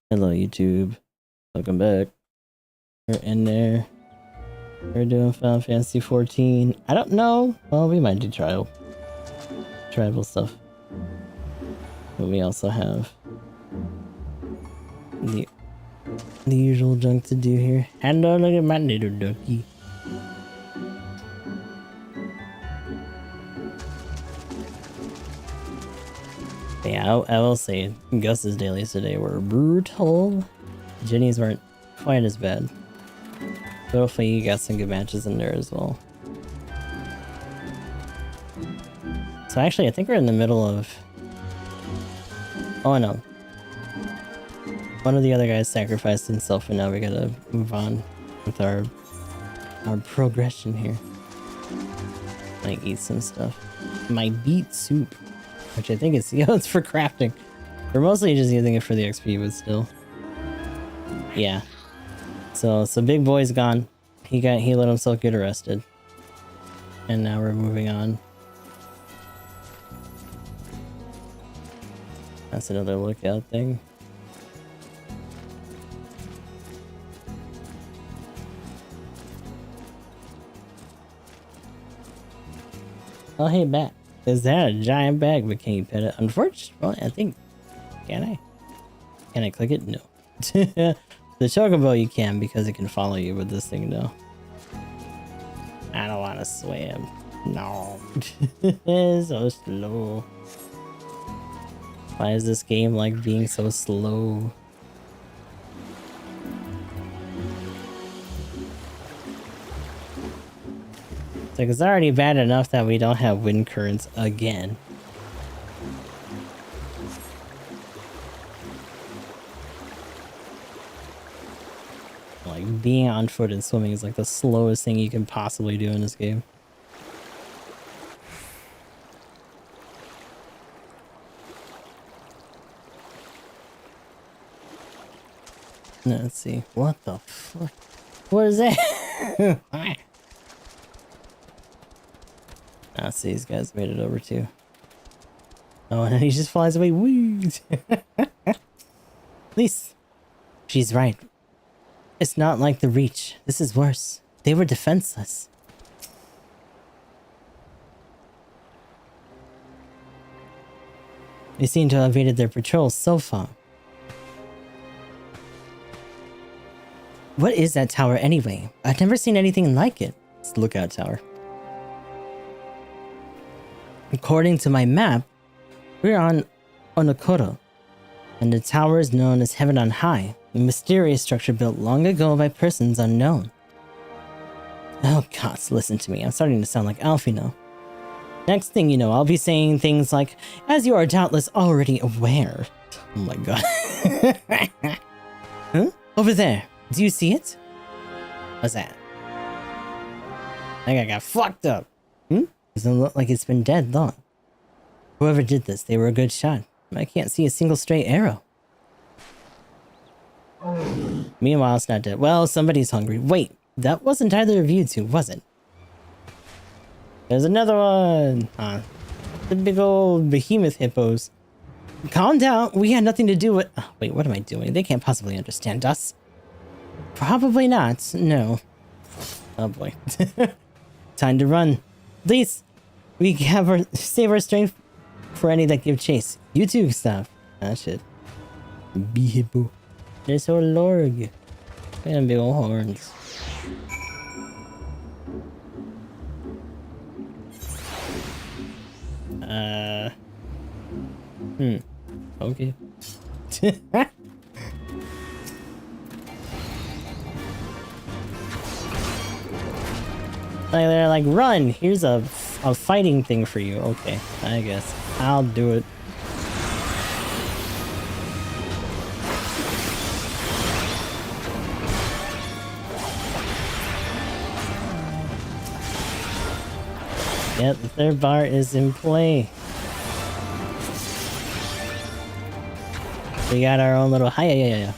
Hello YouTube. Welcome back. We're in there. We're doing Final Fantasy 14. I don't know. Well, we might do tribal stuff. But we also have the usual junk to do here. Hello, look at my little ducky. Yeah, I will say Gus's dailies today were brutal. Jenny's weren't quite as bad. But hopefully you got some good matches in there as well. So actually, I think we're in the middle of... Oh no. One of the other guys sacrificed himself and now we gotta move on with our progression here. Like eat some stuff. My beet soup. Which I think is, it's for crafting. We're mostly just using it for the XP, but still. Yeah. So Big Boy's gone. He let himself get arrested. And now we're moving on. That's another lookout thing. Oh hey, bat. Is that a giant bag? But can you pet it? Unfortunately, I think... Can I? Can I click it? No. The chocobo you can because it can follow you, but this thing no. I don't want to swim. No. It's so slow. Why is this game like being so slow? It's like it's already bad enough that we don't have wind currents again. Like being on foot and swimming is like the slowest thing you can possibly do in this game. Let's see. What the fuck? What is that? Let's see, these guys made it over too. Oh, and then he just flies away. Woo! At least she's right. It's not like the Reach. This is worse. They were defenseless. They seem to have evaded their patrols so far. What is that tower anyway? I've never seen anything like it. It's the lookout tower. According to my map, we're on Onokoro, and the tower is known as Heaven on High, a mysterious structure built long ago by persons unknown. Oh gods, listen to me, I'm starting to sound like Alfie now. Next thing you know, I'll be saying things like, as you are doubtless already aware. Oh my god. Huh? Over there, do you see it? What's that? I think I got fucked up. Doesn't look like it's been dead long. Whoever did this, they were a good shot. I can't see a single straight arrow. Meanwhile, it's not dead. Well, somebody's hungry. Wait, that wasn't either of you two, was it? There's another one! The big old behemoth hippos. Calm down, we had nothing to do with... Oh, wait, what am I doing? They can't possibly understand us. Probably not, no. Oh boy. Time to run. Please! We have save our strength for any that give chase. You too, stuff. Ah, shit. Bee hippo. They're so large. They have big old horns. Okay. Like they're like, run! Here's a fighting thing for you. Okay, I guess. I'll do it. Yep, the third bar is in play. We got our own little hi-ya-ya-ya.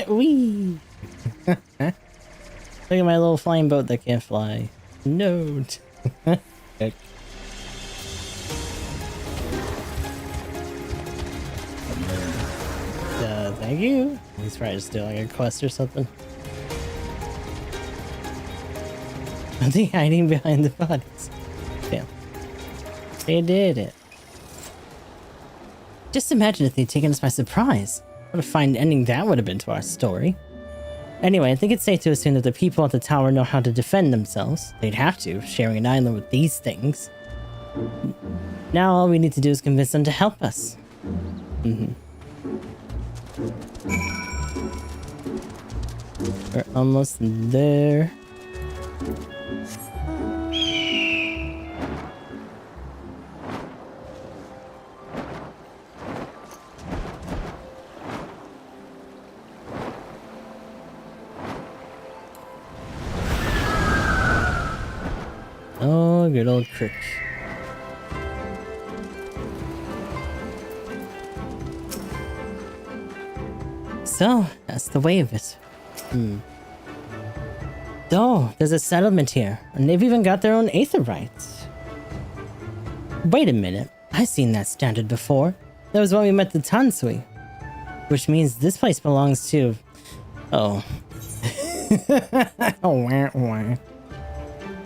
Whee! Look at my little flying boat that can't fly. No. Okay. Thank you. He's probably just doing like a quest or something. Are they hiding behind the bodies? Damn. They did it. Just imagine if they'd taken us by surprise. What a fine ending that would have been to our story. Anyway, I think it's safe to assume that the people at the tower know how to defend themselves. They'd have to, sharing an island with these things. Now all we need to do is convince them to help us. We're almost there. Oh, good old Crick. So, that's the way of it. Oh, there's a settlement here, and they've even got their own aether rights. Wait a minute, I've seen that standard before. That was when we met the Tansui. Which means this place belongs to... Oh. Oh, wah, wah.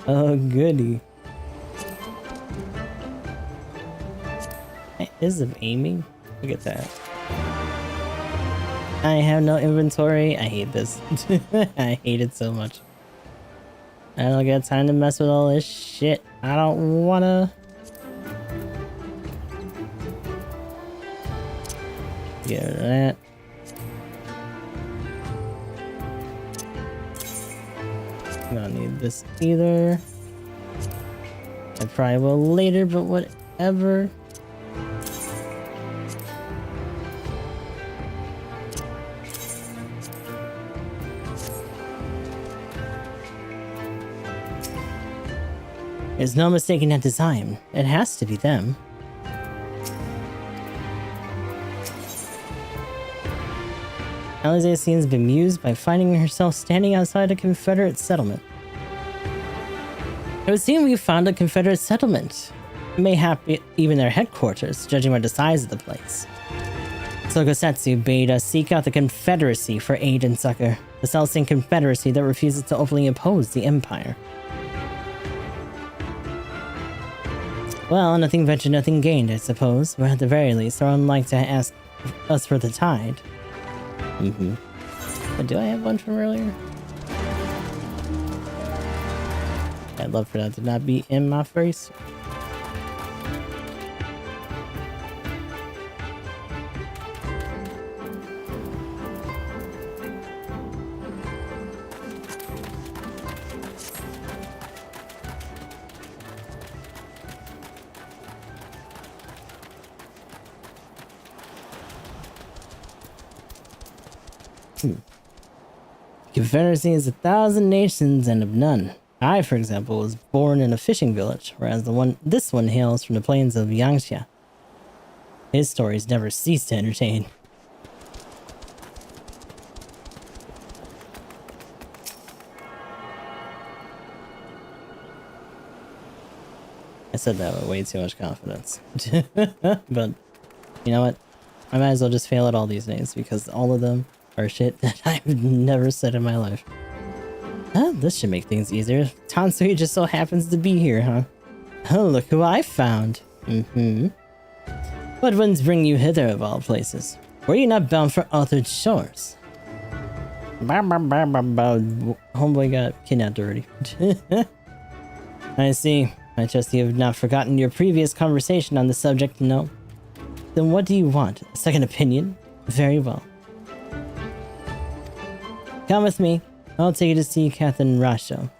Oh, goody. Is it aiming? Look at that. I have no inventory. I hate this. I hate it so much. I don't got time to mess with all this shit. I don't wanna... Get rid of that. I don't need this either. I probably will later, but whatever. There's no mistaking that design. It has to be them. Alize seems bemused by finding herself standing outside a Confederate settlement. It would seem we found a Confederate settlement. Mayhap even their headquarters, judging by the size of the place. Sogosetsu bade us seek out the Confederacy for aid and succor. The self-same Confederacy that refuses to openly oppose the Empire. Well, nothing ventured, nothing gained, I suppose. But at the very least, they're unlike to ask us for the tide. But do I have one from earlier? I'd love for that to not be in my face. Confederacy is 1,000 nations and of none. I, for example, was born in a fishing village, whereas this one hails from the plains of Yangxia. His stories never cease to entertain. I said that with way too much confidence. But, you know what? I might as well just fail at all these names, because all of them are shit that I've never said in my life. This should make things easier. Tansui just so happens to be here, huh? Oh, look who I found. What winds bring you hither of all places? Were you not bound for Arthur's shores? Homeboy got kidnapped already. I see. I trust you have not forgotten your previous conversation on the subject, no? Then what do you want? A second opinion? Very well. Come with me. I'll take you to see Catherine Rasho.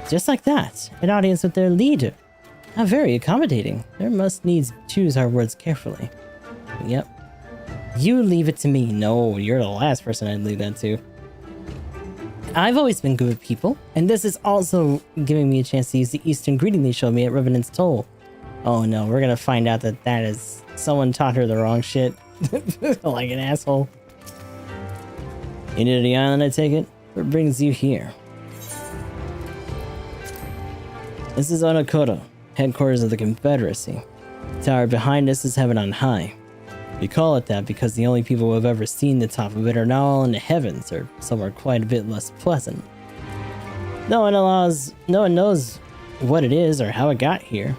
Just like that, an audience with their leader. How very accommodating. There must needs choose our words carefully. Yep. You leave it to me. No, you're the last person I'd leave that to. I've always been good with people, and this is also giving me a chance to use the Eastern greeting they showed me at Revenant's Toll. Oh no, we're gonna find out that is someone taught her the wrong shit. Like an asshole. You new to the island, I take it? What brings you here? This is Onokoto, headquarters of the Confederacy. The tower behind us is heaven on high. We call it that because the only people who have ever seen the top of it are now all in the heavens, or somewhere quite a bit less pleasant. No one knows what it is or how it got here,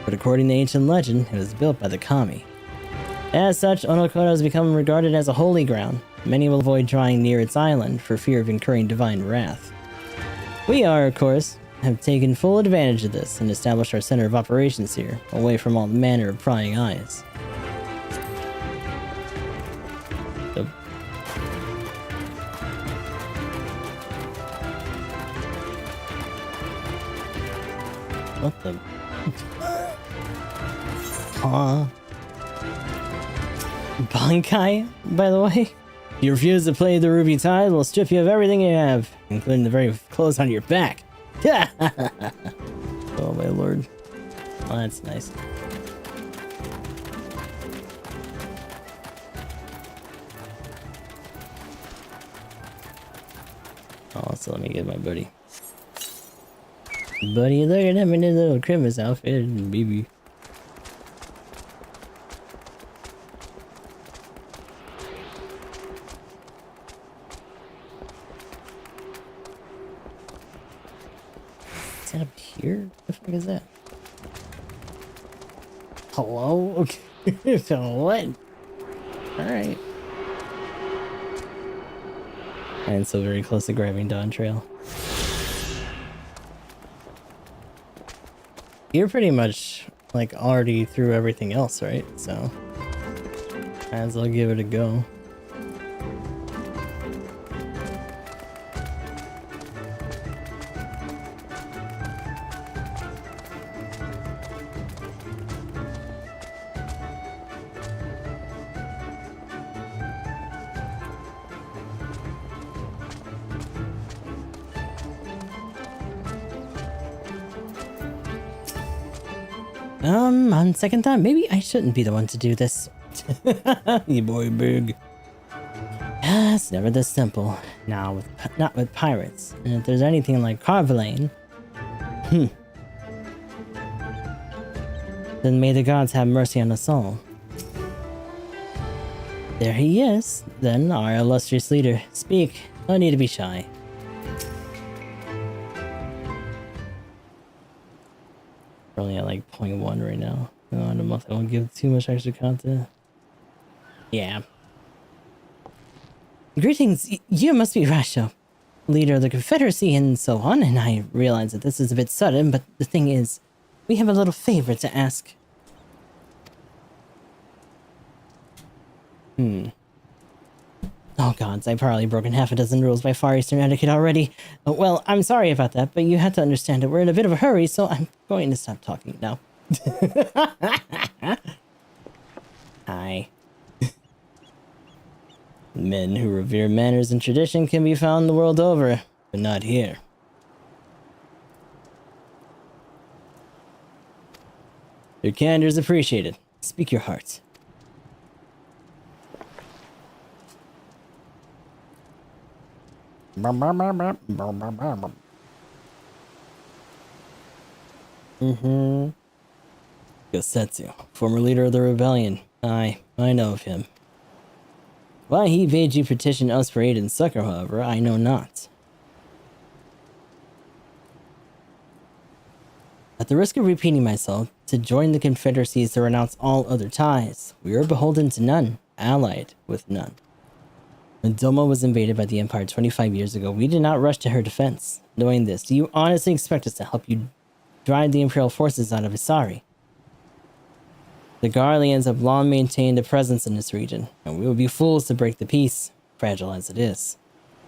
but according to ancient legend, it was built by the kami. As such, Onokoto has become regarded as a holy ground. Many will avoid drawing near its island for fear of incurring divine wrath. We are, of course, have taken full advantage of this and established our center of operations here, away from all manner of prying eyes. What the? Bankai, by the way? If you refuse to play the Ruby Tide, we'll strip you of everything you have, including the very clothes on your back. Oh my lord. Oh, that's nice. Oh, so let me get my buddy. Buddy, look at him in his little crimmus outfit, baby. Is that up here? What the fuck is that? Hello? Okay. So what? Alright. I'm so very close to grabbing Dawn Trail. You're pretty much like already through everything else, right? So might as well give it a go. On second thought, maybe I shouldn't be the one to do this. You boy big. It's never this simple. Not with pirates. And if there's anything like Carvalane, then may the gods have mercy on us all. There he is, then, our illustrious leader. Speak, no need to be shy. We're only at like 0.1 right now. No, in a month I won't give too much extra content. Yeah. Greetings, you must be Rasho, leader of the Confederacy and so on, and I realize that this is a bit sudden, but the thing is, we have a little favor to ask. Oh gods, I've probably broken half a dozen rules by Far Eastern etiquette already. Well, I'm sorry about that, but you have to understand that we're in a bit of a hurry, so I'm going to stop talking now. Hi. Men who revere manners and tradition can be found the world over, but not here. Your candor is appreciated. Speak your heart. Gosetsu, former leader of the rebellion. I know of him. Why he bade you petition us for aid and succor, however, I know not. At the risk of repeating myself, to join the Confederacy is to renounce all other ties. We are beholden to none, allied with none. When Doma was invaded by the Empire 25 years ago, we did not rush to her defense. Knowing this, do you honestly expect us to help you drive the Imperial forces out of Isari? The Garleans have long maintained a presence in this region, and we would be fools to break the peace, fragile as it is.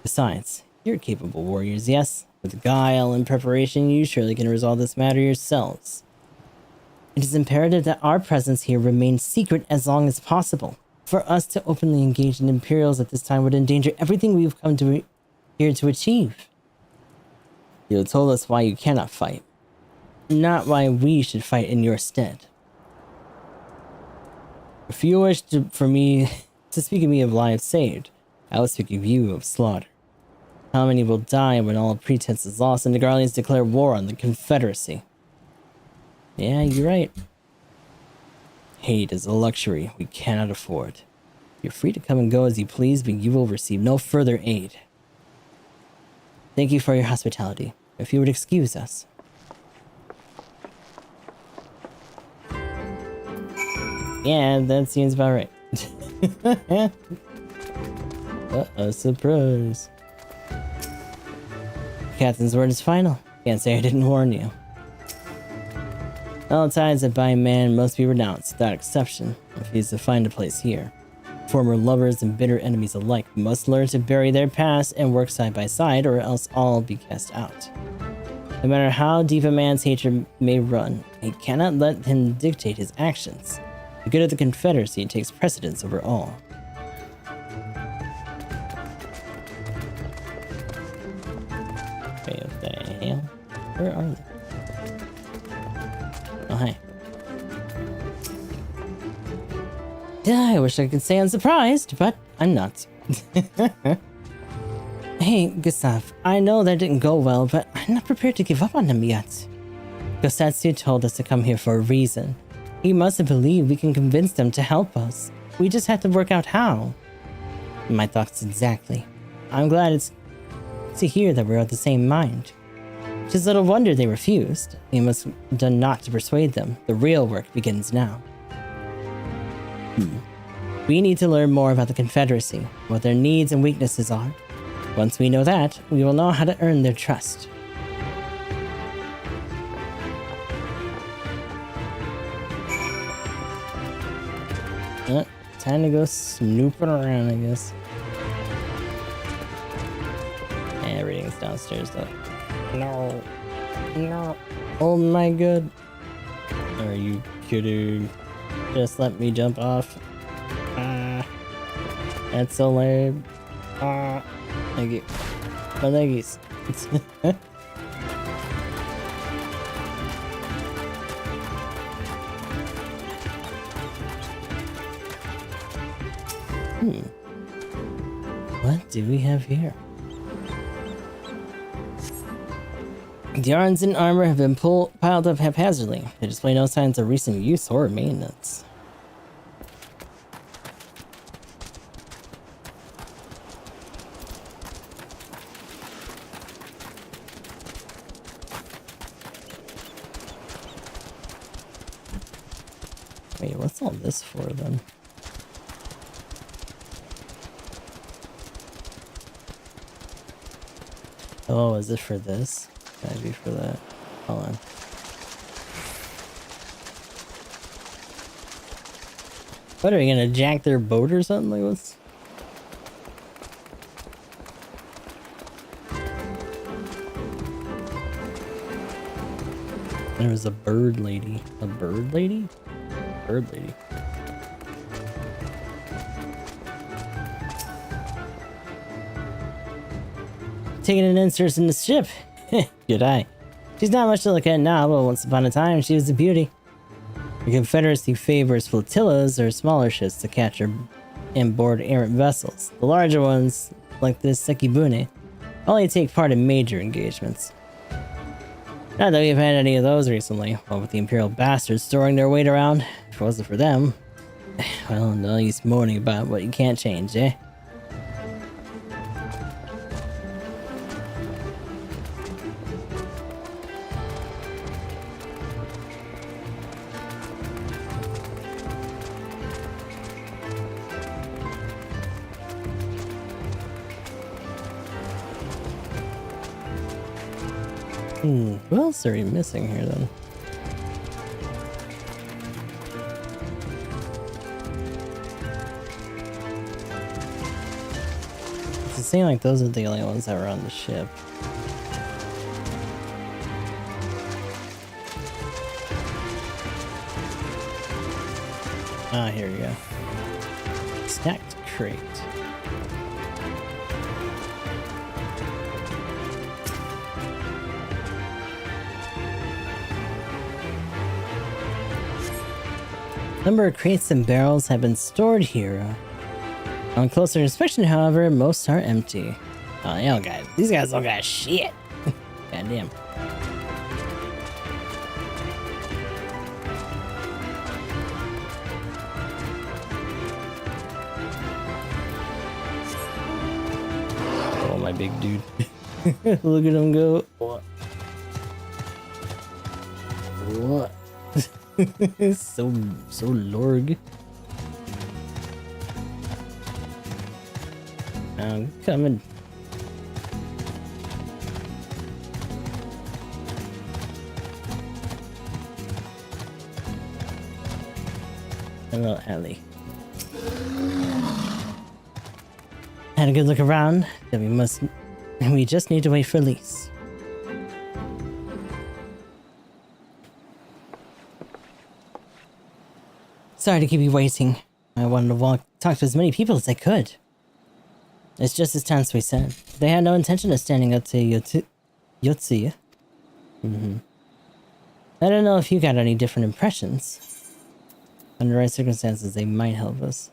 Besides, you're capable warriors, yes? With guile and preparation, you surely can resolve this matter yourselves. It is imperative that our presence here remains secret as long as possible. For us to openly engage in Imperials at this time would endanger everything we've come here to achieve. You have told us why you cannot fight, not why we should fight in your stead. If you wish for me to speak of me of lives saved, I was speaking of you of slaughter. How many will die when all pretense is lost and the Guardians declare war on the Confederacy? Yeah, you're right. Hate is a luxury we cannot afford. You're free to come and go as you please, but you will receive no further aid. Thank you for your hospitality. If you would excuse us. Yeah, that seems about right. A surprise. Captain's word is final. Can't say I didn't warn you. All ties that bind man must be renounced, without exception, if he is to find a place here. Former lovers and bitter enemies alike must learn to bury their past and work side by side, or else all be cast out. No matter how deep a man's hatred may run, he cannot let him dictate his actions. The good of the Confederacy takes precedence over all. Okay, what the hell? Where are they? Oh, hi. Yeah, I wish I could say unsurprised, but I'm not. Hey, Gustav, I know that didn't go well, but I'm not prepared to give up on him yet. Gosatsu told us to come here for a reason. He must have believed we can convince them to help us. We just have to work out how. My thoughts exactly. I'm glad it's to hear that we're of the same mind. Just little wonder they refused. We must have done naught to persuade them. The real work begins now. We need to learn more about the Confederacy, what their needs and weaknesses are. Once we know that, we will know how to earn their trust. Time to go snooping around, I guess. Everything's downstairs though. No. No. Oh my god. Are you kidding? Just let me jump off. That's so lame. Thank you. My leggies. What do we have here? The yarns and armor have been piled up haphazardly. They display no signs of recent use or maintenance. Wait, what's all this for then? Oh, is it for this? Maybe for that. Hold on. What, are we gonna jack their boat or something? Like, what's... There was a bird lady. A bird lady? Bird lady. Taking an interest in the ship. Good eye. She's not much to look at now, but once upon a time she was a beauty. The Confederacy favors flotillas or smaller ships to catch and board errant vessels. The larger ones, like this Sekibune, only take part in major engagements. Not that we've had any of those recently, but with the Imperial bastards throwing their weight around, if it wasn't for them, well, no use moaning about what you can't change, eh? What else are we missing here then? It seems like those are the only ones that were on the ship. Ah, here we go. Stacked crate. Number of crates and barrels have been stored here. On closer inspection, however, most are empty. Oh, they don't got, these guys don't got shit. God damn. Oh, my big dude. Look at him go. What? What? so lorg. I'm coming. Hello, Ellie. Had a good look around. Then we just need to wait for release. Sorry to keep you waiting. I wanted to talk to as many people as I could. It's just as Tansui said. They had no intention of standing up to Yotsuya. I don't know if you got any different impressions. Under the right circumstances, they might help us.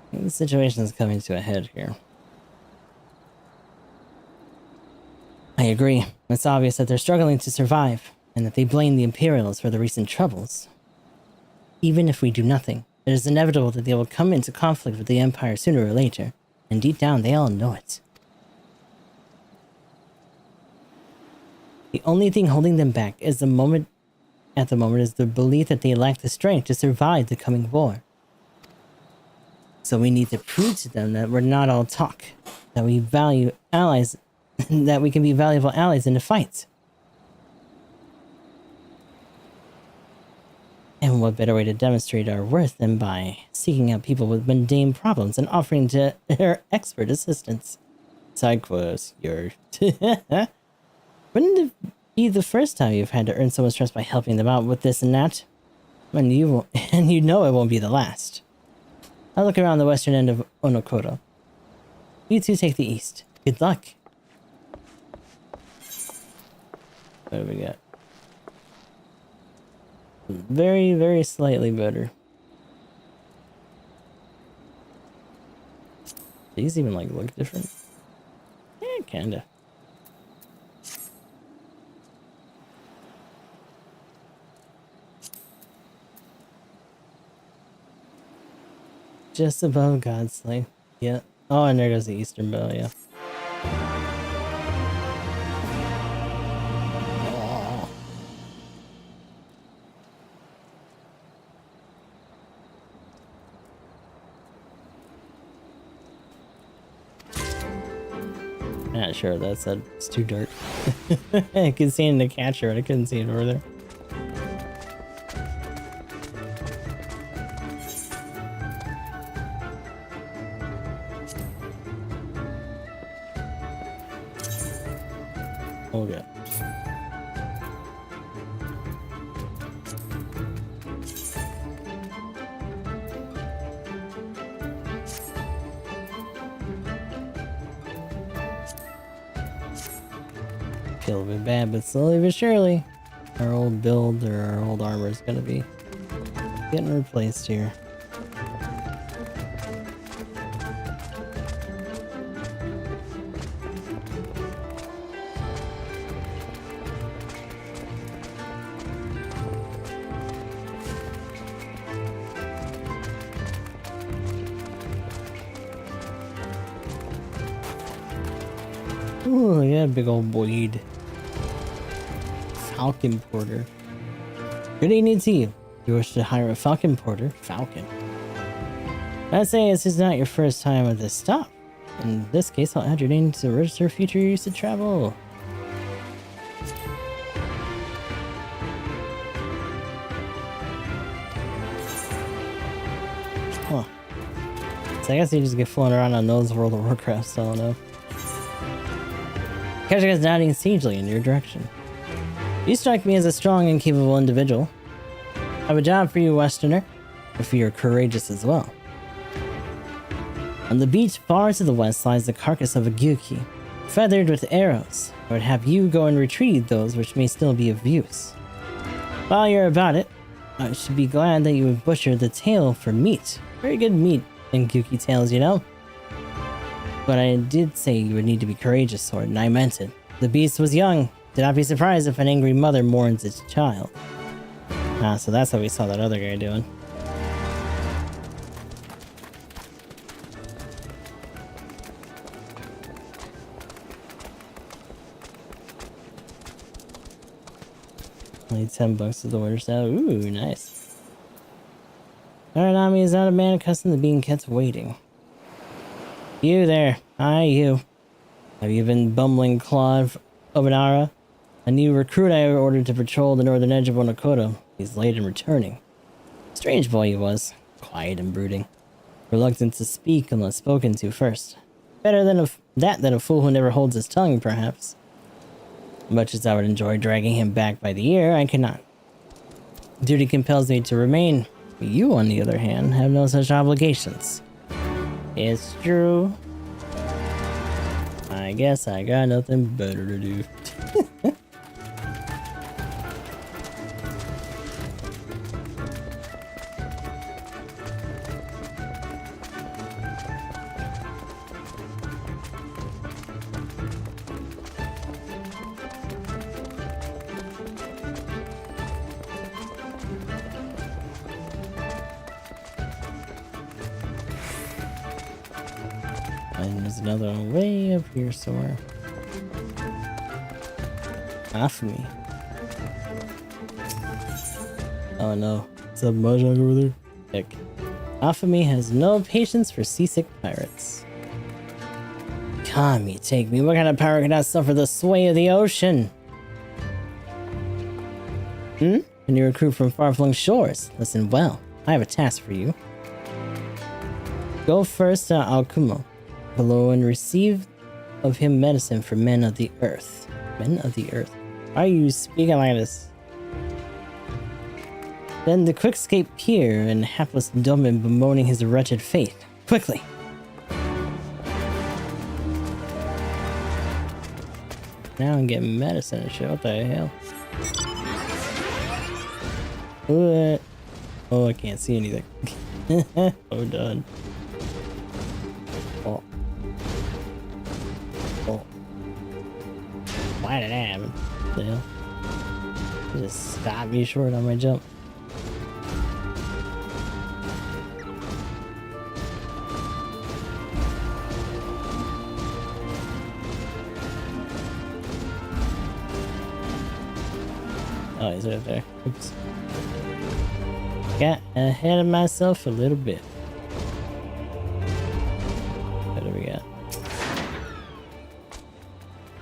I think the situation is coming to a head here. I agree. It's obvious that they're struggling to survive, and that they blame the Imperials for the recent troubles. Even if we do nothing, it is inevitable that they will come into conflict with the Empire sooner or later, and deep down they all know it. The only thing holding them back is at the moment is the belief that they lack the strength to survive the coming war. So we need to prove to them that we're not all talk, that we value allies, that we can be valuable allies in the fight. And what better way to demonstrate our worth than by seeking out people with mundane problems and offering to their expert assistance? Side quotes, Wouldn't it be the first time you've had to earn someone's trust by helping them out with this and that? And you know it won't be the last. I'll look around the western end of Onokoto. You two take the east. Good luck. What do we got? Very, very slightly better. These even like look different. Yeah, kinda. Just above God's Slave. Yeah. Oh, and there goes the Eastern Bow, yeah. Oh. Not sure that said it's too dark. I could see in the catcher, but I couldn't see it over there. Okay. Feel a bit bad, but slowly but surely, our old build or our old armor is gonna be getting replaced here. Ooh, yeah, big old Boyd. Falcon Porter. Good evening to you. You wish to hire a Falcon Porter? Falcon. I'd say this is not your first time at this stop. In this case, I'll add your name to register future use of travel. Huh. So I guess you just get flown around on those World of Warcraft, so I don't know. Catching us nodding sagely in your direction. You strike me as a strong and capable individual. I have a job for you, Westerner, if you're courageous as well. On the beach far to the west lies the carcass of a gyuki, feathered with arrows. I would have you go and retrieve those which may still be of use. While you're about it, I should be glad that you would butcher the tail for meat. Very good meat in Kuki tails, you know? But I did say you would need to be courageous, Sword, and I meant it. The beast was young. Do not be surprised if an angry mother mourns its child. Ah, so that's what we saw that other guy doing. Only $10 to the order now. Ooh, nice. Aranami is not a man accustomed to being kept waiting. You there. Hi, you. Have you been bumbling Claude Obanara? A new recruit I ordered to patrol the northern edge of Onokoto. He's late in returning. Strange boy he was. Quiet and brooding. Reluctant to speak unless spoken to first. Better than a fool who never holds his tongue, perhaps. Much as I would enjoy dragging him back by the ear, I cannot. Duty compels me to remain. You, on the other hand, have no such obligations. It's true. I guess I got nothing better to do. And there's another one way up here somewhere. Off me. Oh no. Is that Mahjong over there? Heck. Afami has no patience for seasick pirates. Kami, take me. What kind of pirate cannot suffer the sway of the ocean? A new recruit from far-flung shores. Listen well. I have a task for you. Go first to Alkumo below and receive of him medicine for men of the earth. Men of the earth. Why are you speaking like this? Then the quick escape pier and hapless Domin bemoaning his wretched fate. Quickly! Now I'm getting medicine and shit. What the hell? What? Oh, I can't see anything. Oh, done. Oh. Oh. Why did that happen? What the hell? You just stopped me short on my jump. Oh, he's right there. Oops. Got ahead of myself a little bit. What do we got?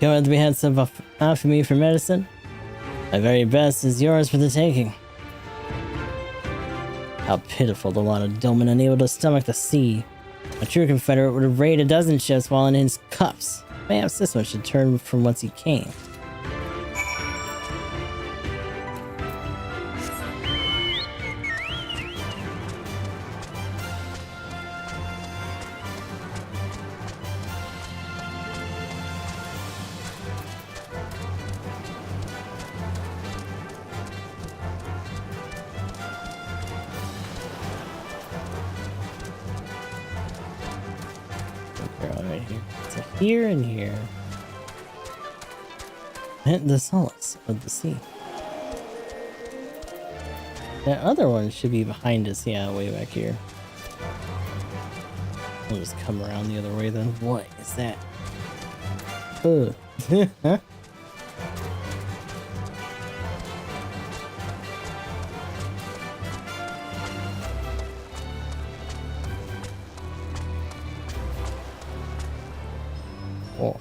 Going to be handsome for me for medicine? My very best is yours for the taking. How pitiful the lot of Domin unable to stomach the sea. A true Confederate would have raided a dozen ships while in his cups. Perhaps this one should turn from whence he came. Right here. So here and here. And the solace of the sea. That other one should be behind us, yeah, way back here. I'll just come around the other way then. What is that? Ugh. Oh.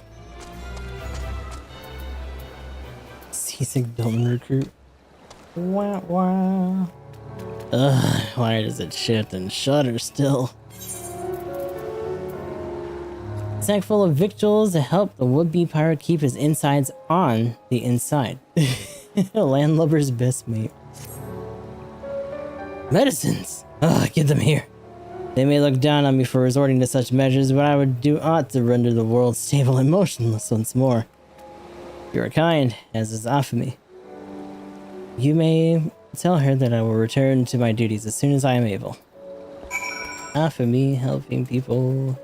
Seasick Domin recruit. Wah wah. Ugh, why does it shift and shudder still? Sack full of victuals to help the would-be pirate keep his insides on the inside. Landlubber's best mate. Medicines! Ugh, get them here. They may look down on me for resorting to such measures, but I would do aught to render the world stable and motionless once more. You are kind, as is Afami. You may Tell her that I will return to my duties as soon as I am able. For me, helping people.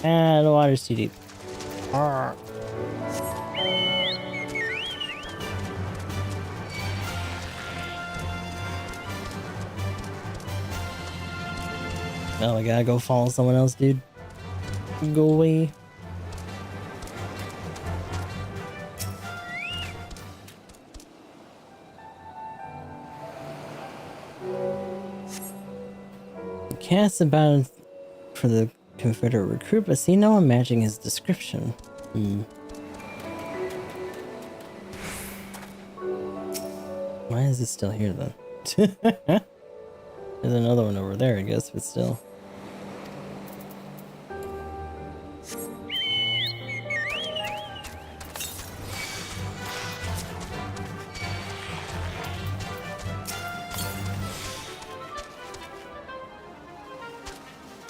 The water's too deep. Arr. Oh, I gotta go follow someone else, dude. Go away. Cast about for the Confederate recruit, but see no one matching his description. Why is it still here then? There's another one over there, I guess, but still.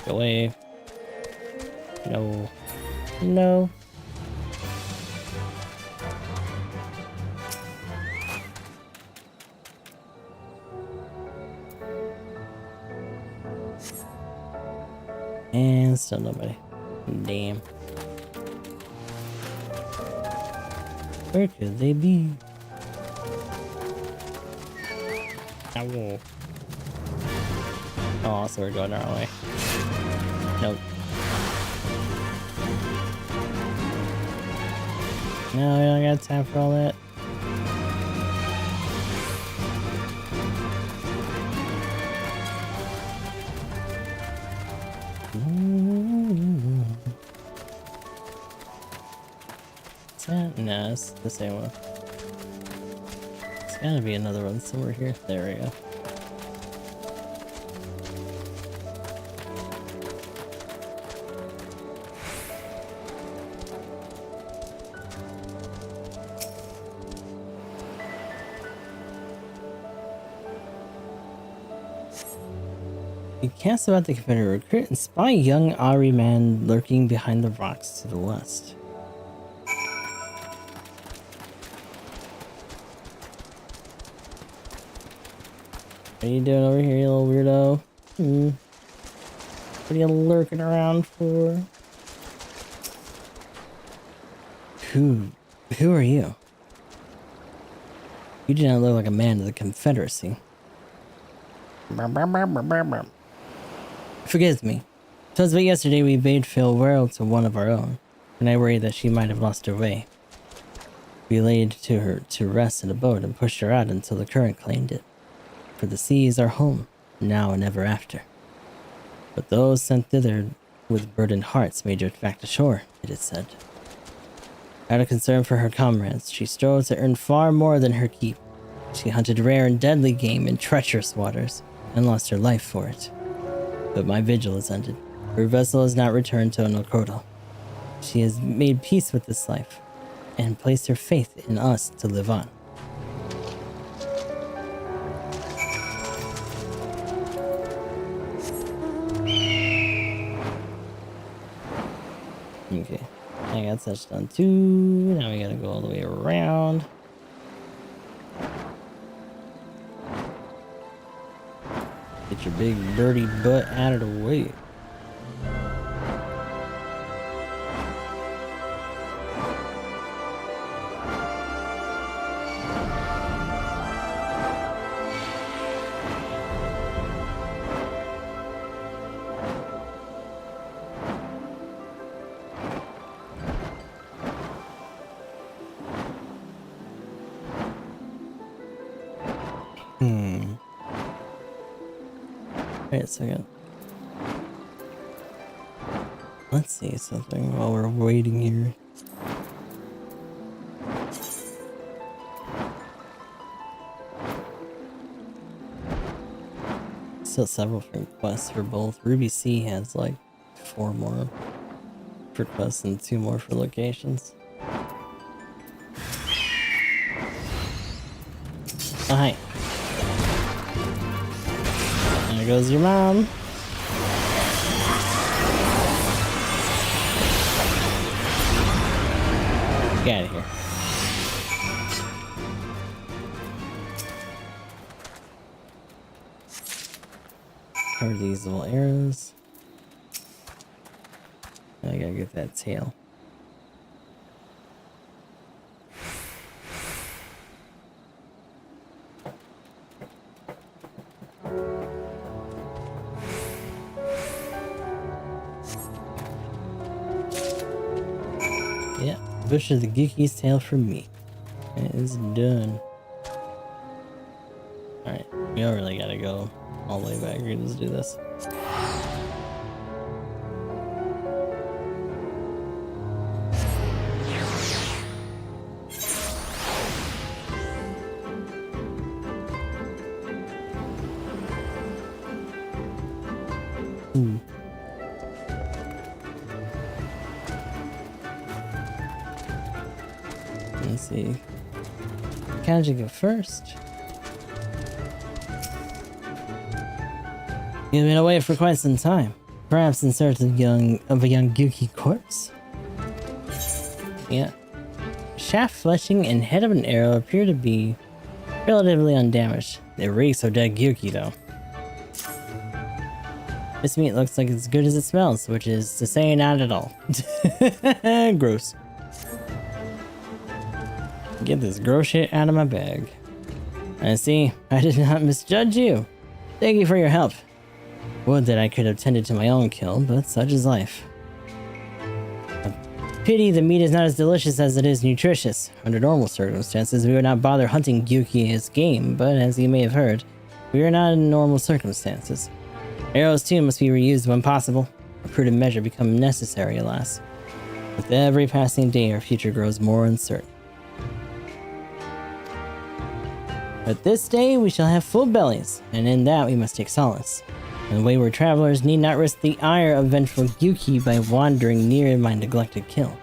Go away. No. No. And still nobody. Damn. Where could they be? Ow. Oh, so we're going our way. Nope. No, I don't got time for all that. Is that? No, it's the same one. There's gotta be another one somewhere here. There we go. You cast about the Confederate recruit and spy a young Ari man lurking behind the rocks to the west. What are you doing over here, you little weirdo? What are you lurking around for? Who are you? You do not look like a man of the Confederacy. Forgive me. 'Twas but yesterday we bade farewell to one of our own, and I worried that she might have lost her way. We laid to her to rest in a boat and pushed her out until the current claimed it. For the sea is our home, now and ever after. But those sent thither with burdened hearts made drift back to shore, it is said. Out of concern for her comrades, she strove to earn far more than her keep. She hunted rare and deadly game in treacherous waters, and lost her life for it. But my vigil is ended. Her vessel has not returned to Onokoto. She has made peace with this life, and placed her faith in us to live on. Okay, I got touched on too. Now we gotta go all the way around. Get your big dirty butt out of the way. Wait a second. Let's see something while we're waiting here. Still several requests for both. Ruby C has like 4 more requests and 2 more for locations. Oh, hi. There goes your mom. Get out of here. Cover these little arrows. I gotta get that tail. Yeah, bush of the Geeky's tail for me. It is done. Alright, we don't really gotta go all the way back. We can just do this. Let's see. Can you go first? You've been away for quite some time. Perhaps in search of a young Gyuki corpse? Yeah. Shaft fleshing and head of an arrow appear to be relatively undamaged. They reek of dead Gyuki though. This meat looks like as good as it smells, which is to say not at all. Gross. Get this gross shit out of my bag. I see, I did not misjudge you. Thank you for your help. Would that I could have tended to my own kill, but such is life. A pity the meat is not as delicious as it is nutritious. Under normal circumstances, we would not bother hunting Gyuki as game, but as you may have heard, we are not in normal circumstances. Arrows too must be reused when possible. A prudent measure becomes necessary, alas. With every passing day, our future grows more uncertain. But this day we shall have full bellies, and in that we must take solace. And wayward travelers need not risk the ire of vengeful Gyuki by wandering near my neglected kill.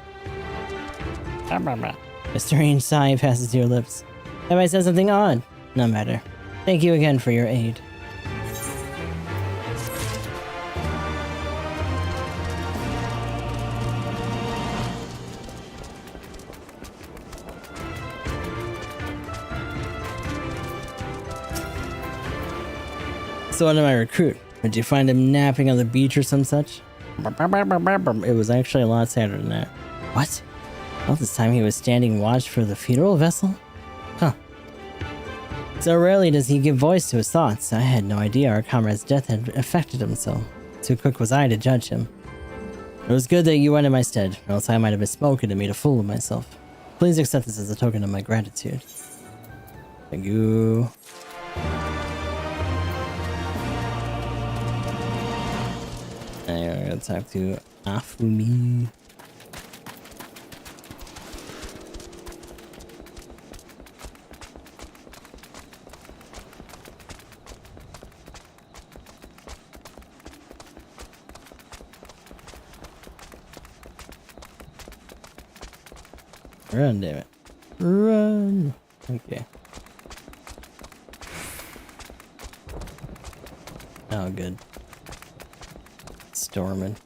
A strange sigh passes your lips. Have I said something odd? No matter. Thank you again for your aid. So what did I recruit? Did you find him napping on the beach or some such? It was actually a lot sadder than that. What? All this time he was standing watch for the funeral vessel? Huh. So rarely does he give voice to his thoughts. I had no idea our comrade's death had affected him so. Too quick was I to judge him. It was good that you went in my stead, or else I might have bespoken and made a fool of myself. Please accept this as a token of my gratitude. Thank you. I gotta talk to Afumi. Run, damn it. Run. Okay. Oh, good. Storming.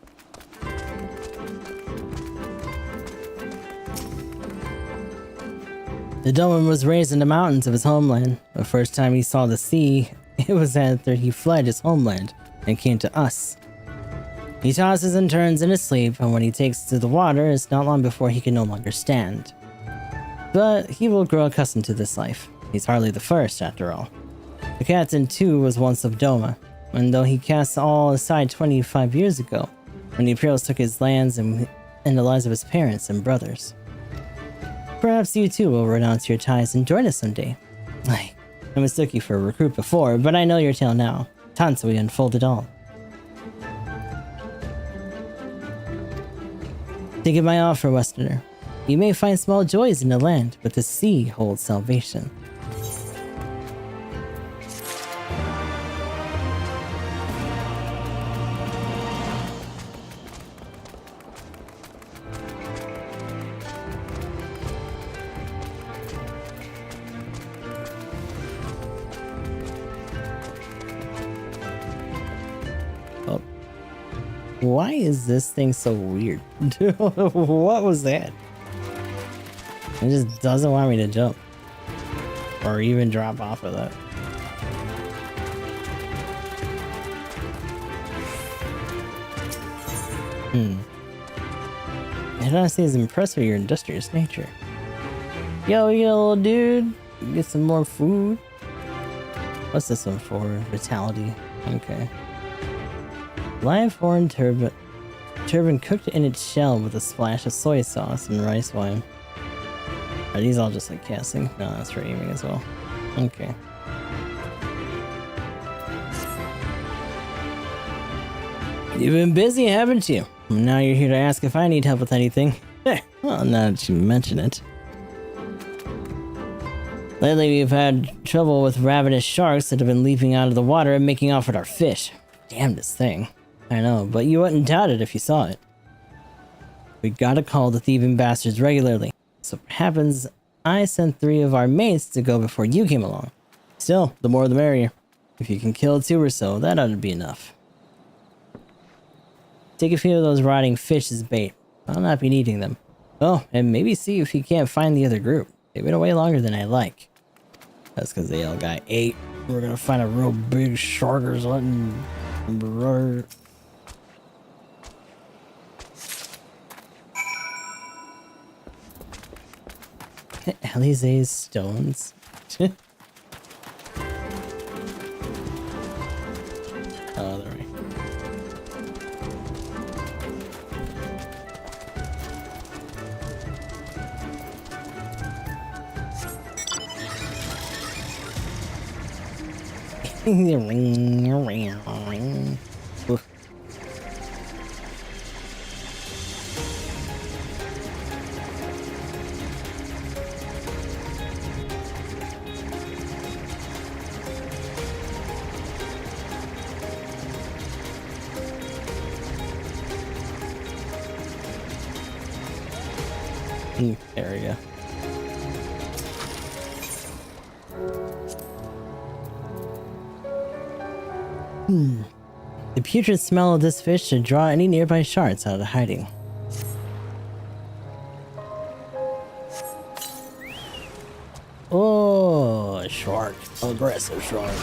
The Doman was raised in the mountains of his homeland. The first time he saw the sea, it was after he fled his homeland and came to us. He tosses and turns in his sleep, and when he takes to the water, it's not long before he can no longer stand. But he will grow accustomed to this life. He's hardly the first, after all. The captain, too, was once of Doma, and though he cast all aside 25 years ago, when the Imperials took his lands and the lives of his parents and brothers. Perhaps you too will renounce your ties and join us someday. I mistook you for a recruit before, but I know your tale now. Tansui unfolded all. Think of my offer, Westerner. You may find small joys in the land, but the sea holds salvation. Why is this thing so weird? What was that? It just doesn't want me to jump. Or even drop off of that. It honestly is impressed with your industrious nature. Yo, you little dude. Get some more food. What's this one for? Vitality. Okay. Live horn turbot. Turbot cooked in its shell with a splash of soy sauce and rice wine. Are these all just like casting? No, that's for aiming as well. Okay. You've been busy, haven't you? Now you're here to ask if I need help with anything. Well, now that you mention it. Lately we've had trouble with ravenous sharks that have been leaping out of the water and making off with our fish. Damn this thing. I know, but you wouldn't doubt it if you saw it. We gotta call the thieving bastards regularly. So it happens I sent 3 of our mates to go before you came along. Still, the more the merrier. If you can kill 2 or so, that ought to be enough. Take a few of those rotting fish as bait. I'll not be needing them. Oh, and maybe see if you can't find the other group. They've been away longer than I like. That's because they all got 8. We're gonna find a real big shark or something. Alizé's stones. Oh, there we go. Oof. There we go. The putrid smell of this fish should draw any nearby sharks out of hiding. Oh, a shark. Aggressive shark.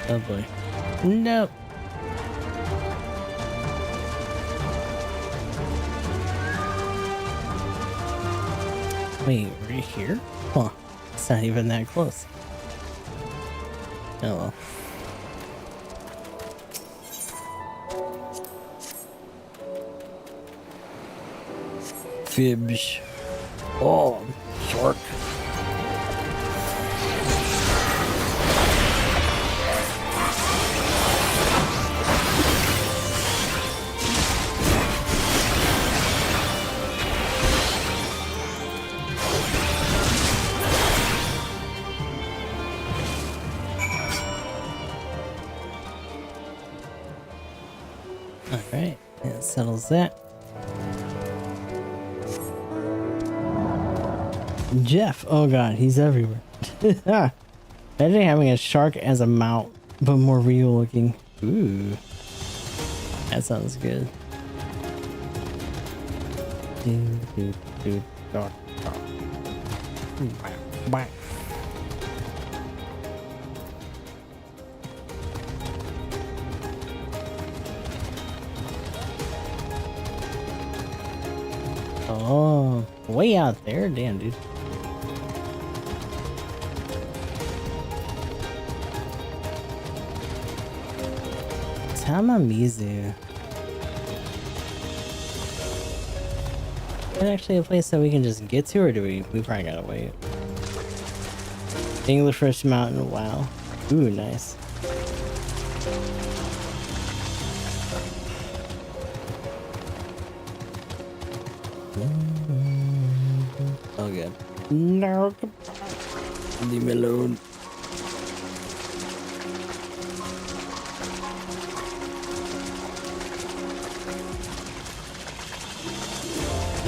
Oh boy. No. Wait, right here? Huh. It's not even that close. Oh well. Fibs. Oh, shark. Alright, that settles that. Jeff, oh god, he's everywhere. Imagine having a shark as a mount, but more real looking. Ooh. That sounds good. Oh, way out there? Damn, dude. Tamamizu. Is that actually a place that we can just get to, or do we probably gotta wait? English Mountain, wow. Ooh, nice. Oh good. No, leave me alone.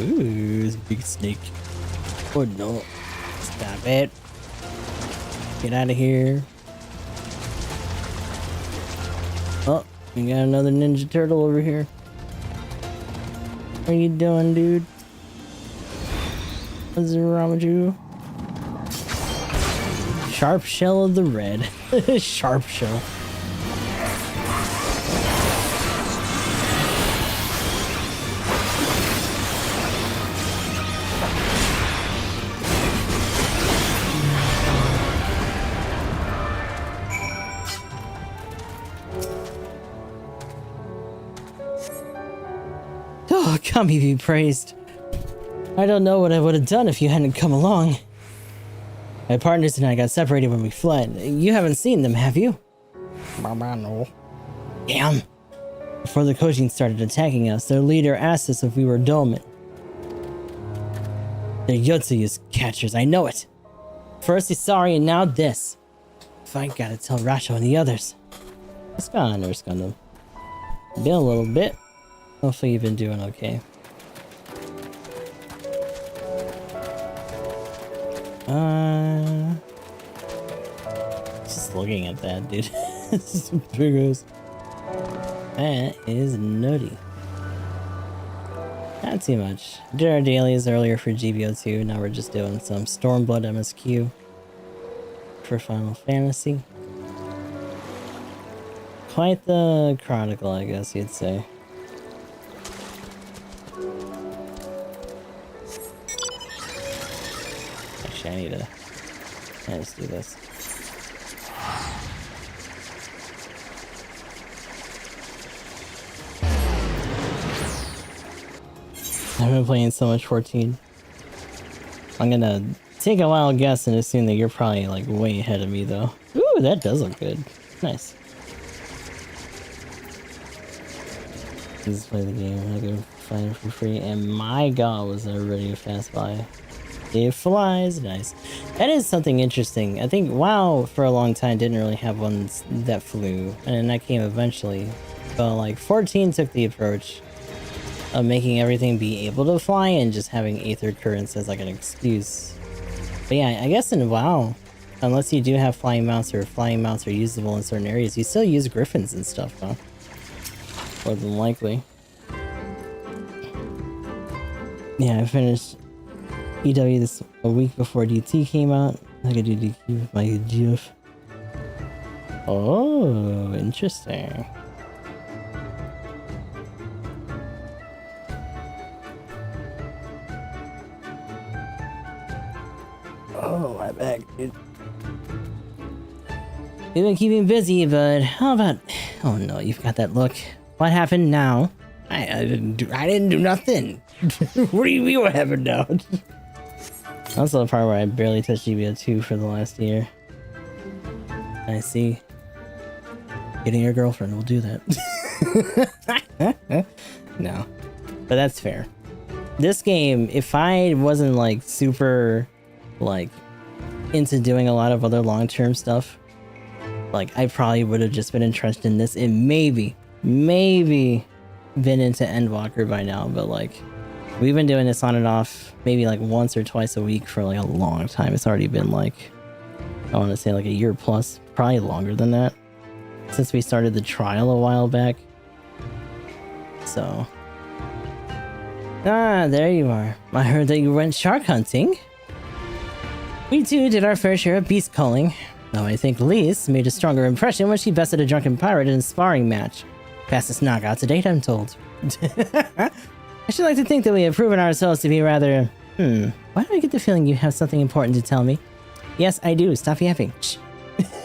Ooh, it's a big snake. Oh no. Stop it. Get out of here. Oh, we got another Ninja Turtle over here. What are you doing, dude? What's wrong with you? Sharp Shell of the Red. Sharp Shell. Oh, Kami be praised. I don't know what I would have done if you hadn't come along. My partners and I got separated when we fled. You haven't seen them, have you? No. Damn. Before the Kojin started attacking us, their leader asked us if we were Dolmen. They're Yotsuyu's catchers, I know it. First Isari and now this. If I gotta tell Rasho and the others. What's going on, Nurse Gundam? Been a little bit. Hopefully you've been doing okay. Just looking at that, dude. This is big. That is nutty. Not too much. Did our dailies earlier for GBO2. Now we're just doing some Stormblood MSQ for Final Fantasy. Quite the chronicle, I guess you'd say. Actually, I need to just do this. I've been playing so much 14. I'm gonna take a wild guess and assume that you're probably like way ahead of me though. Ooh, that does look good. Nice. Just play the game. I can find it for free. And my god, was that already a fast buy. It flies. Nice. That is something interesting. I think WoW for a long time didn't really have ones that flew. And that came eventually. But like 14 took the approach of making everything be able to fly and just having Aether Currents as like an excuse. But yeah, I guess in WoW, unless you do have flying mounts or flying mounts are usable in certain areas, you still use griffins and stuff, huh? More than likely. Yeah, I finished EW this a week before DT came out. I could do DT with my GIF. Oh, interesting. Oh, my back, dude. We've been keeping busy, but how about... Oh no, you've got that look. What happened now? I didn't do nothing. What do you mean what happened now? That's the part where I barely touched GBO2 for the last year. I see. Getting your girlfriend will do that. No. But that's fair. This game, if I wasn't like super like into doing a lot of other long-term stuff, like I probably would have just been entrenched in this and maybe been into Endwalker by now. But like we've been doing this on and off maybe like once or twice a week for like a long time. It's already been like, I want to say like a year plus, probably longer than that, since we started the trial a while back. So there you are. I heard that you went shark hunting. We too did our fair share of beast culling, though I think Lise made a stronger impression when she bested a drunken pirate in a sparring match. Fastest knockout to date, I'm told. I should like to think that we have proven ourselves to be rather... Why do I get the feeling you have something important to tell me? Yes, I do. Stop yapping. Shh.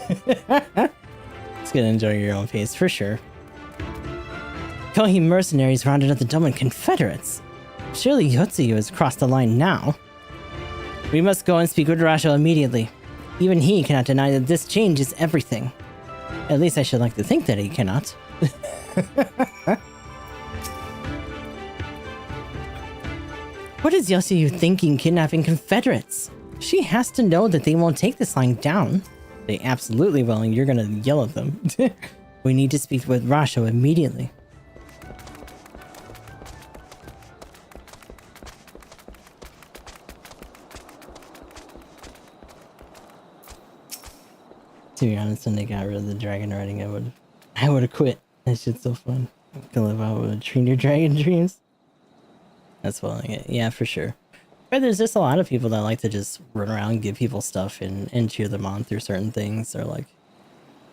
It's gonna enjoy your own pace, for sure. Kohi mercenaries rounded up the Doman Confederates. Surely Yotsuyu has crossed the line now. We must go and speak with Rasho immediately. Even he cannot deny that this changes everything. At least I should like to think that he cannot. What is Yotsuyu thinking kidnapping Confederates? She has to know that they won't take this line down. They absolutely will, and you're gonna yell at them. We need to speak with Rasho immediately. To be honest, when they got rid of the dragon riding, I would have quit. That shit's so fun. To live out with train your dragon dreams. That's following it. Yeah, for sure. But there's just a lot of people that like to just run around, give people stuff, and cheer them on through certain things, or like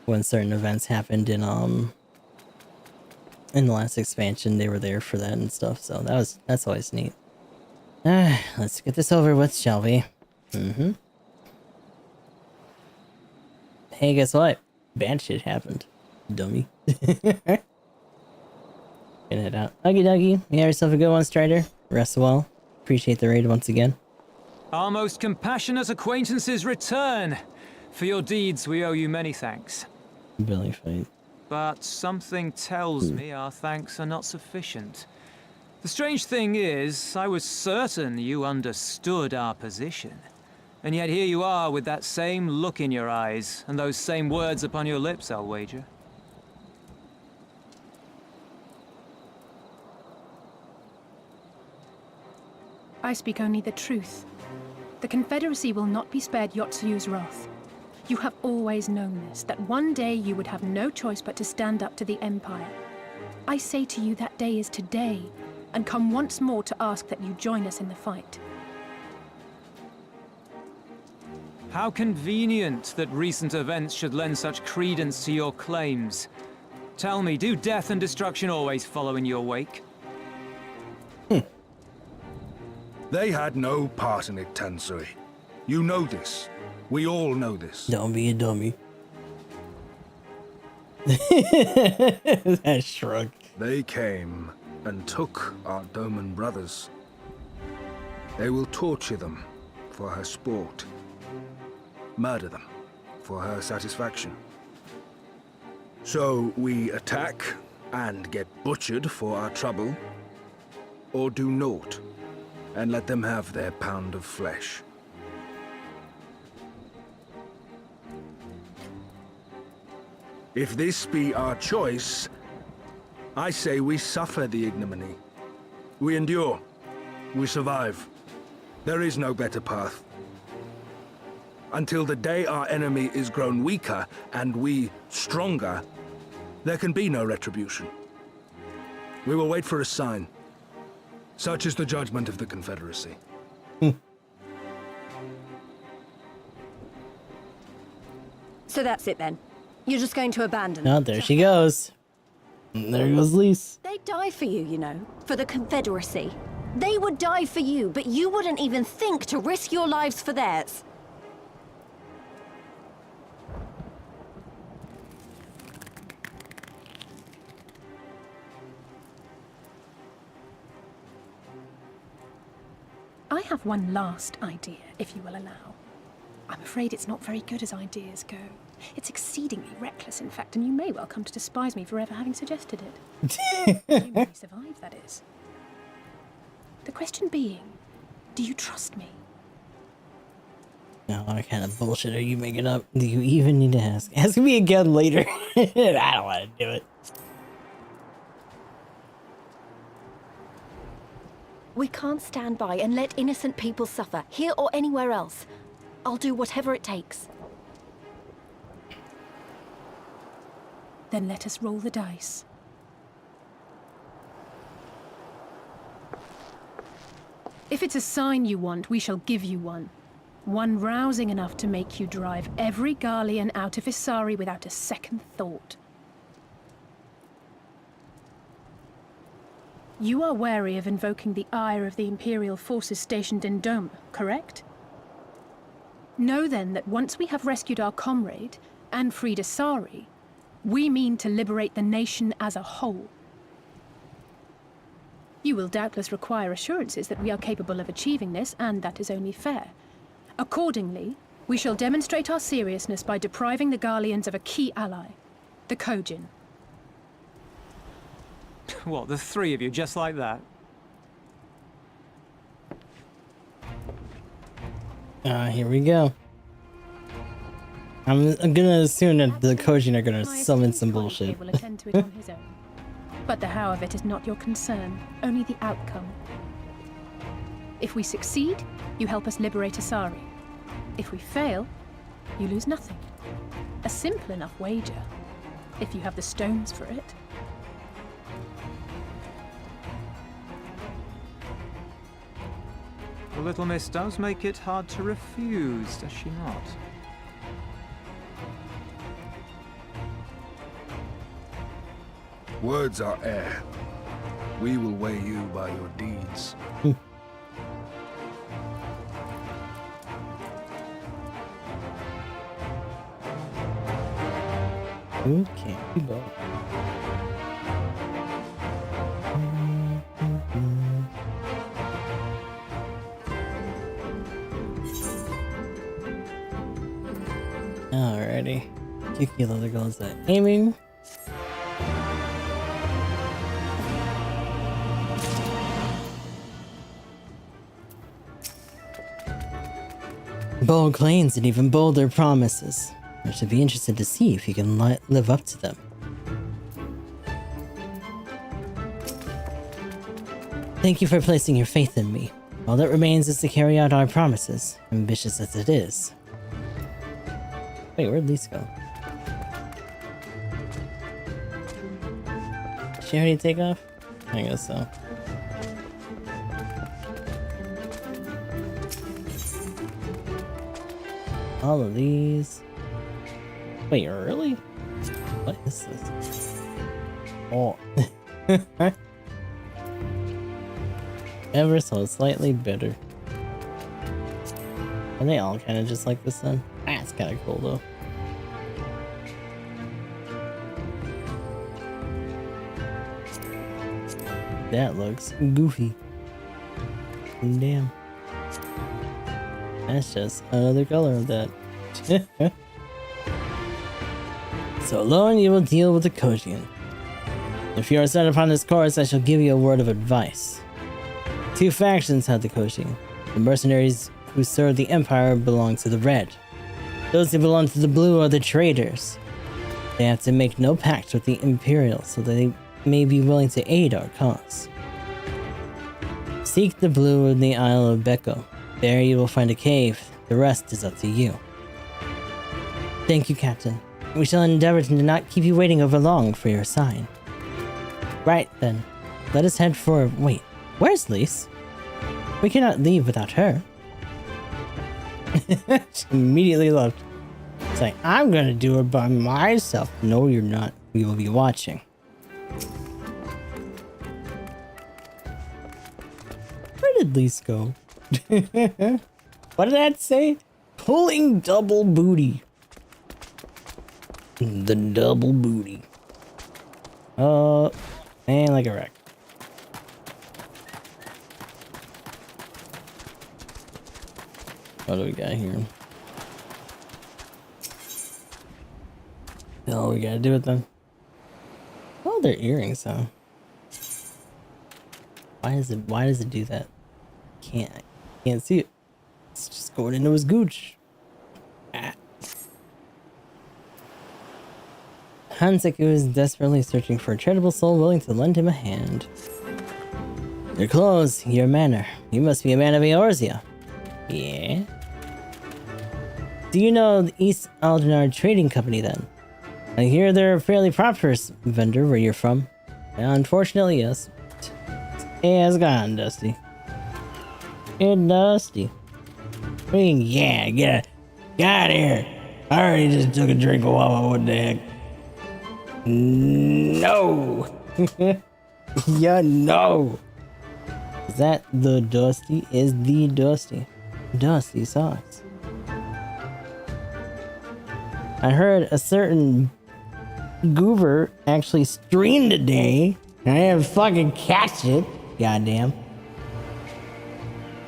when certain events happened in the last expansion, they were there for that and stuff. So that's always neat. Let's get this over with, shall we? Mm-hmm. Hey, guess what? Bad shit happened. Dummy. Gonna head out. Huggy duggy. You have yourself a good one, Strider. Rest well. Appreciate the raid once again. Our most compassionate acquaintances return. For your deeds, we owe you many thanks. Billy fight. But something tells me our thanks are not sufficient. The strange thing is, I was certain you understood our position. And yet here you are with that same look in your eyes, and those same words upon your lips, I'll wager. I speak only the truth. The Confederacy will not be spared Yotsuyu's wrath. You have always known this, that one day you would have no choice but to stand up to the Empire. I say to you that day is today, and come once more to ask that you join us in the fight. How convenient that recent events should lend such credence to your claims. Tell me, do death and destruction always follow in your wake? They had no part in it, Tansui. You know this. We all know this. Don't be a dummy. That shrug. They came and took our Doman brothers. They will torture them for her sport. Murder them for her satisfaction. So we attack and get butchered for our trouble, or do naught and let them have their pound of flesh. If this be our choice, I say we suffer the ignominy. We endure. We survive. There is no better path. Until the day our enemy is grown weaker and we stronger, there can be no retribution. We will wait for a sign. Such is the judgment of the Confederacy. So that's it then. You're just going to abandon Oh, them. there she goes. And there goes Lise. They'd die for you, you know, for the Confederacy. They would die for you, but you wouldn't even think to risk your lives for theirs. I have one last idea, if you will allow. I'm afraid it's not very good as ideas go. It's exceedingly reckless, in fact, and you may well come to despise me for ever having suggested it. You may survive, that is. The question being, do you trust me? Now, what kind of bullshit are you making up? Do you even need to ask? Ask me again later. I don't want to do it. We can't stand by and let innocent people suffer, here or anywhere else. I'll do whatever it takes. Then let us roll the dice. If it's a sign you want, we shall give you one. One rousing enough to make you drive every Garlean out of Isari without a second thought. You are wary of invoking the ire of the Imperial forces stationed in Doma, correct? Know then that once we have rescued our comrade and freed Isari, we mean to liberate the nation as a whole. You will doubtless require assurances that we are capable of achieving this, and that is only fair. Accordingly, we shall demonstrate our seriousness by depriving the Garleans of a key ally, the Kojin. What, the three of you, just like that? Here we go. I'm gonna assume that the Kojin are gonna summon some bullshit. Will attend to it on his own. But the how of it is not your concern, only the outcome. If we succeed, you help us liberate Isari. If we fail, you lose nothing. A simple enough wager, if you have the stones for it. The little miss does make it hard to refuse, does she not? Words are air. We will weigh you by your deeds. Okay, we go. Alrighty. Kick the other goals at aiming. Bold claims and even bolder promises. I should be interested to see if you can live up to them. Thank you for placing your faith in me. All that remains is to carry out our promises, ambitious as it is. Wait, where'd Lise go? Did she already take off? I guess so. All of these. Wait, really? What is this? Oh. Ever so slightly bitter. Are they all kind of just like this then? That's kind of cool though. That looks goofy. Damn. That's just another color of that. So alone you will deal with the Kojin. If you are set upon this course, I shall give you a word of advice. Two factions have the Kojin. The mercenaries who serve the Empire belong to the red. Those who belong to the blue are the traitors. They have to make no pact with the Imperials so that they may be willing to aid our cause. Seek the blue in the Isle of Beko. There you will find a cave. The rest is up to you. Thank you, Captain. We shall endeavor to not keep you waiting over long for your sign. Right then. Let us head for... Wait, where's Lise? We cannot leave without her. She immediately left. It's like, I'm gonna do it by myself. No, you're not. We will be watching. Where did Lise go? What did that say? Pulling double booty. The double booty. And like a wreck. What do we got here? Oh, we gotta do it then. Oh, they're earrings though. Why does it do that? Can't see it. It's just going into his gooch. Ah. Hanseku is desperately searching for a charitable soul willing to lend him a hand. Your clothes, your manner. You must be a man of Eorzea. Yeah? Do you know the East Aldenar Trading Company then? I hear they're a fairly prosperous vendor where you're from. Unfortunately, yes. It's gone, Dusty. It's Dusty. I mean, yeah, get out of here. I already just took a drink of Wawa, what the heck? No! Yeah, no! Is that the Dusty? Is the Dusty. Dusty socks. I heard a certain goober actually streamed today, and I didn't fucking catch it. Goddamn.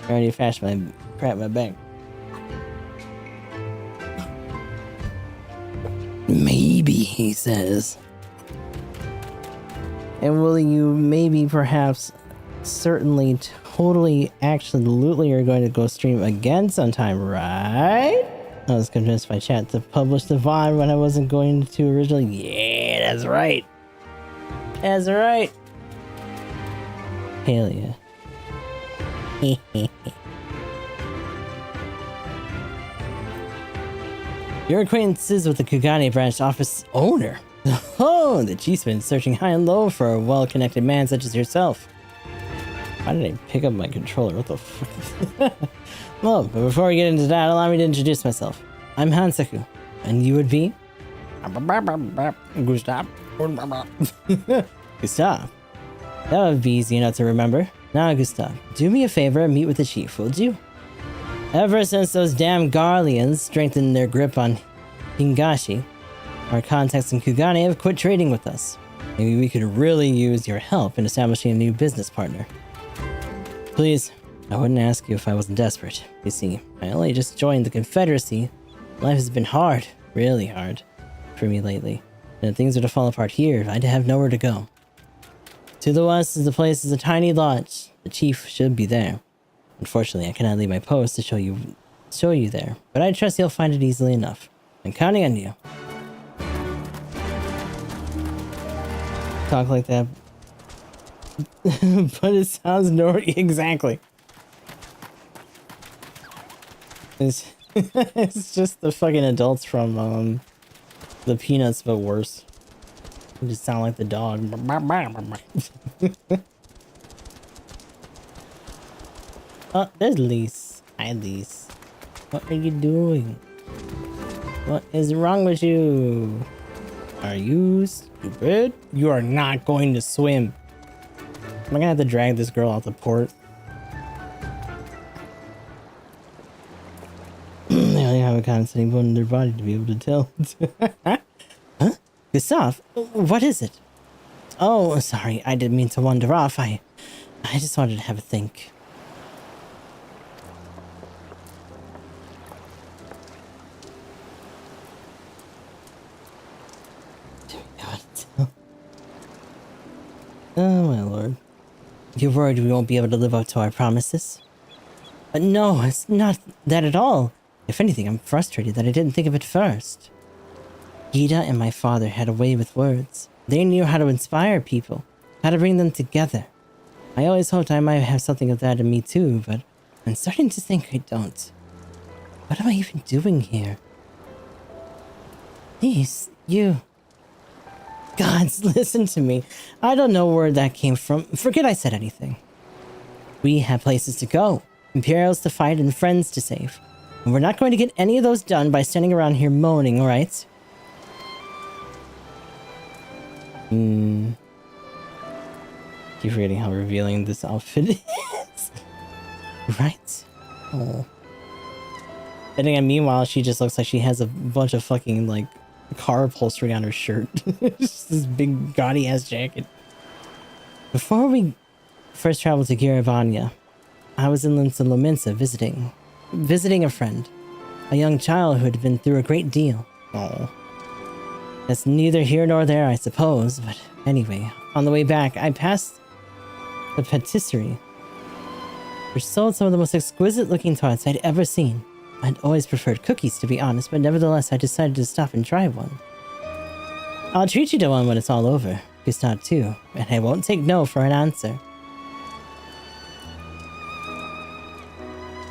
I already flashed my crap in my bag. Maybe, he says. And will you maybe perhaps certainly totally absolutely are going to go stream again sometime, right? I was convinced by chat to publish the VOD when I wasn't going to originally. Yeah, that's right. That's right. Hell yeah. Your acquaintances with the Kugane branch office owner. Oh, the chief's been searching high and low for a well-connected man such as yourself. Why did I pick up my controller? What the fuck? Well, but before we get into that, allow me to introduce myself. I'm Hansaku, and you would be? Gustav. Gustav. That would be easy enough to remember. Now, Gustav, do me a favor and meet with the chief, would you? Ever since those damn Garleans strengthened their grip on Hingashi, our contacts in Kugane have quit trading with us. Maybe we could really use your help in establishing a new business partner. Please, I wouldn't ask you if I wasn't desperate. You see, I only just joined the Confederacy. Life has been hard, really hard, for me lately. And if things were to fall apart here, I'd have nowhere to go. To the west is the place is a tiny lodge. The chief should be there. Unfortunately, I cannot leave my post to show you there, but I trust you'll find it easily enough. I'm counting on you. Talk like that. But it sounds exactly. It's just the fucking adults from the Peanuts, but worse. They just sound like the dog. Oh, there's Lise. Hi, Lise. What are you doing? What is wrong with you? Are you stupid? You are not going to swim. I'm gonna have to drag this girl out the port. They only have a condensing bone in their body to be able to tell. Huh? Gustav, what is it? Oh, sorry, I didn't mean to wander off. I just wanted to have a think. Oh, my lord. You're worried we won't be able to live up to our promises? No, it's not that at all. If anything, I'm frustrated that I didn't think of it first. Gita and my father had a way with words. They knew how to inspire people, how to bring them together. I always hoped I might have something of that in me too, but I'm starting to think I don't. What am I even doing here? Please, you... Gods, listen to me. I don't know where that came from. Forget I said anything. We have places to go, Imperials to fight, and friends to save. And we're not going to get any of those done by standing around here moaning, alright? Keep forgetting how revealing this outfit is. Right? Oh. And then meanwhile, she just looks like she has a bunch of fucking, like, car upholstery on her shirt. Just this big gaudy ass jacket. Before we first traveled to Giravanya, I was in Lominsa visiting a friend, a young child who had been through a great deal. Oh, that's neither here nor there, I suppose. But anyway, on the way back, I passed the patisserie, which sold some of the most exquisite-looking tarts I'd ever seen. I'd always preferred cookies, to be honest, but nevertheless, I decided to stop and try one. I'll treat you to one when it's all over. Gustav too, and I won't take no for an answer.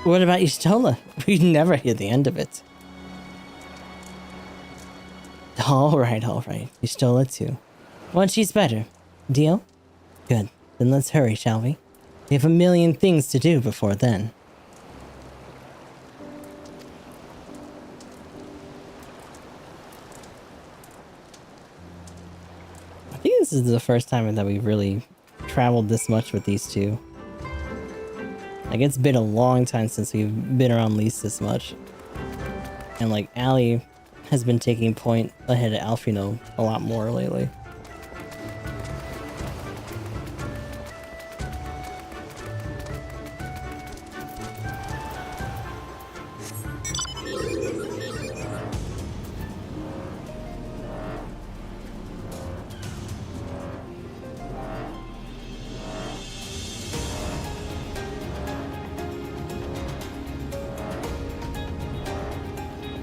What about Ishtola? We'd never hear the end of it. Alright. Ishtola too. Once she's better. Deal? Good. Then let's hurry, shall we? We have a million things to do before then. I think this is the first time that we've really traveled this much with these two. Like, it's been a long time since we've been around Lise this much. And, like, Allie has been taking point ahead of Alfino a lot more lately.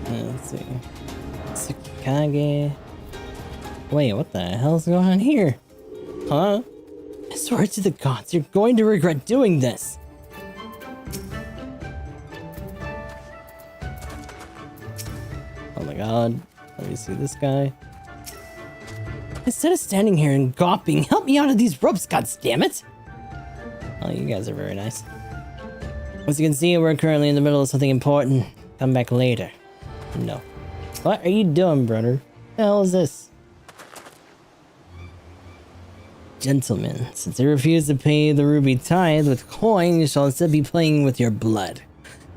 Let's see. Tsukikage. Wait, what the hell's going on here? Huh? I swear to the gods, you're going to regret doing this! Oh my god, Let me see this guy. Instead of standing here and gawping, help me out of these ropes, goddammit! Oh, you guys are very nice. As you can see, we're currently in the middle of something important. Come back later. No. What are you doing, brother? What the hell is this? Gentlemen, since you refuse to pay the ruby tithe with coin, you shall instead be playing with your blood.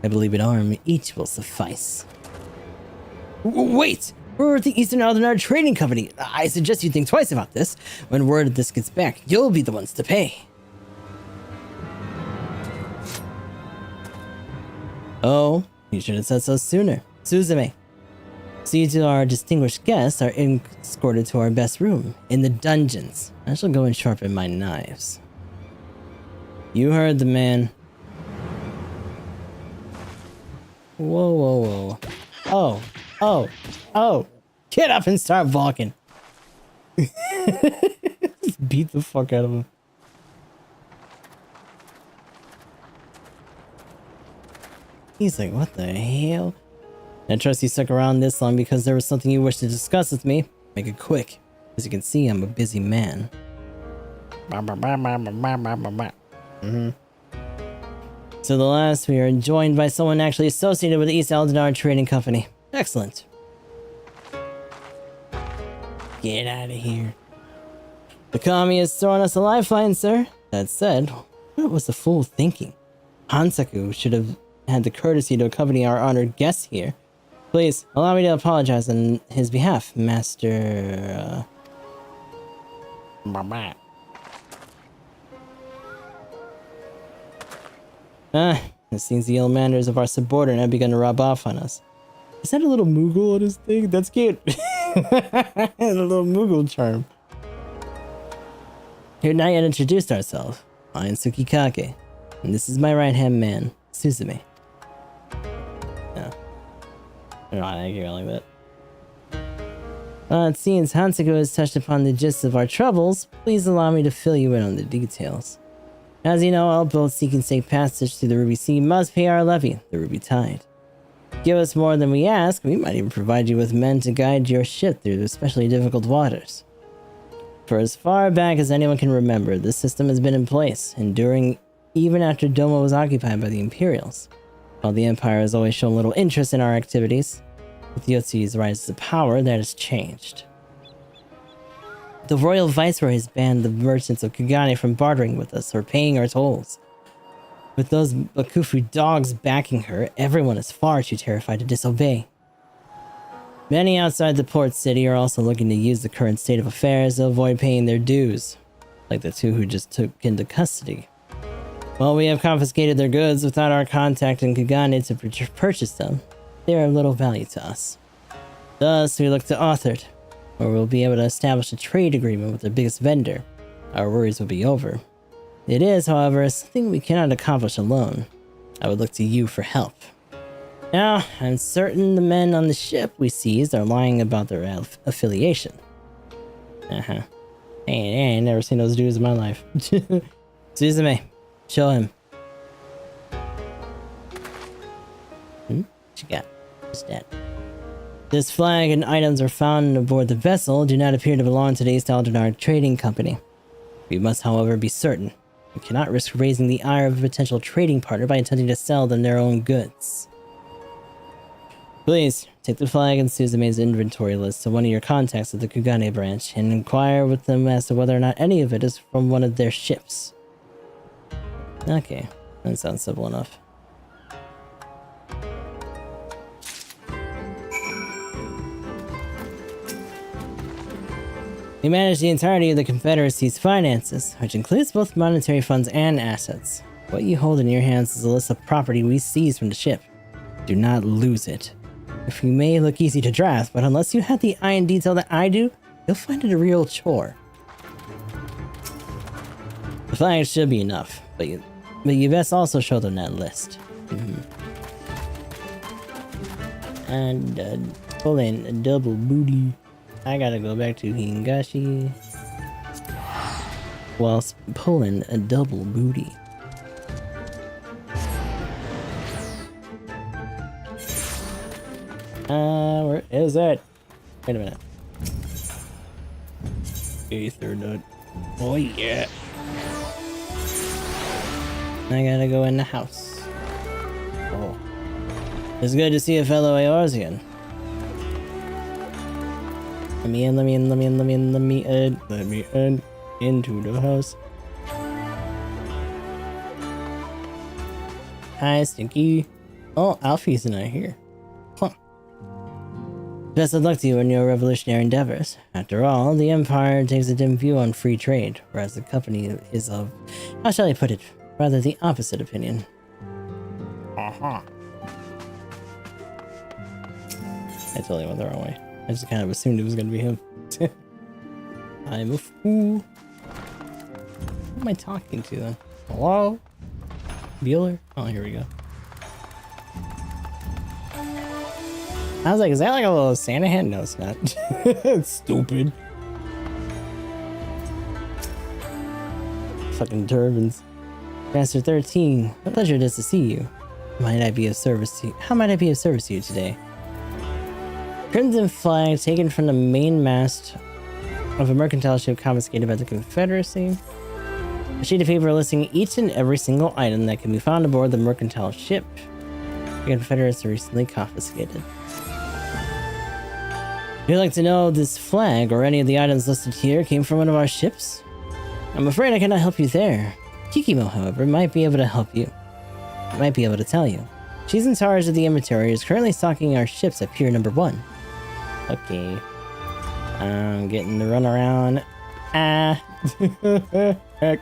I believe an arm each will suffice. Wait! We're at the Eastern Aldenar Trading Company. I suggest you think twice about this. When word of this gets back, you'll be the ones to pay. Oh, you should have said so sooner. Suzume. See to our distinguished guests are escorted to our best room, in the dungeons. I shall go and sharpen my knives. You heard the man. Whoa, whoa, whoa. Oh, oh, oh. Get up and start walking. Just beat the fuck out of him. He's like, what the hell? I trust you stuck around this long because there was something you wished to discuss with me. Make it quick. As you can see, I'm a busy man. So the last, we are joined by someone actually associated with the East Aldenar Trading Company. Excellent. Get out of here. The commie is throwing us a lifeline, sir. That said, what was the fool thinking? Hansaku should have had the courtesy to accompany our honored guests here. Please, allow me to apologize on his behalf, Master... it seems the ill manners of our subordinate have begun to rub off on us. Is that a little Moogle on his thing? That's cute. A little Moogle charm. Here not yet introduced ourselves. I am Tsukikage, and this is my right-hand man, Suzume. No. I'm not angry like that. It seems Hansaku has touched upon the gist of our troubles. Please allow me to fill you in on the details. As you know, all boats seeking safe passage through the Ruby Sea must pay our levy, the Ruby Tide. Give us more than we ask, we might even provide you with men to guide your ship through the especially difficult waters. For as far back as anyone can remember, this system has been in place, enduring even after Doma was occupied by the Imperials. While the Empire has always shown little interest in our activities, with Yotsu's rise to power, that has changed. The Royal Viceroy has banned the merchants of Kugane from bartering with us or paying our tolls. With those Bakufu dogs backing her, everyone is far too terrified to disobey. Many outside the port city are also looking to use the current state of affairs to avoid paying their dues, like the two who just took into custody. While we have confiscated their goods without our contact in Kugane to purchase them, they are of little value to us. Thus, we look to Authard, where we'll be able to establish a trade agreement with their biggest vendor. Our worries will be over. It is, however, something we cannot accomplish alone. I would look to you for help. Now, I'm certain the men on the ship we seized are lying about their affiliation. Hey, I ain't never seen those dudes in my life. Suzume, show him. What you got? What's that? This flag and items are found aboard the vessel do not appear to belong to the East Aldenar Trading Company. We must, however, be certain. We cannot risk raising the ire of a potential trading partner by attempting to sell them their own goods. Please, take the flag and Suzume's inventory list to one of your contacts at the Kugane branch and inquire with them as to whether or not any of it is from one of their ships. Okay, that sounds simple enough. We manage the entirety of the Confederacy's finances, which includes both monetary funds and assets. What you hold in your hands is a list of property we seized from the ship. Do not lose it. If you may look easy to draft, but unless you have the eye in detail that I do, you'll find it a real chore. The flag should be enough, but you best also show them that list. And pull in a double booty. I gotta go back to Hingashi whilst pulling a double booty. Where is it? Wait a minute. Aether nut. Oh yeah. I gotta go in the house. Oh. It's good to see a fellow Eorzean. Let me in, let me in, let me in, let me in, let me in, let me in, into the house. Hi, Stinky. Oh, Alfie's not here. Huh. Best of luck to you in your revolutionary endeavors. After all, the Empire takes a dim view on free trade, whereas the company is of, how shall I put it, rather the opposite opinion. Aha. I totally went the wrong way. I just kind of assumed it was gonna be him. I'm a fool. Who am I talking to then? Hello? Bueller? Oh, here we go. I was like, is that like a little Santa hat? No, it's not. It's stupid. Fucking turbans. Master 13, a pleasure it is to see you. Might I be of service to you? How might I be of service to you today? Crimson flag taken from the main mast of a mercantile ship confiscated by the Confederacy. A sheet of paper listing each and every single item that can be found aboard the mercantile ship the Confederacy recently confiscated. If you'd like to know this flag or any of the items listed here came from one of our ships, I'm afraid I cannot help you there. Kikimo, however, might be able to help you. Might be able to tell you. She's in charge of the inventory, is currently stocking our ships at Pier Number 1. Okay. I'm getting the runaround. Ah. Heck.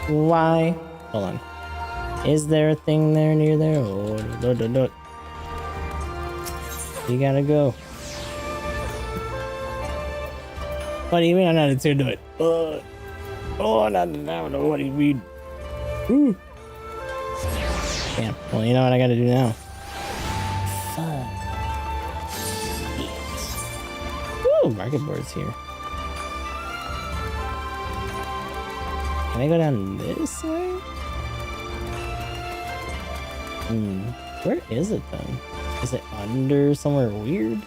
Why? Hold on. Is there a thing there near there? Oh, no. You gotta go. What do you mean I'm not attuned to it? Oh, I don't know what do you mean. Ooh. Damn. Well, you know what I gotta do now. Fuck. Ooh, market board's here. Can I go down this way? Where is it then? Is it under somewhere weird?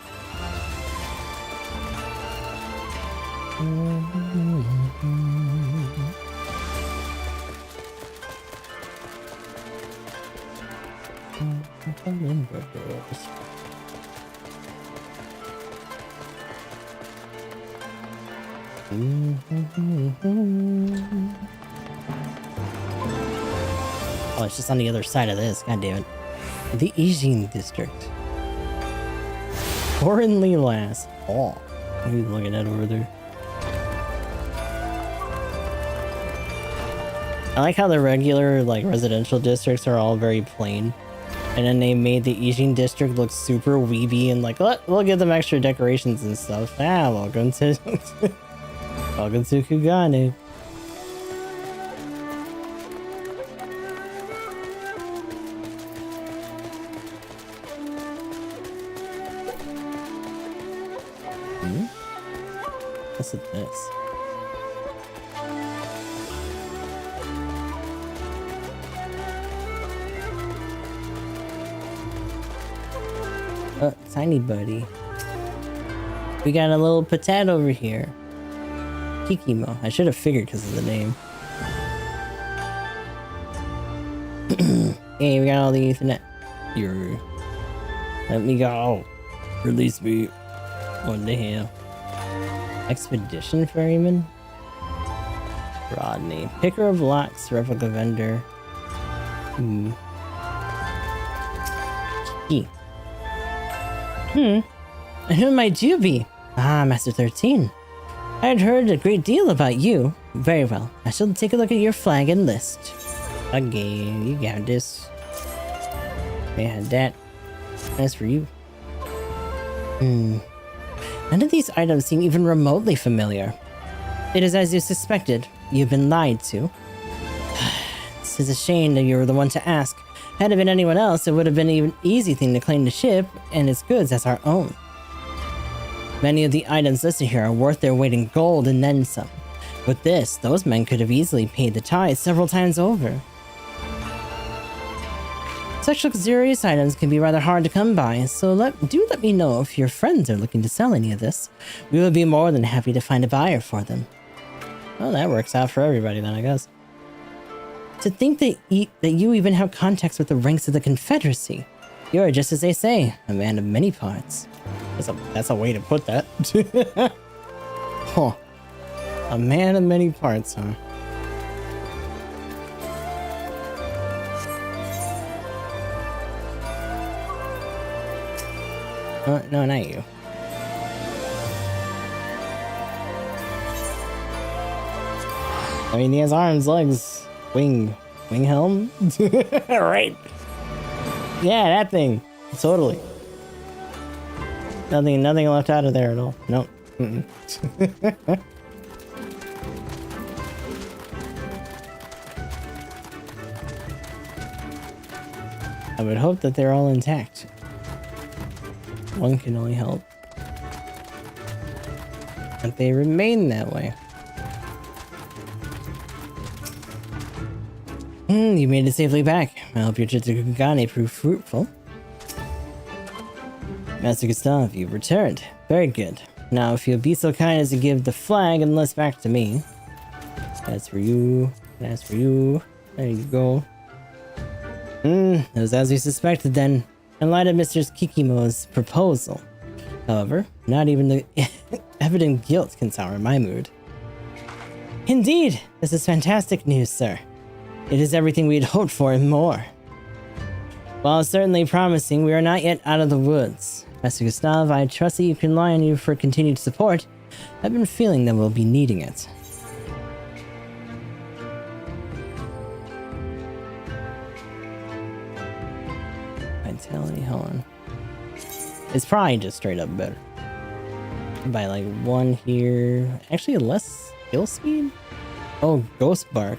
Oh, it's just on the other side of this. God damn it. The Ijin district. Foreignly last. Oh, look at that over there. I like how the regular, like, residential districts are all very plain. And then they made the Ijin district look super weeby and like, we'll give them extra decorations and stuff. Ah, welcome to... welcome to Kugane. What's with this? Oh, tiny buddy. We got a little patat over here. Kikimo. I should have figured because of the name. Hey, we got all the Ethernet. Here. Let me go. Release me. What the hell? Expedition ferryman? Rodney. Picker of locks, replica vendor. Key. And who might you be? Ah, Master 13. I had heard a great deal about you. Very well. I shall take a look at your flag and list. Okay, you got this. Yeah, that. That's for you. None of these items seem even remotely familiar. It is as you suspected. You've been lied to. This is a shame that you were the one to ask. Had it been anyone else, it would have been an easy thing to claim the ship and its goods as our own. Many of the items listed here are worth their weight in gold and then some. With this, those men could have easily paid the tithe several times over. Such luxurious items can be rather hard to come by, so do let me know if your friends are looking to sell any of this. We would be more than happy to find a buyer for them. Well, that works out for everybody then, I guess. To think that you even have contacts with the ranks of the Confederacy. You are just as they say, a man of many parts. That's a way to put that. Huh. A man of many parts, huh? No, not you. I mean, he has arms, legs, wing helm? Right. Yeah, that thing. Totally. Nothing left out of there at all. Nope. I would hope that they're all intact. One can only help that they remain that way. You made it safely back. I hope your trip to Kugane proved fruitful. Master Gustav, you've returned. Very good. Now, if you'll be so kind as to give the flag and list back to me. That's for you. That's for you. There you go. It was as we suspected then, in light of Mr. Kikimo's proposal. However, not even the evident guilt can sour my mood. Indeed, this is fantastic news, sir. It is everything we had hoped for and more. While certainly promising, we are not yet out of the woods. Master Gustav, I trust that you can rely on you for continued support. I've been feeling that we'll be needing it. Vitality, hold on. It's probably just straight up better. By like 1 here. Actually, less skill speed? Oh, Ghost Bark.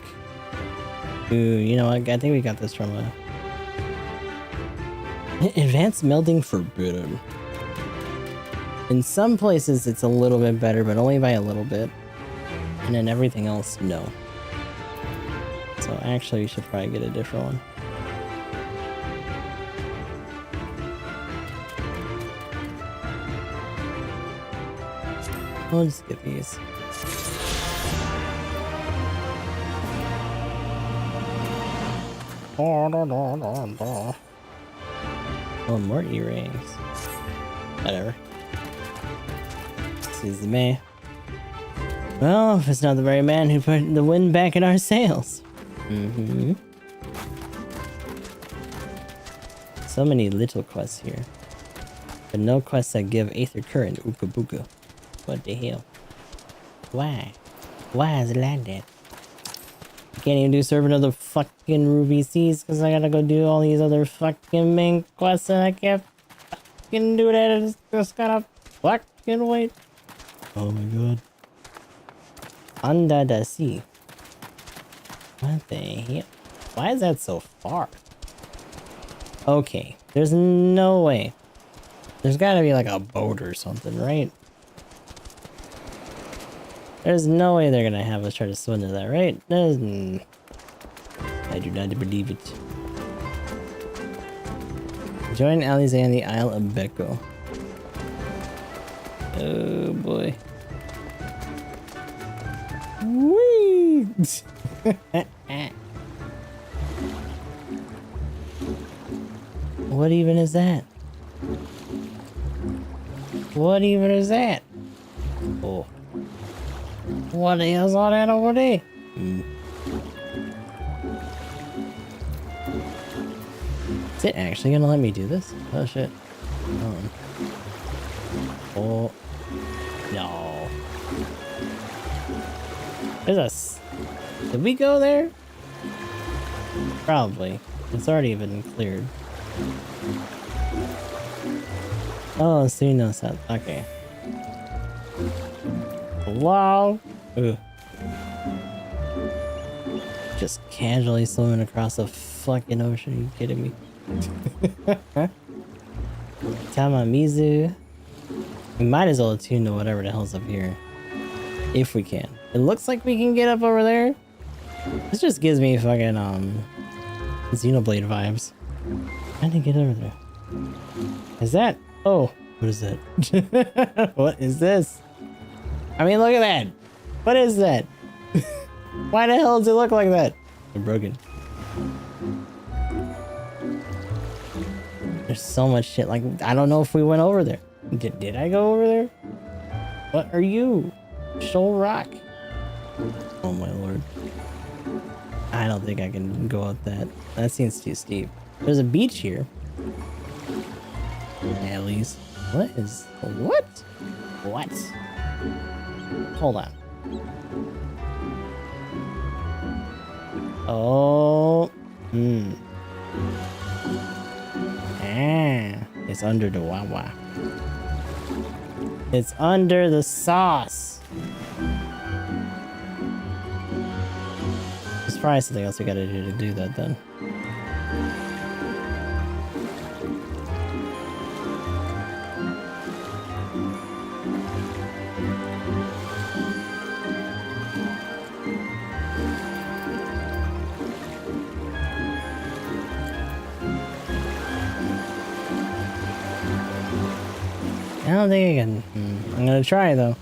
Ooh, you know what? I think we got this from a... Advanced Melding Forbidden. In some places, it's a little bit better, but only by a little bit. And then everything else, no. So actually, we should probably get a different one. We'll just get these. Oh, more earrings. Whatever. This is the man. Well, if it's not the very man who put the wind back in our sails. So many little quests here. But no quests that give Aether Current Uka Buka. What the hell? Why? Why is it like that? I can't even do Servant of the fucking Ruby Seas because I gotta go do all these other fucking main quests and I can't fucking do that. I just gotta fucking wait. Oh my god. Under the sea. What the hell? Why is that so far? Okay, there's no way. There's gotta be like a boat or something, right? There's no way they're gonna have us try to swim to that, right? I do not believe it. Join Alize on the Isle of Beko. Oh boy. Whee! What even is that? What even is that? Oh. What the hell's all that over there? Is it actually gonna let me do this? Oh shit. Oh. No. There's a... Did we go there? Probably. It's already been cleared. Oh, so you know that. Okay. Wow. Ooh. Just casually swimming across the fucking ocean. Are you kidding me? Tamamizu. We might as well attune to whatever the hell's up here. If we can. It looks like we can get up over there. This just gives me fucking Xenoblade vibes. Trying to get over there. Is that? Oh, what is that? What is this? I mean, look at that. What is that? Why the hell does it look like that? I'm broken. There's so much shit. Like, I don't know if we went over there. Did I go over there? What are you? Shoal Rock? Oh my lord. I don't think I can go up that. That seems too steep. There's a beach here. At least. What is... What? What? Hold on. Oh. Ah. It's under the Wawa. It's under the sauce. There's probably something else we gotta do to do that then. I don't think I can. I'm gonna try though.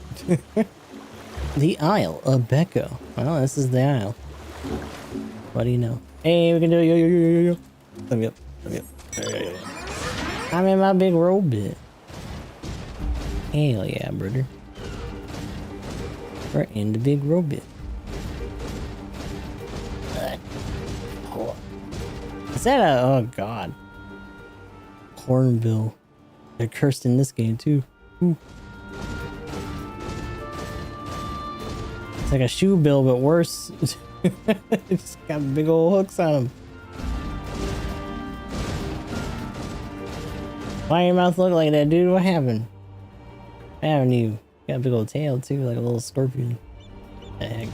The Isle of Becco. Well, this is the Isle. What do you know? Hey, we can do it. Yo, yo, yo, yo, yo. Let me up. Let me up. I'm in my big robot. Hell yeah, brother. We're in the big robot. Is that a... Oh, God. Hornbill. They're cursed in this game, too. Ooh. It's like a shoe bill, but worse. It's got big old hooks on them. Why your mouth look like that, dude? What happened? What happened to you? Got a big old tail, too, like a little scorpion. What the heck?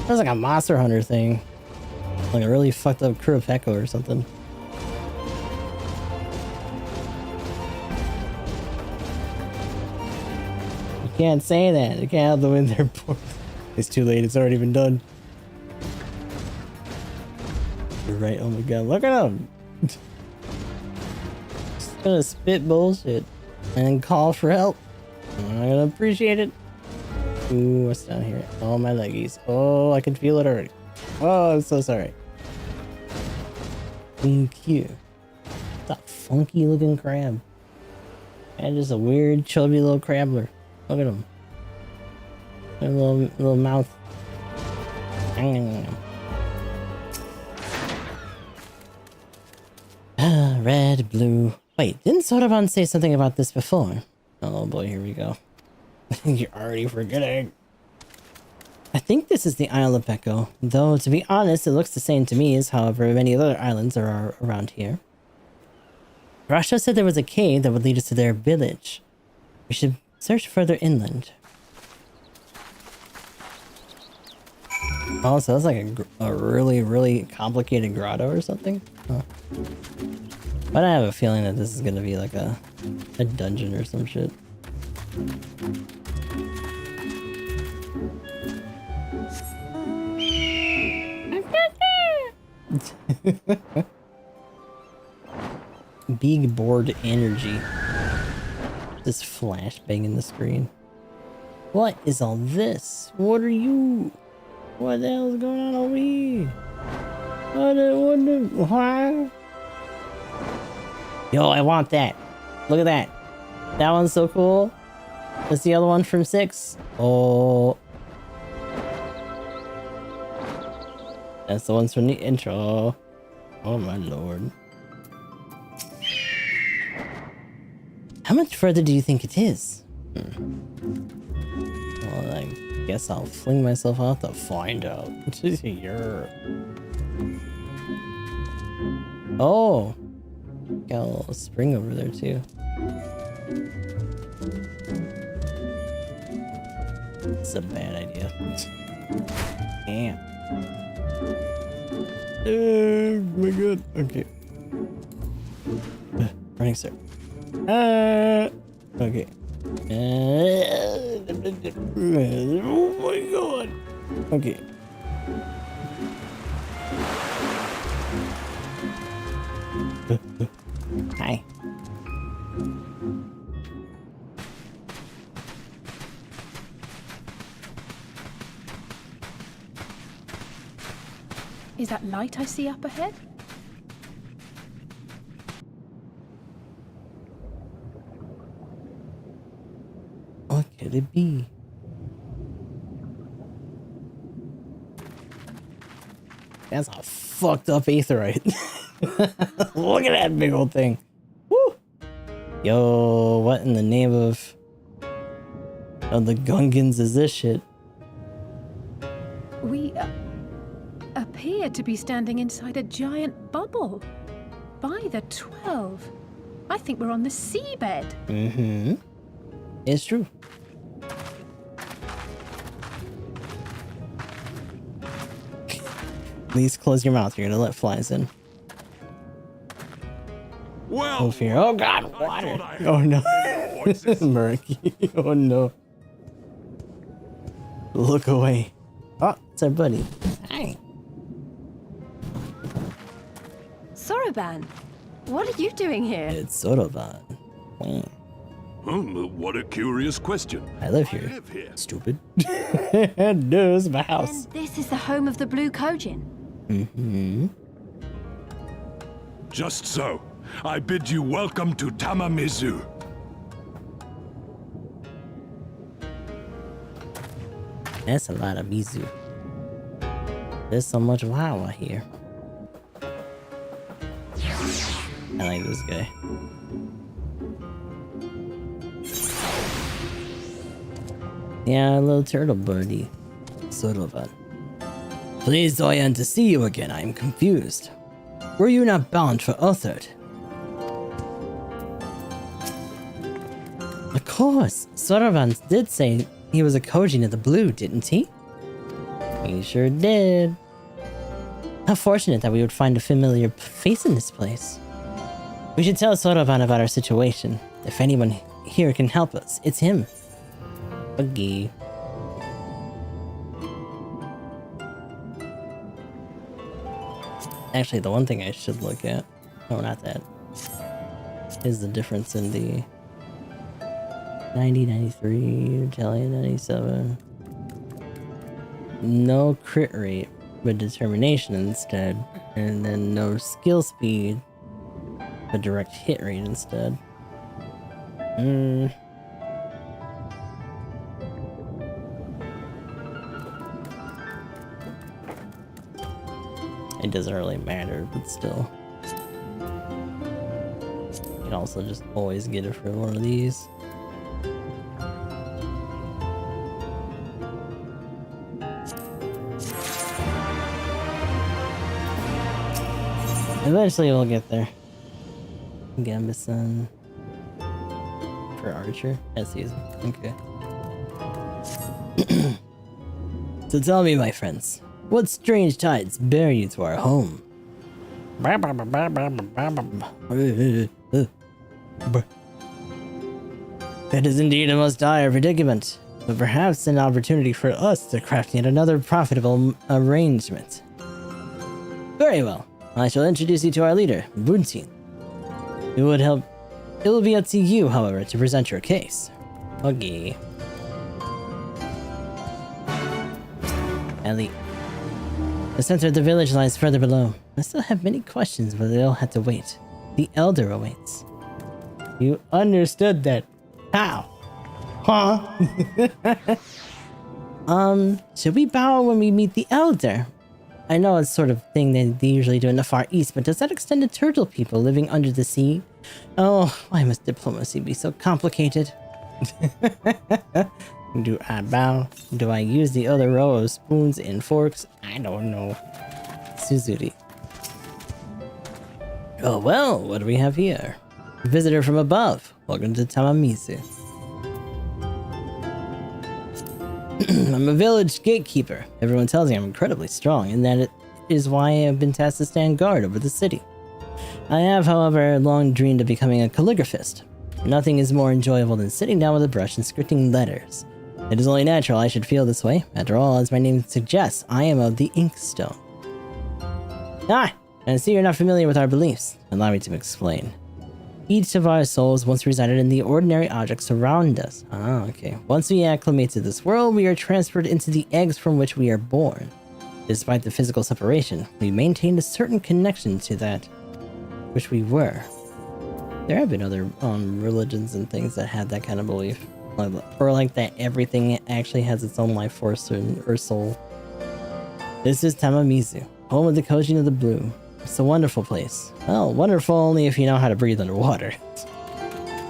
That's like a Monster Hunter thing. Like a really fucked up Kurapeko or something. You can't say that. You can't have the wind there. It's too late. It's already been done. You're right. Oh my god. Look at him. Just gonna spit bullshit and call for help. I'm not gonna appreciate it. Ooh, what's down here? Oh, my leggies. Oh, I can feel it already. Oh, I'm so sorry. Thank you. That funky looking crab. And just a weird, chubby little crabbler. Look at him. A little mouth. Ah, red, blue. Wait, didn't Sodaban say something about this before? Oh boy, here we go. You're already forgetting. I think this is the Isle of Becco, though to be honest, it looks the same to me as however many other islands are around here. Rasha said there was a cave that would lead us to their village. We should search further inland. Oh, so that's like a really, really complicated grotto or something? Huh. But I have a feeling that this is gonna be like a dungeon or some shit. Big board energy. This flashbang in the screen. What is all this? What are you? What the hell is going on over here? What? Yo, I want that. Look at that. That one's so cool. That's the other one from 6. Oh. That's the ones from the intro. Oh my lord. How much further do you think it is? Well, I guess I'll fling myself out to find out. Oh! Got a little spring over there too. It's a bad idea. Damn. Oh my god. Okay. Running sir. Okay. Oh my god. Okay. Is that light I see up ahead? What could it be? That's a fucked up aetherite. Look at that big old thing. Woo! Yo, what in the name of the Gungans is this shit? We appear to be standing inside a giant bubble. By the 12. I think we're on the seabed. Mm-hmm. It's true. Please close your mouth. You're gonna let flies in. Well, Oh fear. Oh god, water. Oh no. Murky. Oh no. Look away. Oh, it's our buddy. Hi. Soroban, what are you doing here? It's Soroban. What a curious question. I live here. live here. Stupid. No, it's my house. And this is the home of the Blue Kojin. Mm-hmm. Just so. I bid you welcome to Tamamizu. That's a lot of Mizu. There's so much Wawa here. I like this guy. Yeah, little turtle birdie. Soroban. Pleased I am to see you again. I am confused. Were you not bound for Uthard? Of course. Soroban did say he was a Kojin of the Blue, didn't he? He sure did. How fortunate that we would find a familiar face in this place. We should tell Soroban about our situation. If anyone here can help us, it's him. Okay. Actually, the one thing I should look at, no, not that, is the difference in the 90, 93, Italian 97. No crit rate, but determination instead. And then no skill speed, but direct hit rate instead. It doesn't really matter, but still. You can also just always get it for one of these. Eventually we'll get there. Gambison. For Archer? That season. Okay. So tell me, my friends, what strange tides bear you to our home? It is indeed a most dire predicament, but perhaps an opportunity for us to craft yet another profitable arrangement. Very well. I shall introduce you to our leader, Buntin. It will be up to you, however, to present your case. Okay. Ellie. The center of the village lies further below. I still have many questions, but they'll have to wait. The Elder awaits. You understood that. How? Huh? Should we bow when we meet the Elder? I know it's sort of thing that they usually do in the Far East, but does that extend to turtle people living under the sea? Oh, why must diplomacy be so complicated? Do I bow? Do I use the other row of spoons and forks? I don't know. Suzuri. Oh well, what do we have here? Visitor from above. Welcome to Tamamizu. I'm a village gatekeeper. Everyone tells me I'm incredibly strong, and that it is why I have been tasked to stand guard over the city. I have, however, long dreamed of becoming a calligraphist. Nothing is more enjoyable than sitting down with a brush and scripting letters. It is only natural I should feel this way. After all, as my name suggests, I am of the Inkstone. Ah! I see you're not familiar with our beliefs. Allow me to explain. Each of our souls once resided in the ordinary objects around us. Ah, okay. Once we acclimate to this world, we are transferred into the eggs from which we are born. Despite the physical separation, we maintained a certain connection to that which we were. There have been other religions and things that had that kind of belief. Or like that everything actually has its own life force or soul. This is Tamamizu, home of the Kojin of the Blue. It's a wonderful place. Well, wonderful only if you know how to breathe underwater.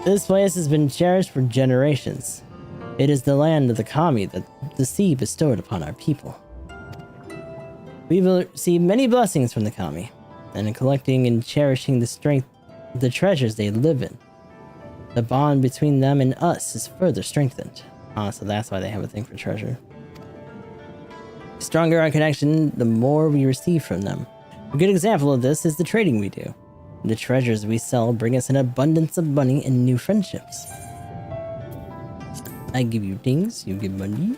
This place has been cherished for generations. It is the land of the kami that the sea bestowed upon our people. We've received many blessings from the kami, and in collecting and cherishing the treasures they live in, the bond between them and us is further strengthened. So that's why they have a thing for treasure. The stronger our connection, the more we receive from them. A good example of this is the trading we do. The treasures we sell bring us an abundance of money and new friendships. I give you things, you give money,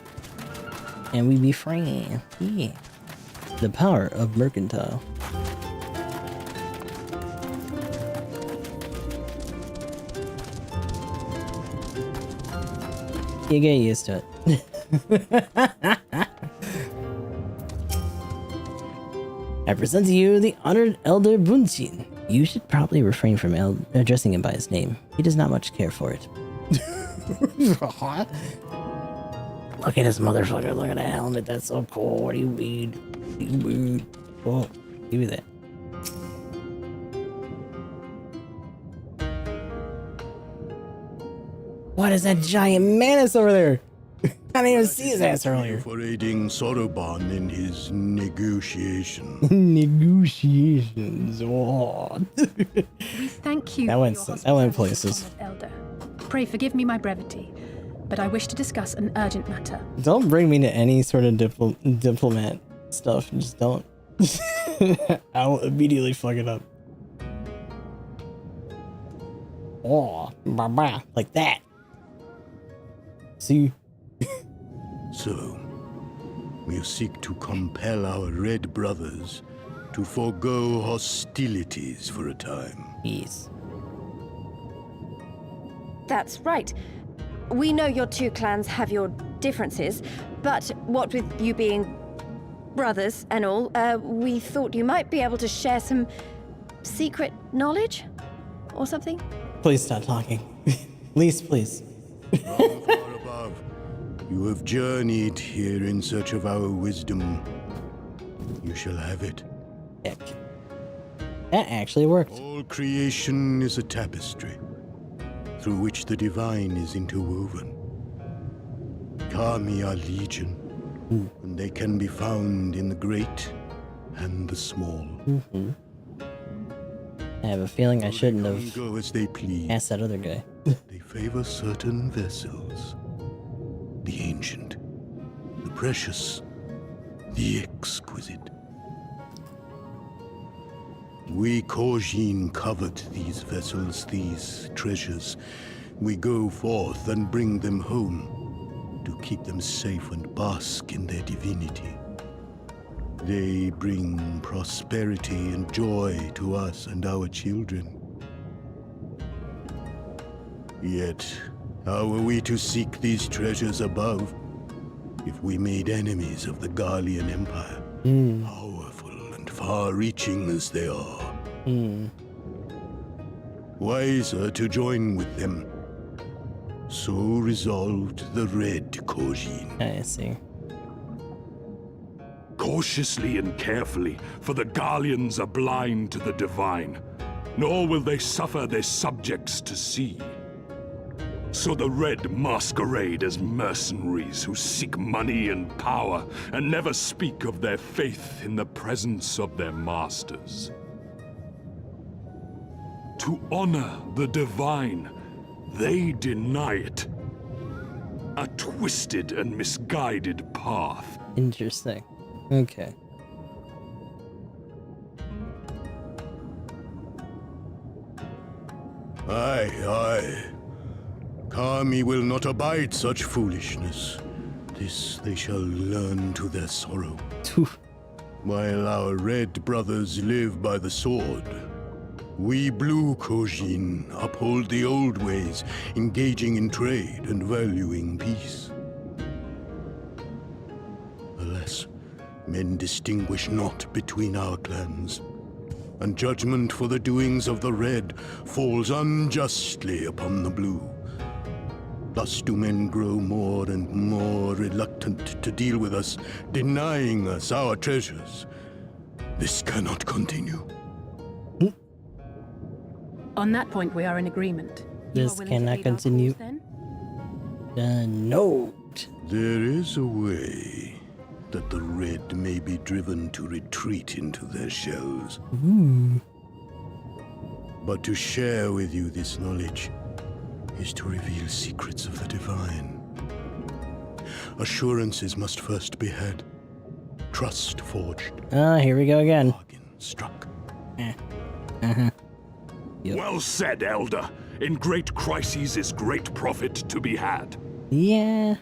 and we be friends. Yeah. The power of mercantile. You get used to it. I present to you the honored Elder Bunshin. You should probably refrain from addressing him by his name. He does not much care for it. Look at this motherfucker. Look at that helmet. That's so cool. What do you mean? Oh, give me that. What is that giant manus over there? I didn't even see his ass earlier. For aiding Soroban in his negotiation. Negotiations. Oh. We thank you. That went hospitality, places. Elder. Pray forgive me my brevity, but I wish to discuss an urgent matter. Don't bring me to any sort of diplomat stuff. Just don't. I'll immediately fuck it up. Oh, like that. See? So, you seek to compel our red brothers to forego hostilities for a time. Yes. That's right. We know your two clans have your differences, but what with you being brothers and all, we thought you might be able to share some secret knowledge or something? Please stop talking. Please. From far above, you have journeyed here in search of our wisdom. You shall have it. Heck. That actually worked. All creation is a tapestry, through which the divine is interwoven. Kami are legion, and they can be found in the great and the small. I have a feeling I shouldn't have Go as they please. asked that other guy. They favor certain vessels. The ancient, the precious, the exquisite. We Kojin covet these vessels, these treasures. We go forth and bring them home to keep them safe and bask in their divinity. They bring prosperity and joy to us and our children. Yet, how are we to seek these treasures above if we made enemies of the Garlean Empire? Powerful and far-reaching as they are. Wiser to join with them. So resolved the Red Kojin. I see. Cautiously and carefully, for the Garleans are blind to the divine, nor will they suffer their subjects to see. So the Red masquerade as mercenaries who seek money and power and never speak of their faith in the presence of their masters. To honor the divine, they deny it. A twisted and misguided path. Interesting. Okay. Aye. Kami will not abide such foolishness. This they shall learn to their sorrow. While our red brothers live by the sword, we blue Kojin uphold the old ways, engaging in trade and valuing peace. Alas, Men distinguish not between our clans, and judgment for the doings of the Red falls unjustly upon the Blue. Thus do men grow more and more reluctant to deal with us, denying us our treasures. This cannot continue. On that point, we are in agreement. You This are willing to cannot plead our cause, continue. then? Note. There is a way that the Red may be driven to retreat into their shells. But to share with you this knowledge is to reveal secrets of the divine. Assurances must first be had, trust forged, Here we go again. bargain struck. Well said, Elder. In great crises is great profit to be had. Yeah.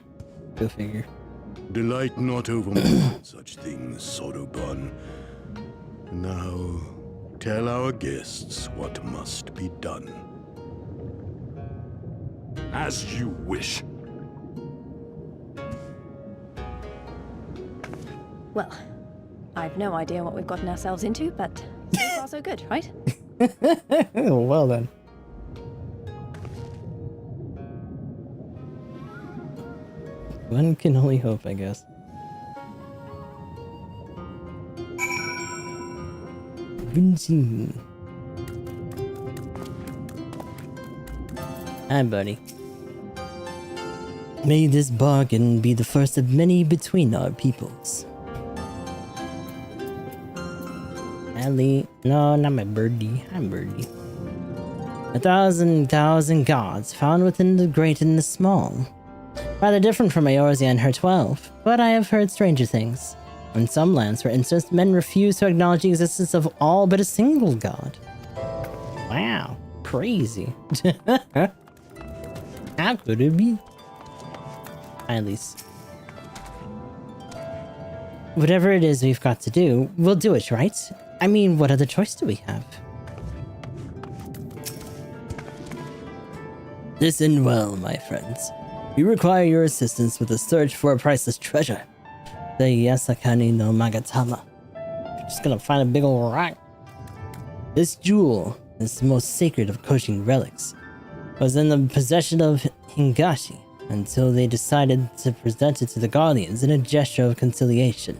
Go figure. Delight not over in such things, Sodoban. Now, tell our guests what must be done. As you wish. Well, I've no idea what we've gotten ourselves into, but so far so good, right? Well then. One can only hope, I guess. Benzine. Hi, buddy. May this bargain be the first of many between our peoples. Ellie. No, not my birdie. I'm birdie. 1,000 gods found within the great and the small. Rather different from Eorzea and her 12, but I have heard stranger things. In some lands, for instance, men refuse to acknowledge the existence of all but a single god. Wow, crazy. How could it be? At least. Whatever it is we've got to do, we'll do it, right? I mean, what other choice do we have? Listen well, my friends. We require your assistance with the search for a priceless treasure. The Yasakani no Magatama. Just gonna find a big ol' rock. This jewel is the most sacred of Koshin relics. Was in the possession of Hingashi until they decided to present it to the Guardians in a gesture of conciliation.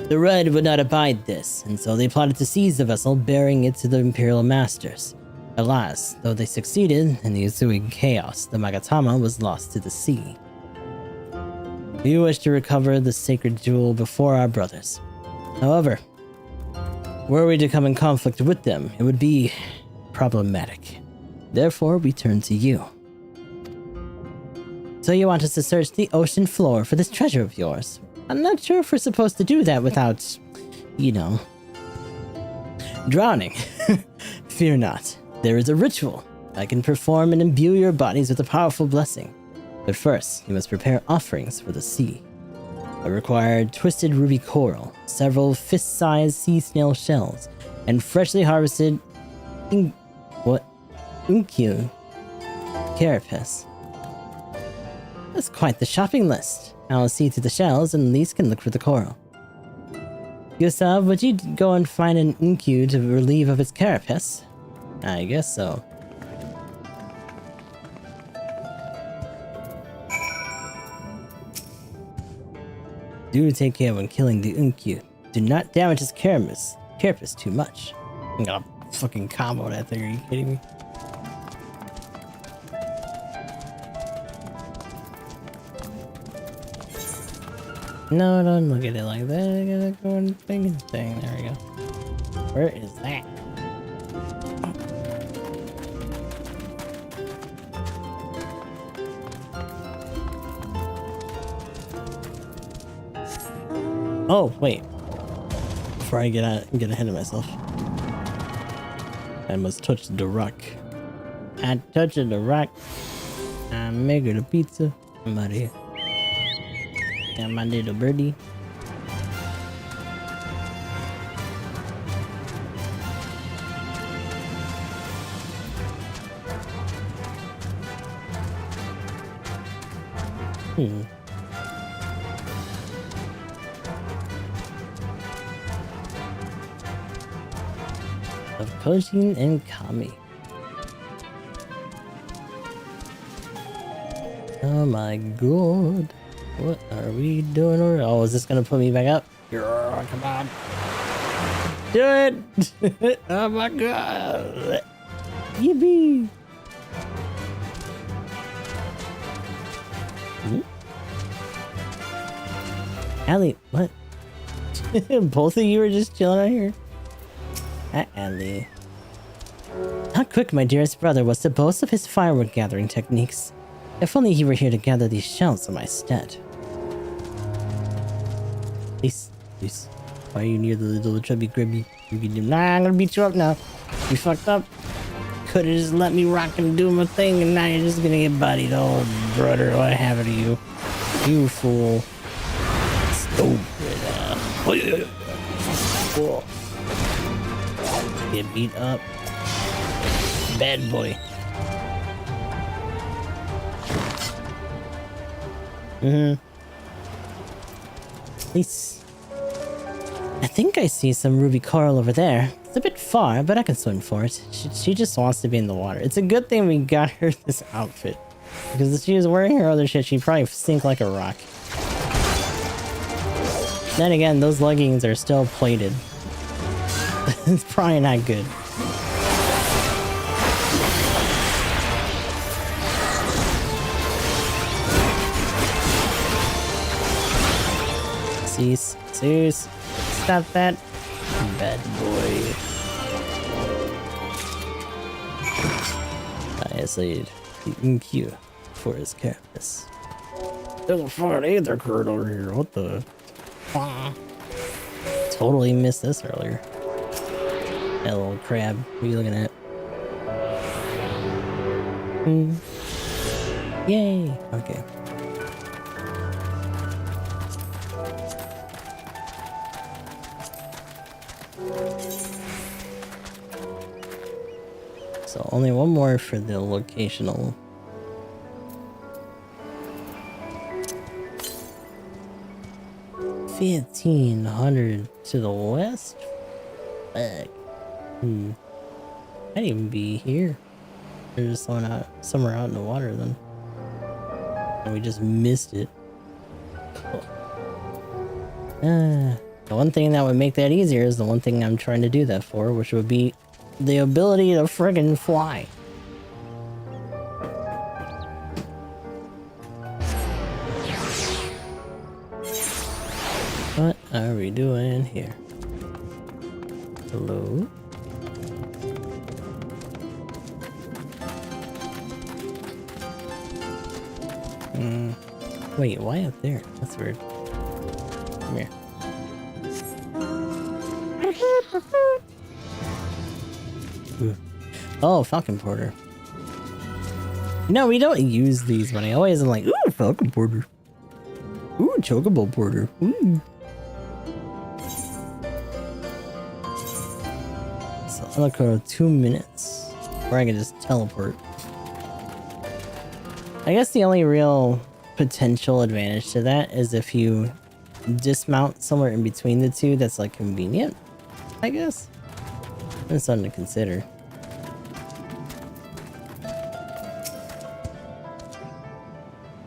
The Red would not abide this, and so they plotted to seize the vessel, bearing it to the Imperial Masters. Alas, though they succeeded in the ensuing chaos, the Magatama was lost to the sea. We wish to recover the sacred jewel before our brothers. However, were we to come in conflict with them, it would be problematic. Therefore, we turn to you. So you want us to search the ocean floor for this treasure of yours? I'm not sure if we're supposed to do that without, you know, drowning. Fear not. There is a ritual I can perform and imbue your bodies with a powerful blessing. But first, you must prepare offerings for the sea. I require twisted ruby coral, several fist-sized sea snail shells, and freshly harvested unkyu carapace. That's quite the shopping list. I'll see to the shells, and Lise can look for the coral. Gustav, would you go and find an unkyu to relieve of its carapace? I guess so. Do take care when killing the unkyu. Do not damage his carapace too much. I'm gonna fucking combo that thing, are you kidding me? No, don't look at it like that. I gotta go and thing. There we go. Where is that? Oh, wait. Before I get ahead of myself. I must touch the rock. I touch the rock. I make it a pizza. I'm out of here. Got my little birdie. of Kojin and Kami. Oh my god. What are we doing? Oh, is this gonna put me back up? Come on. Do it! Oh my god. Yippee! Allie, what? Both of you are just chilling out here? Allie. How quick my dearest brother was to boast of his firewood gathering techniques. If only he were here to gather these shells in my stead. Please. Why are you near the little chubby gribby? Nah, I'm gonna beat you up now. You fucked up. Could've just let me rock and do my thing, and now you're just gonna get bodied. Oh, brother, what happened to you? You fool. Stupid. Get beat up. Bad boy. Please. I think I see some ruby coral over there. It's a bit far, but I can swim for it. She just wants to be in the water. It's a good thing we got her this outfit. Because if she was wearing her other shit, she'd probably sink like a rock. Then again, those leggings are still plated. It's probably not good. Cease. Stop that. Bad boy. I saved the InQ for his carapace. There's a fucking aether curd over here. What the? Totally missed this earlier. That little crab. What are you looking at? Yay. Okay. So only one more for the locational. $1,500 to the west? Fuck. I'd even be here. There's somewhere out in the water then. And we just missed it. The one thing that would make that easier is the one thing I'm trying to do that for, which would be the ability to friggin' fly. What are we doing here? Hello? Wait, why up there? That's weird. Come here. Ooh. Oh, Falcon Porter. No, we don't use these, but I always am like, ooh, Falcon Porter. Ooh, Chocobo Porter. Ooh. So I'll go 2 minutes, or I can just teleport. I guess the only real potential advantage to that is if you dismount somewhere in between the two that's like convenient, I guess. That's something to consider.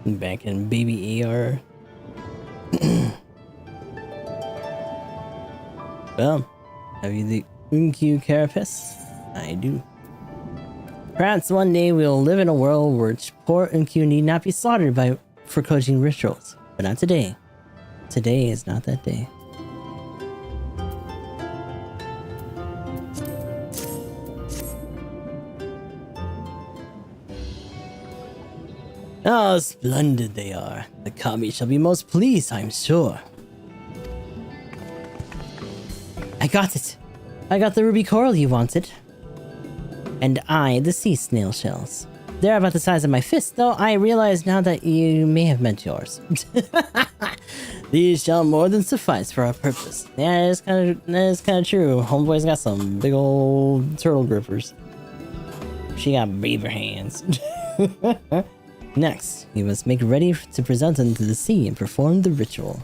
Back in baby AR. Well, have you the UnQ carapace? I do. Perhaps one day we'll live in a world where poor UnQ need not be slaughtered for coaching rituals, but not today. Today is not that day. How splendid they are. The Kami shall be most pleased, I'm sure. I got it. I got the ruby coral you wanted. And the sea snail shells. They're about the size of my fist, though I realize now that you may have meant yours. These shall more than suffice for our purpose. Yeah, that is kind of true. Homeboy's got some big old turtle grippers. She got beaver hands. Next, you must make ready to present them to the sea and perform the ritual.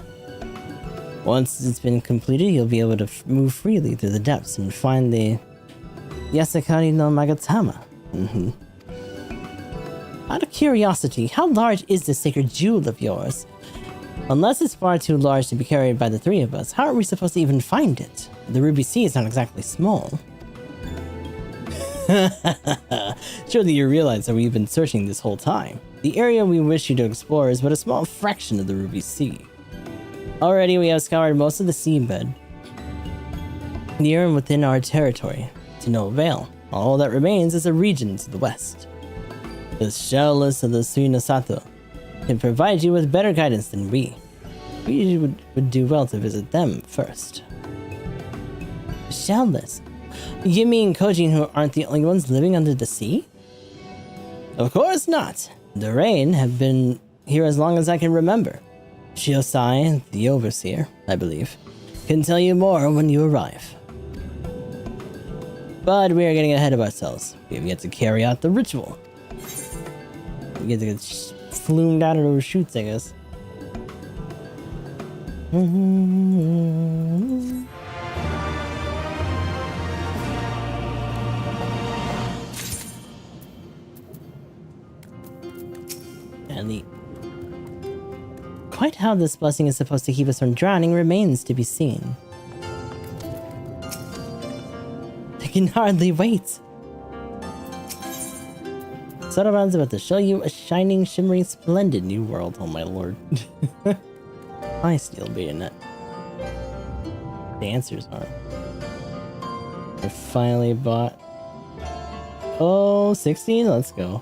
Once it's been completed, you'll be able to move freely through the depths and find the Yasakari no Magatama. Out of curiosity, how large is this sacred jewel of yours? Unless it's far too large to be carried by the three of us, how are we supposed to even find it? The Ruby Sea is not exactly small. Surely you realize that we've been searching this whole time. The area we wish you to explore is but a small fraction of the Ruby Sea. Already we have scoured most of the seabed, near and within our territory, to no avail. All that remains is a region to the west. The shellless of the Suinasato can provide you with better guidance than we. We would do well to visit them first. Shellless? Yumi and Koji who aren't the only ones living under the sea? Of course not. The rain have been here as long as I can remember. Shiosai, the overseer, I believe, can tell you more when you arrive. But we are getting ahead of ourselves. We have yet to carry out the ritual. We get to get flumed out of those shoots, I guess. And quite how this blessing is supposed to keep us from drowning remains to be seen. I can hardly wait. Sotoban's about to show you a shining, shimmering, splendid new world, oh my lord. I still bayonet. The answers are. I finally bought. Oh, 16? Let's go.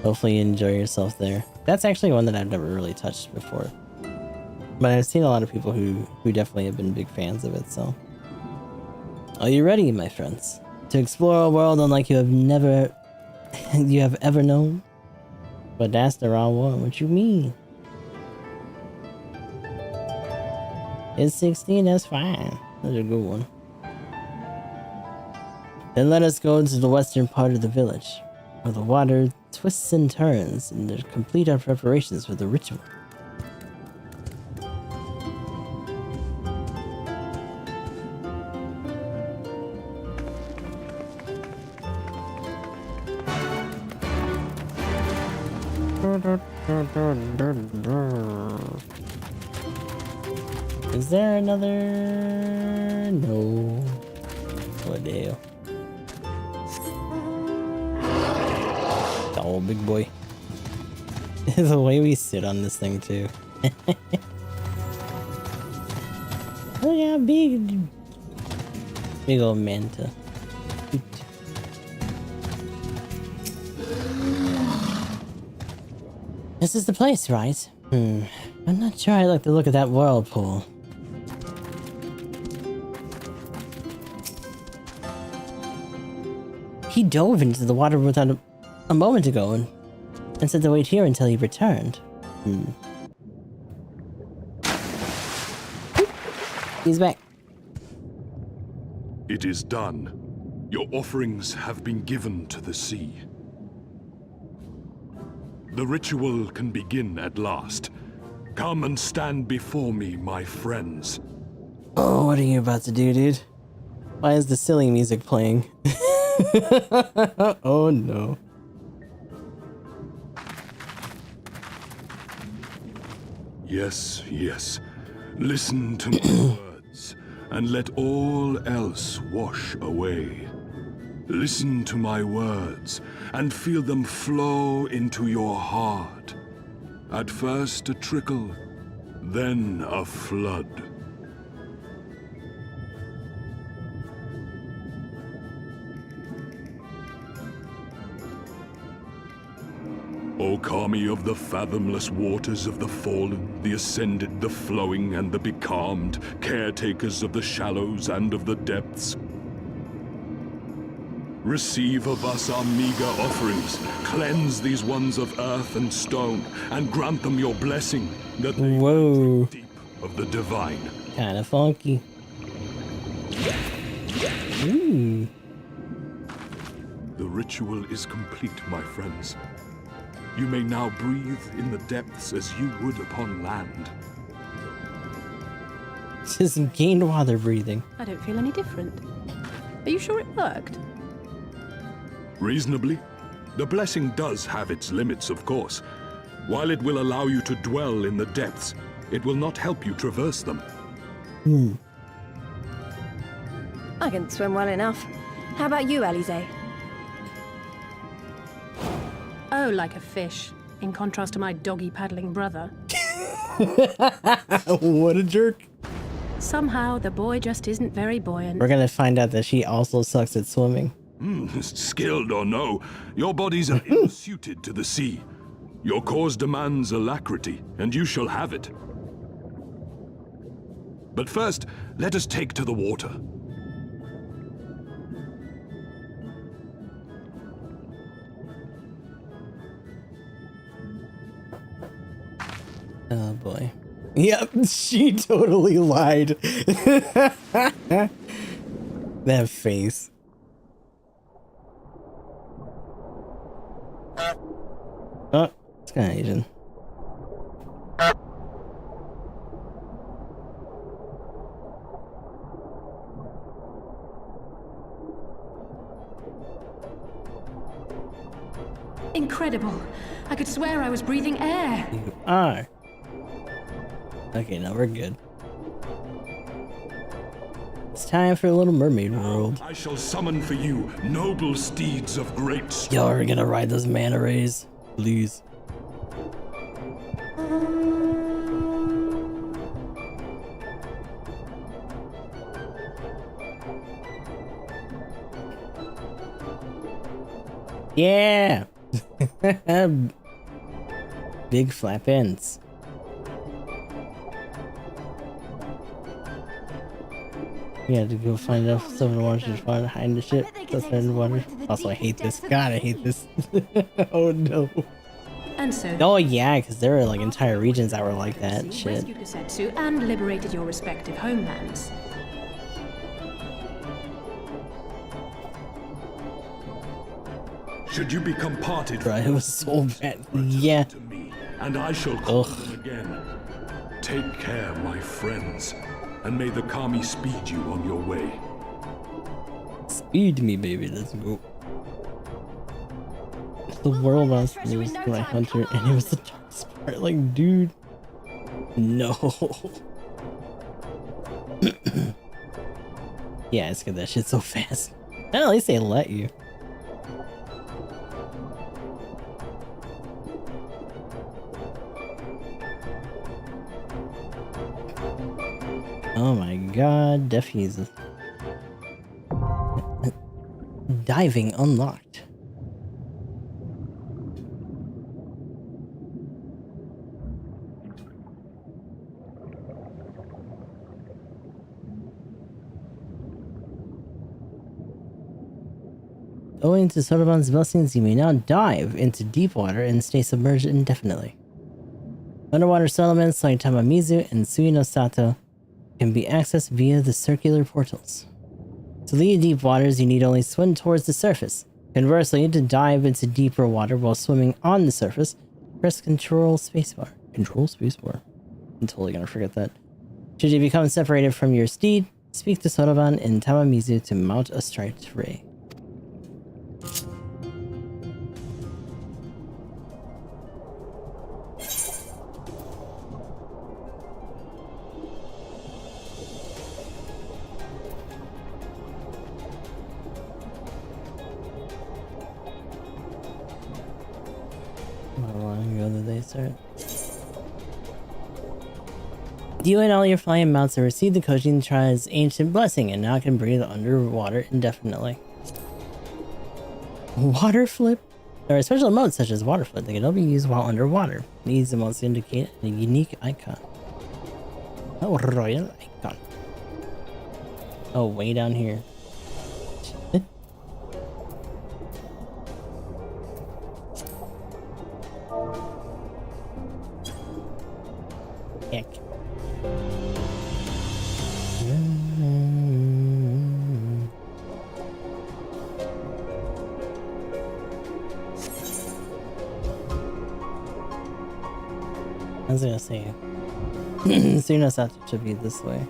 Hopefully you enjoy yourself there. That's actually one that I've never really touched before. But I've seen a lot of people who definitely have been big fans of it, so. Are you ready, my friends? To explore a world unlike you have ever known? But that's the wrong one. What you mean? It's 16, that's fine. That's a good one. Then let us go to the western part of the village, where the water twists and turns, and to complete our preparations for the ritual. Is there another? No. Oh, deal. Oh, big boy. The way we sit on this thing, too. Look how big. Big old manta. This is the place, right? I'm not sure I like the look of that whirlpool. He dove into the water without a moment ago and said to wait here until he returned. He's back. It is done. Your offerings have been given to the sea. The ritual can begin at last. Come and stand before me, my friends. Oh, what are you about to do, dude? Why is the silly music playing? Oh no. Yes, yes. Listen to my words, and let all else wash away. Listen to my words, and feel them flow into your heart. At first a trickle, then a flood. O Kami of the fathomless waters of the fallen, the ascended, the flowing, and the becalmed, caretakers of the shallows and of the depths, receive of us our meager offerings, cleanse these ones of earth and stone, and grant them your blessing, that they Whoa. deep of the divine. Kinda funky. Ooh. The ritual is complete, my friends. You may now breathe in the depths as you would upon land. Just gained water breathing. I don't feel any different. Are you sure it worked? Reasonably. The blessing does have its limits, of course. While it will allow you to dwell in the depths, it will not help you traverse them. I can swim well enough. How about you, Alize? Oh, like a fish, in contrast to my doggy-paddling brother. What a jerk. Somehow, the boy just isn't very buoyant. We're gonna find out that she also sucks at swimming. Skilled or no, your bodies are ill-suited to the sea. Your cause demands alacrity, and you shall have it. But first, let us take to the water. Oh boy. Yep, she totally lied. That face. Oh, it's kind of Asian. Incredible. I could swear I was breathing air. You are. Okay, now we're good. It's time for a Little Mermaid world. I shall summon for you noble steeds of great strength. Yo, are we gonna ride those manta rays? Please. Yeah! Big flap ends. We had to go find out if someone wanted to find behind the ship. That's in the water. Also, I hate this. God, I hate this. Oh no. And so, Oh yeah, because there were like entire regions that were like that. you Shit. rescued Kusetsu and liberated your respective homelands. Should you become parted Bro, it from was so bad. Yeah. to me, and I shall call Ugh. them again. Take care, my friends, and may the Kami speed you on your way. Speed me, baby. Let's go. The world wants to lose my hunter, and it was the darkest part. Like, dude. No. Yeah, it's good that shit so fast. At least they let you. Oh my god, Duffy's diving unlocked. Owing to Sotoban's blessings, you may now dive into deep water and stay submerged indefinitely. Underwater settlements like Tamamizu and Suino-Sato can be accessed via the circular portals. To leave deep waters, you need only swim towards the surface. Conversely, to dive into deeper water while swimming on the surface, press Control Spacebar. Control Spacebar. I'm totally gonna forget that. Should you become separated from your steed, speak to Sotoban in Tamamizu to mount a striped ray. How long ago did they start? You and all your flying mounts have received the Kojin Tribe's ancient blessing and now can breathe underwater indefinitely. Water flip? There are special emotes such as water flip that can only be used while underwater. These emotes indicate a unique icon. Oh, royal icon. Oh, way down here. Heck. I was gonna say, Suino-Sato should be this way.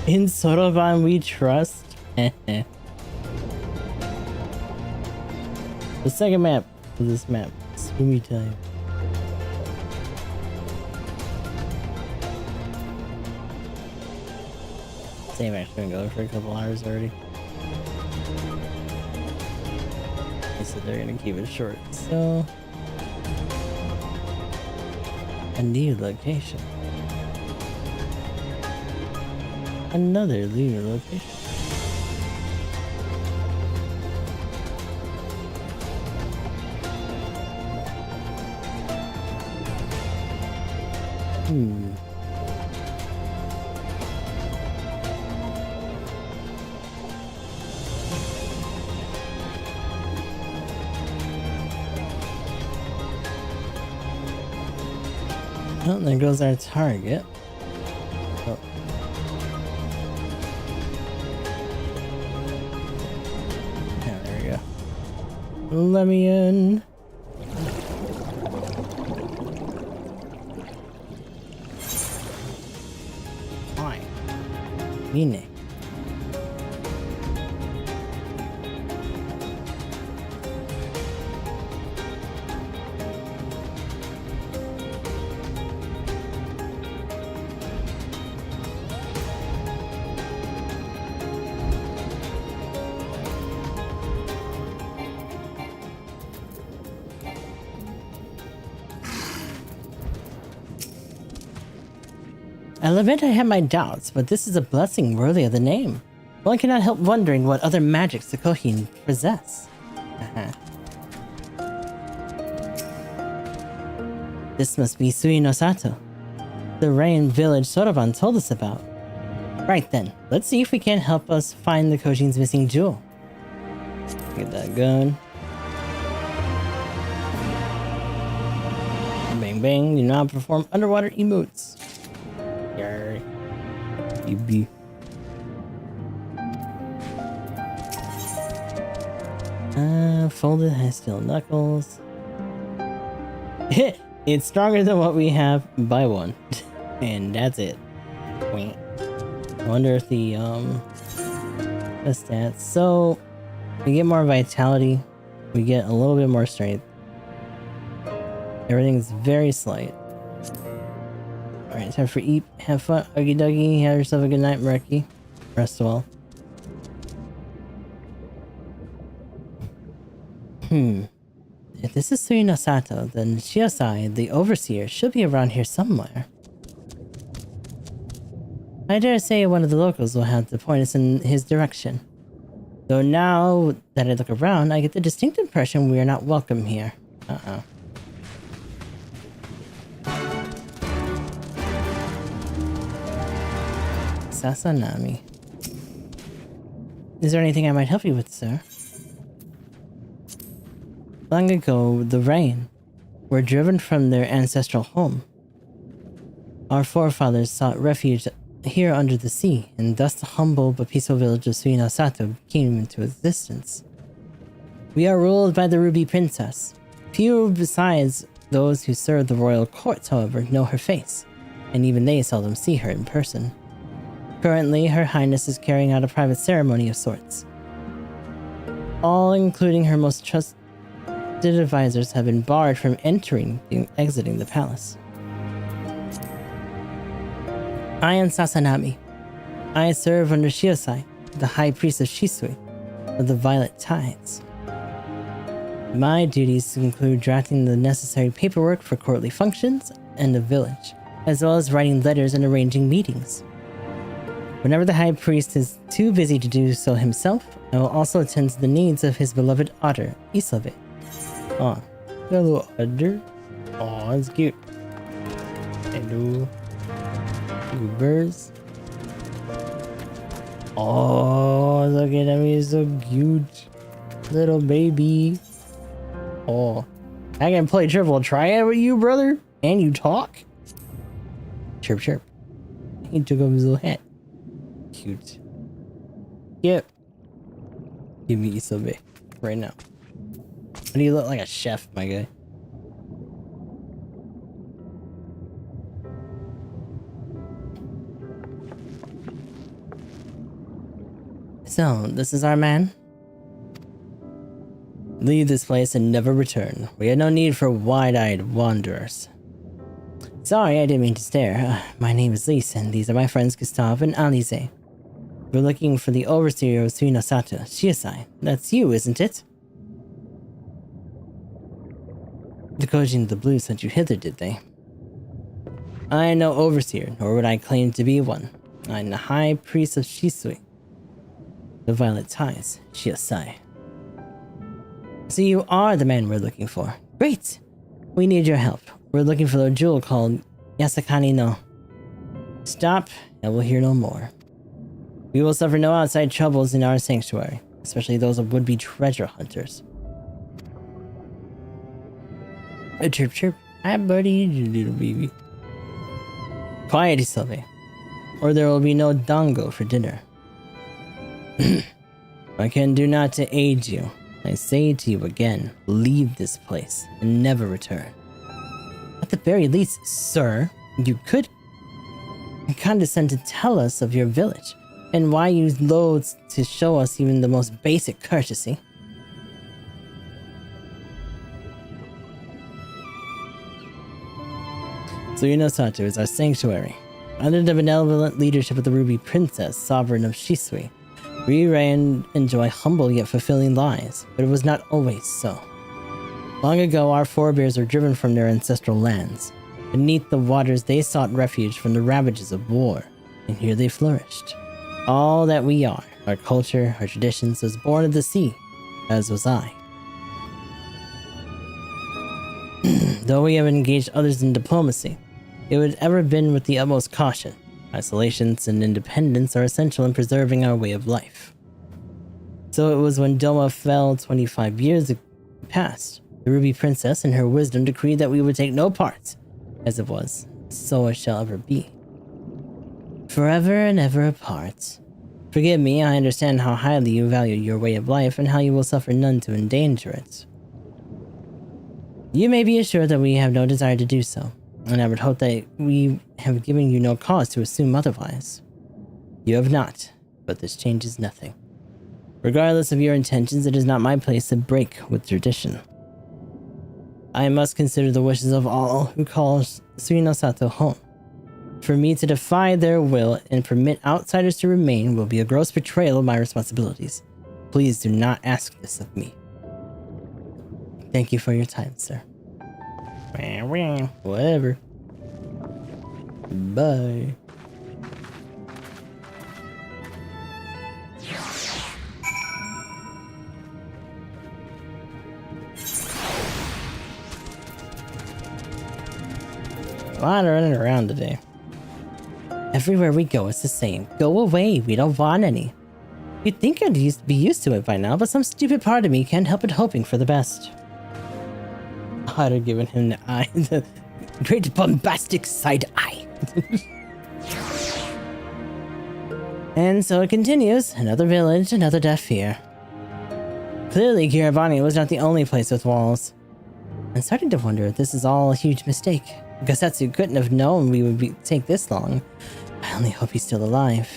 In Soroban we trust. The second map of this map. Swoomy time. Same actually been going for a couple hours already. They said they're gonna keep it short, so a new location. Another lunar location. Oh, there goes our target. Oh. Yeah, there we go. Let me in. Fine. Mine. I'll admit I had my doubts, but this is a blessing worthy of the name. One cannot help wondering what other magics the Kohin possess. This must be Sui no Sato, the rain village Soroban told us about. Right then, let's see if we can help us find the Kojin's missing jewel. Get that gun. Bang bang, do not perform underwater emotes. Yarr. EB. Folded high steel knuckles. It's stronger than what we have by one. And that's it. Wait. I wonder if the stats. So we get more vitality. We get a little bit more strength. Everything's very slight. Alright, time for eat. Have fun, Uggy Duggy. Have yourself a good night, Murky. Rest well. If this is Sui no Sato, then Shiosai, the overseer, should be around here somewhere. I dare say one of the locals will have to point us in his direction. Though now that I look around, I get the distinct impression we are not welcome here. Sasanami. Is there anything I might help you with, sir? Long ago, the Rain were driven from their ancestral home. Our forefathers sought refuge here under the sea, and thus the humble but peaceful village of Sui no Sato came into existence. We are ruled by the Ruby Princess. Few besides those who serve the royal courts, however, know her face, and even they seldom see her in person. Currently, Her Highness is carrying out a private ceremony of sorts. All, including her most trusted advisors, have been barred from entering and exiting the palace. I am Sasanami. I serve under Shiosai, the High Priest of Shisui, of the Violet Tides. My duties include drafting the necessary paperwork for courtly functions and the village, as well as writing letters and arranging meetings. Whenever the High Priest is too busy to do so himself, I will also attend to the needs of his beloved otter, Isobe. Aw, got a little otter. Aw, that's cute. Hello. Goobers. Oh, look at him, he's so cute. Little baby. Oh, I can play triple triad with you, brother? And you talk? Chirp, chirp. He took off his little hat. Cute. Yep. Give me Isobe right now. Why do you look like a chef, my guy? So, this is our man? Leave this place and never return. We had no need for wide-eyed wanderers. Sorry, I didn't mean to stare. My name is Lise, and these are my friends Gustave and Alize. We're looking for the overseer of Suinosato, Shiosai. That's you, isn't it? The Kojin of the Blue sent you hither, did they? I am no overseer, nor would I claim to be one. I am the high priest of Shisui. The Violet Ties, Shiosai. So you are the man we're looking for. Great! We need your help. We're looking for a jewel called Yasakani no. Stop, and we'll hear no more. We will suffer no outside troubles in our sanctuary, especially those of would-be treasure hunters. A chirp chirp. Hi buddy, little baby. Quiet, Isobe, or there will be no dango for dinner. I can do not to aid you. I say to you again, leave this place and never return. At the very least, sir, you could condescend to tell us of your village, and why you loathe to show us even the most basic courtesy. Suinosato is our sanctuary. Under the benevolent leadership of the Ruby Princess, sovereign of Shisui, we enjoy humble yet fulfilling lives, but it was not always so. Long ago, our forebears were driven from their ancestral lands. Beneath the waters, they sought refuge from the ravages of war, and here they flourished. All that we are, our culture, our traditions, was born of the sea, as was I. Though we have engaged others in diplomacy, it would ever been with the utmost caution. Isolations and independence are essential in preserving our way of life. So it was when Doma fell 25 years past. The Ruby Princess, in her wisdom, decreed that we would take no part. As it was, so it shall ever be. Forever and ever apart. Forgive me, I understand how highly you value your way of life and how you will suffer none to endanger it. You may be assured that we have no desire to do so, and I would hope that we have given you no cause to assume otherwise. You have not, but this changes nothing. Regardless of your intentions, it is not my place to break with tradition. I must consider the wishes of all who call Suinosato home. For me to defy their will and permit outsiders to remain will be a gross betrayal of my responsibilities. Please do not ask this of me. Thank you for your time, sir. Whatever. Bye. A lot of running around today. Everywhere we go, it's the same. Go away, we don't want any. You'd think I'd be used to it by now, but some stupid part of me can't help but hoping for the best. I'd have given him the eye, the great bombastic side eye. And so it continues. Another village, another death here. Clearly, Kiravani was not the only place with walls. I'm starting to wonder if this is all a huge mistake. Gasetsu couldn't have known we would take this long. I only hope he's still alive.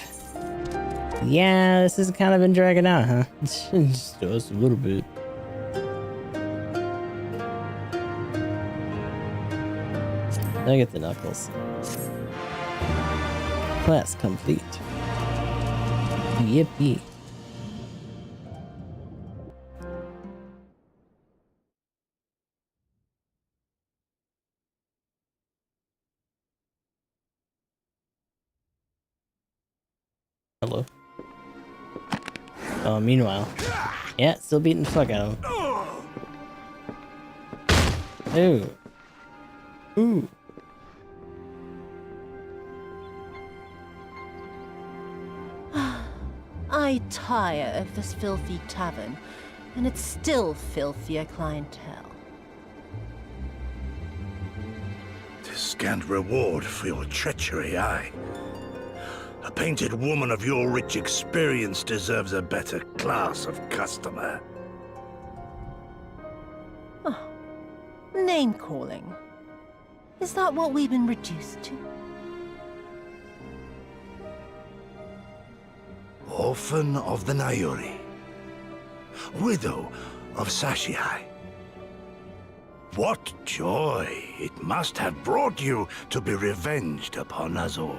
Yeah, this has kind of been dragging out, huh? Just a little bit. I get the knuckles. Class complete. Yippee. Hello. Oh, meanwhile. Yeah, still beating the fuck out of him. Ooh. Ooh. I tire of this filthy tavern, and it's still filthier clientele. "'Tis scant reward for your treachery, aye. A painted woman of your rich experience deserves a better class of customer. Oh, name-calling. Is that what we've been reduced to? orphan of the Nayuri, widow of Sashihai. What joy it must have brought you to be revenged upon us all.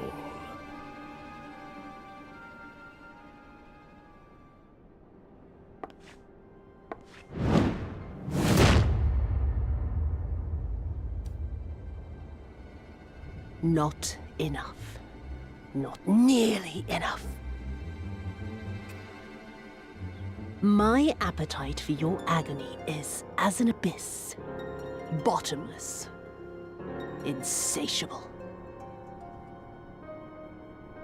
Not enough. Not nearly enough. My appetite for your agony is as an abyss. Bottomless. Insatiable.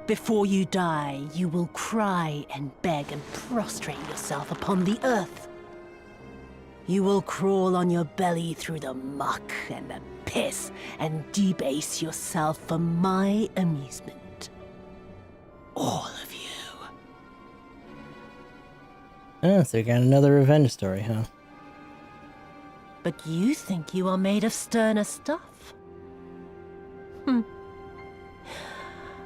Before you die, you will cry and beg and prostrate yourself upon the earth. You will crawl on your belly through the muck and the piss and debase yourself for my amusement. All of you. Oh, so you got another revenge story, huh? But you think you are made of sterner stuff?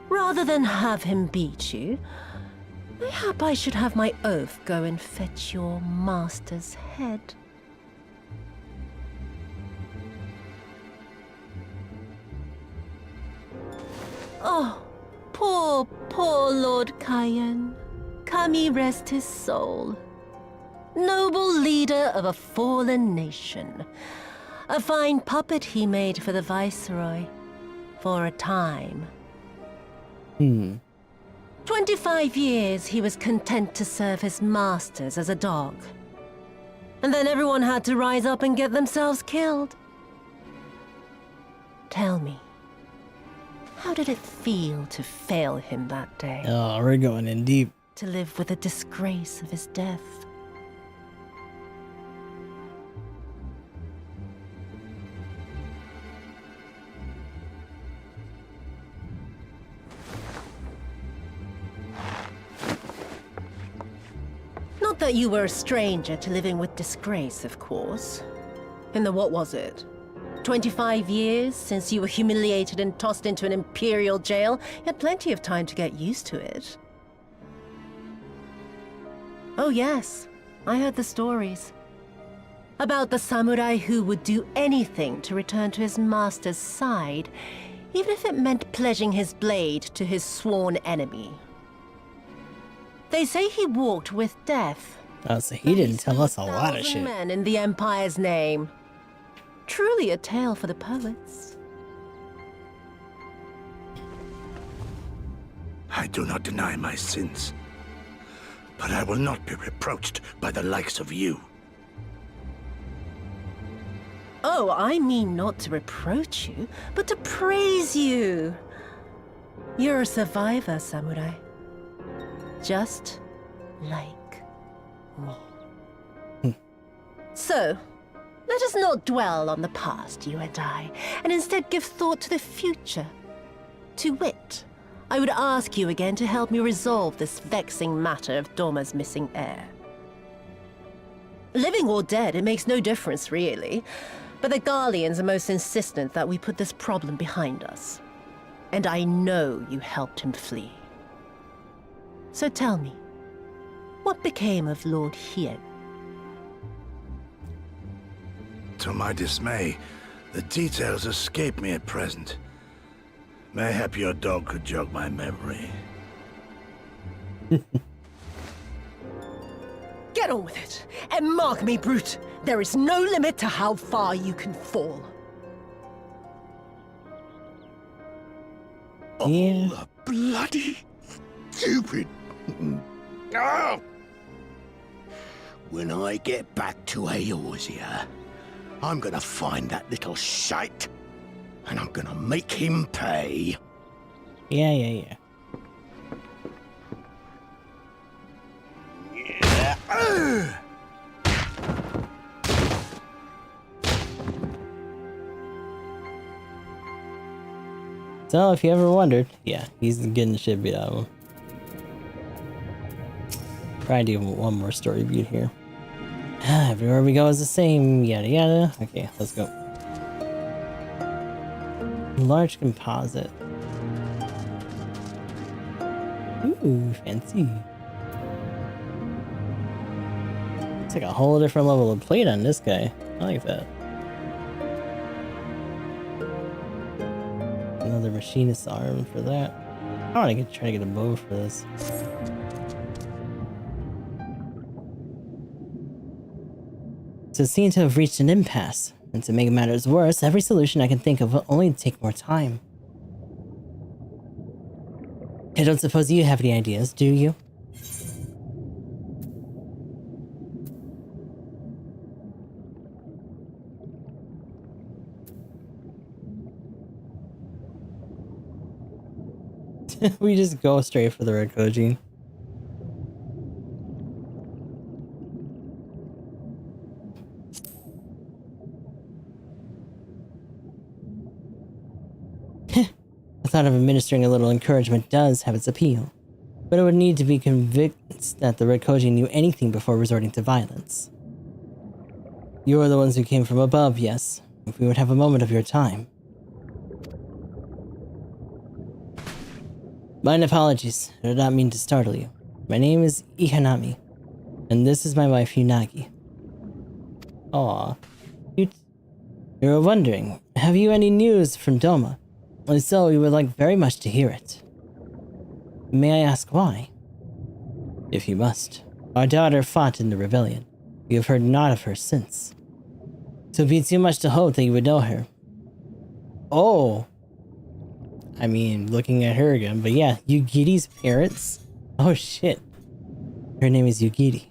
Rather than have him beat you, mayhap I should have my oath go and fetch your master's head. Oh, poor Lord Cayenne. Kami rest his soul. Noble leader of a fallen nation. A fine puppet he made for the Viceroy. For a time. 25 years he was content to serve his masters as a dog. And then everyone had to rise up and get themselves killed. Tell me, how did it feel to fail him that day? Oh, we're going in deep. To live with the disgrace of his death? Not that you were a stranger to living with disgrace, of course. In the what was it? 25 years since you were humiliated and tossed into an imperial jail? You had plenty of time to get used to it. Oh yes, I heard the stories. About the samurai who would do anything to return to his master's side, even if it meant pledging his blade to his sworn enemy. They say he walked with death. Oh, so he didn't tell us a lot of shit. Men in the Empire's name. Truly a tale for the poets. I do not deny my sins, but I will not be reproached by the likes of you. Oh, I mean not to reproach you, but to praise you. You're a survivor, samurai. Just like me. So, let us not dwell on the past, you and I, and instead give thought to the future. To wit, I would ask you again to help me resolve this vexing matter of Dorma's missing heir. Living or dead, it makes no difference, really. But the Garleans are most insistent that we put this problem behind us. And I know you helped him flee. So tell me, what became of Lord Hien? To my dismay, the details escape me at present. Mayhap your dog could jog my memory. Get on with it, and mark me, brute. There is no limit to how far you can fall. Yeah. Oh, bloody stupid. Oh! When I get back to Eorzea, I'm gonna find that little shite, and I'm gonna make him pay. Yeah. So, if you ever wondered, yeah, he's getting the shit beat out of him. Try to do one more story beat here. Everywhere we go is the same, yada yada. Okay, let's go. Large composite. Ooh, fancy. It's like a whole different level of plate on this guy. I like that. Another machinist's arm for that. I want to try to get a bow for this. So it seems to have reached an impasse, and to make matters worse, every solution I can think of will only take more time. I don't suppose you have any ideas, do you? We just go straight for the red Koji. The thought of administering a little encouragement does have its appeal, but it would need to be convinced that the red Koji knew anything before resorting to violence. You are the ones who came from above, yes. If we would have a moment of your time. My apologies, I did not mean to startle you. My name is Ihanami, and this is my wife Unagi. Aw, you're wondering, have you any news from Doma? If so, we would like very much to hear it. May I ask why? If you must. Our daughter fought in the rebellion. We have heard naught of her since. It would be too much to hope that you would know her. Oh! I mean, looking at her again, but yeah, Yugiri's parents? Oh shit. Her name is Yugiri.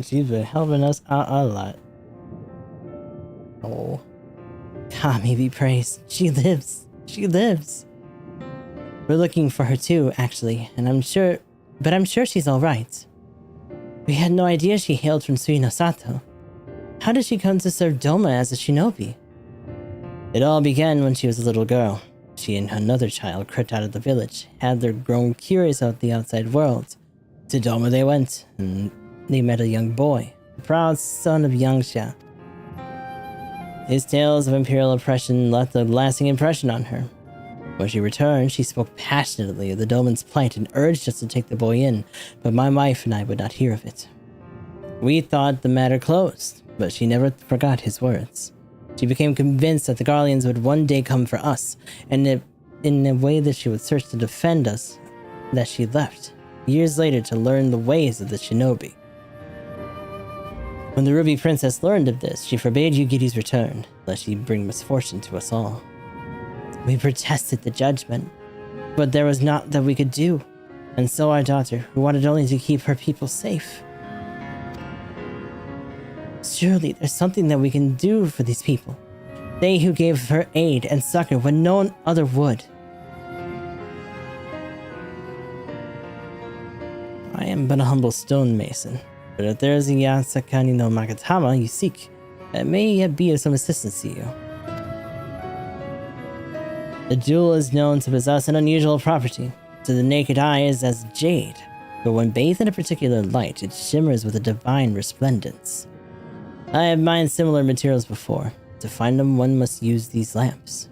She's been helping us out a lot. Oh. Kami be praised. She lives. She lives. We're looking for her too, actually, and I'm sure she's alright. We had no idea she hailed from Suino Sato. How did she come to serve Doma as a shinobi? It all began when she was a little girl. She and another child crept out of the village, had their grown curious about the outside world. To Doma they went, and they met a young boy, the proud son of Yangsha. His tales of imperial oppression left a lasting impression on her. When she returned, she spoke passionately of the Doman's plight and urged us to take the boy in, but my wife and I would not hear of it. We thought the matter closed, but she never forgot his words. She became convinced that the Garleans would one day come for us, and in a way that she would search to defend us, that she left, years later, to learn the ways of the shinobi. When the Ruby Princess learned of this, she forbade Yugiri's return, lest she bring misfortune to us all. We protested the judgment, but there was naught that we could do, and so our daughter, who wanted only to keep her people safe. Surely there's something that we can do for these people. They who gave her aid and succor when no other would. I am but a humble stonemason, but if there is a Yasakani no Magatama you seek, that may yet be of some assistance to you. The jewel is known to possess an unusual property. To the naked eye is as jade, but when bathed in a particular light, it shimmers with a divine resplendence. I have mined similar materials before. To find them, one must use these lamps.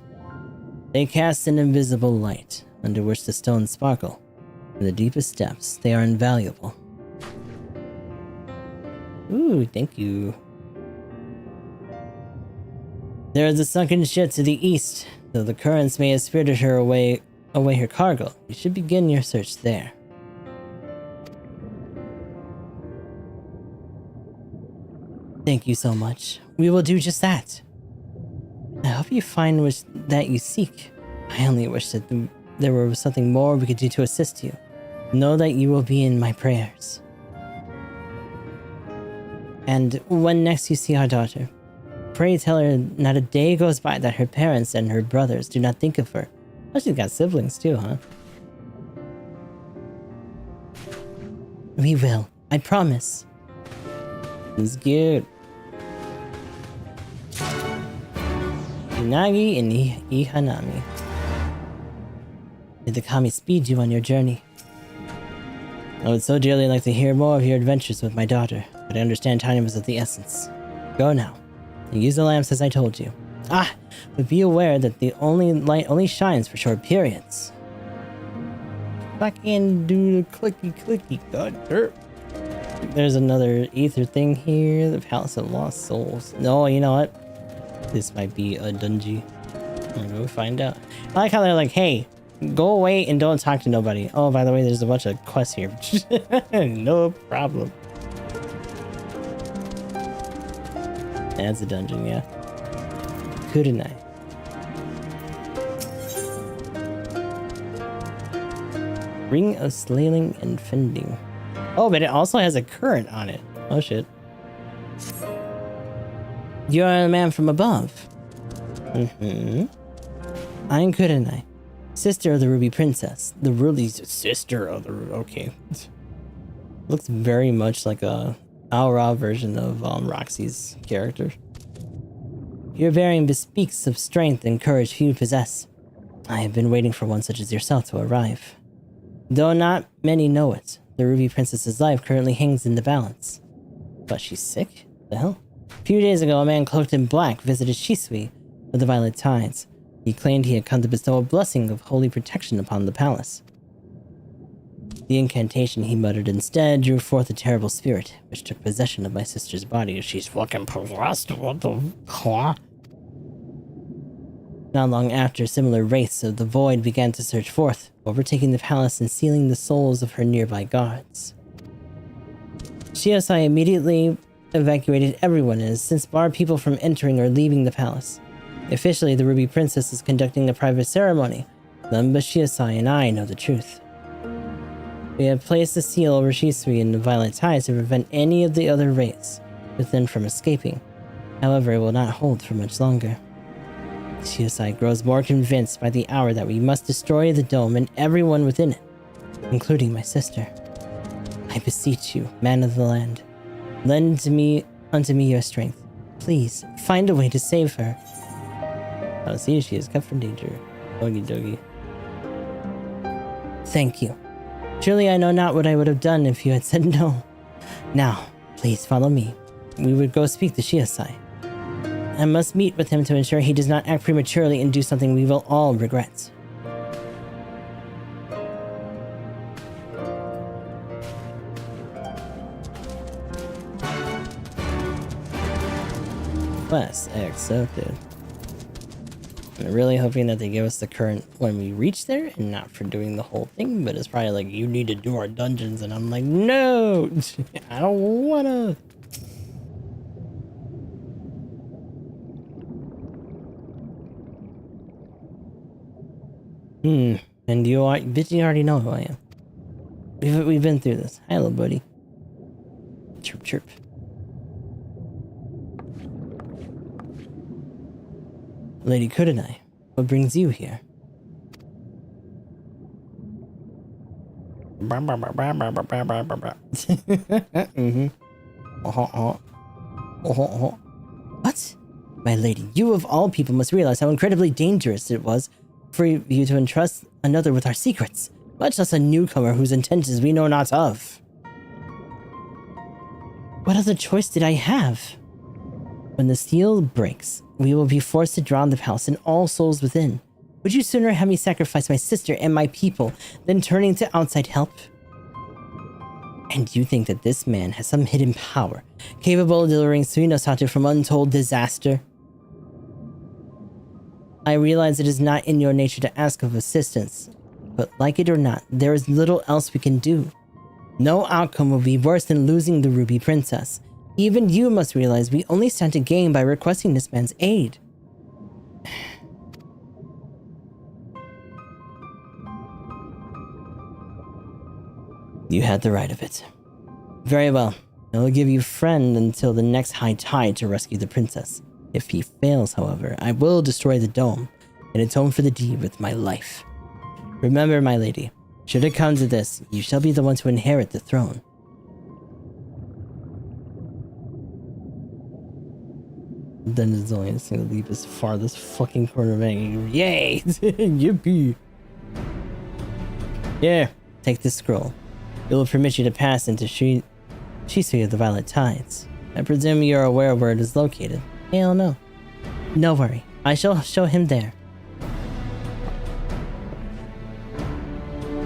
They cast an invisible light, under which the stones sparkle. In the deepest depths, they are invaluable. Ooh, thank you. There is a sunken ship to the east. Though the currents may have spirited her away her cargo, you should begin your search there. Thank you so much. We will do just that. I hope you find that you seek. I only wish that there were something more we could do to assist you. Know that you will be in my prayers. And when next you see our daughter, pray tell her not a day goes by that her parents and her brothers do not think of her. Oh, she's got siblings too, huh? We will. I promise. It's cute. Unagi and Ihanami. May the Kami speed you on your journey. I would so dearly like to hear more of your adventures with my daughter, but I understand time is of the essence. Go now. Use the lamps as I told you. But be aware that the light only shines for short periods. fucking do the clicky. God dirt. There's another ether thing here. The Palace of Lost Souls. No, you know what? This might be a dungeon. I'm gonna go find out. I like how they're like, hey, go away and don't talk to nobody. Oh, by the way, there's a bunch of quests here. No problem. That's a dungeon, yeah. Couldn't I? Ring of Slaying and Fending. Oh, but it also has a current on it. Oh shit. You are a man from above. I'm Kurenai, sister of the Ruby Princess. The Ruby sister of the okay. Looks very much like a Aura version of Roxy's character. Your bearing bespeaks of strength and courage few possess. I have been waiting for one such as yourself to arrive. Though not many know it, the Ruby Princess's life currently hangs in the balance. But she's sick? The hell? A few days ago, a man cloaked in black visited Shisui of the Violet Tides. He claimed he had come to bestow a blessing of holy protection upon the palace. The incantation he muttered instead drew forth a terrible spirit, which took possession of my sister's body. She's fucking possessed, what the fuck? Not long after, similar wraiths of the void began to surge forth, overtaking the palace and sealing the souls of her nearby guards. Shiosai immediately evacuated everyone and has since barred people from entering or leaving the palace. Officially, the Ruby Princess is conducting a private ceremony. None but Shiosai and I know the truth. We have placed a seal over Shisui and the Violet Tides to prevent any of the other wraiths within from escaping. However, it will not hold for much longer. Shiosai grows more convinced by the hour that we must destroy the dome and everyone within it, including my sister. I beseech you, man of the land, lend unto me your strength. Please, find a way to save her. Oh, see, she is kept from danger. Ogie dogie. Thank you. Truly, I know not what I would have done if you had said no. Now, please follow me. We would go speak to Shiosai. I must meet with him to ensure he does not act prematurely and do something we will all regret. Quest accepted. I'm really hoping that they give us the current when we reach there and not for doing the whole thing, but it's probably like, you need to do our dungeons, and I'm like, no! I don't wanna! And you already know who I am. We've been through this. Hi, little buddy. Chirp, chirp. Lady Kurenai, what brings you here? What? My lady, you of all people must realize how incredibly dangerous it was for you to entrust another with our secrets, much less a newcomer whose intentions we know not of. What other choice did I have? When the seal breaks, we will be forced to drown the palace and all souls within. Would you sooner have me sacrifice my sister and my people than turning to outside help? And you think that this man has some hidden power, capable of delivering Suinosato from untold disaster? I realize it is not in your nature to ask of assistance, but like it or not, there is little else we can do. No outcome will be worse than losing the Ruby Princess. Even you must realize we only stand to gain by requesting this man's aid. You had the right of it. Very well. I will give you friend until the next high tide to rescue the princess. If he fails, however, I will destroy the dome and atone for the deed with my life. Remember, my lady, should it come to this, you shall be the one to inherit the throne. Dungeon's only a single leap as far this fucking corner of Ang. Yay! Yippee! Here, take this scroll. It will permit you to pass into Shisui of the Violet Tides. I presume you are aware where it is located. Hell no. No worry, I shall show him there.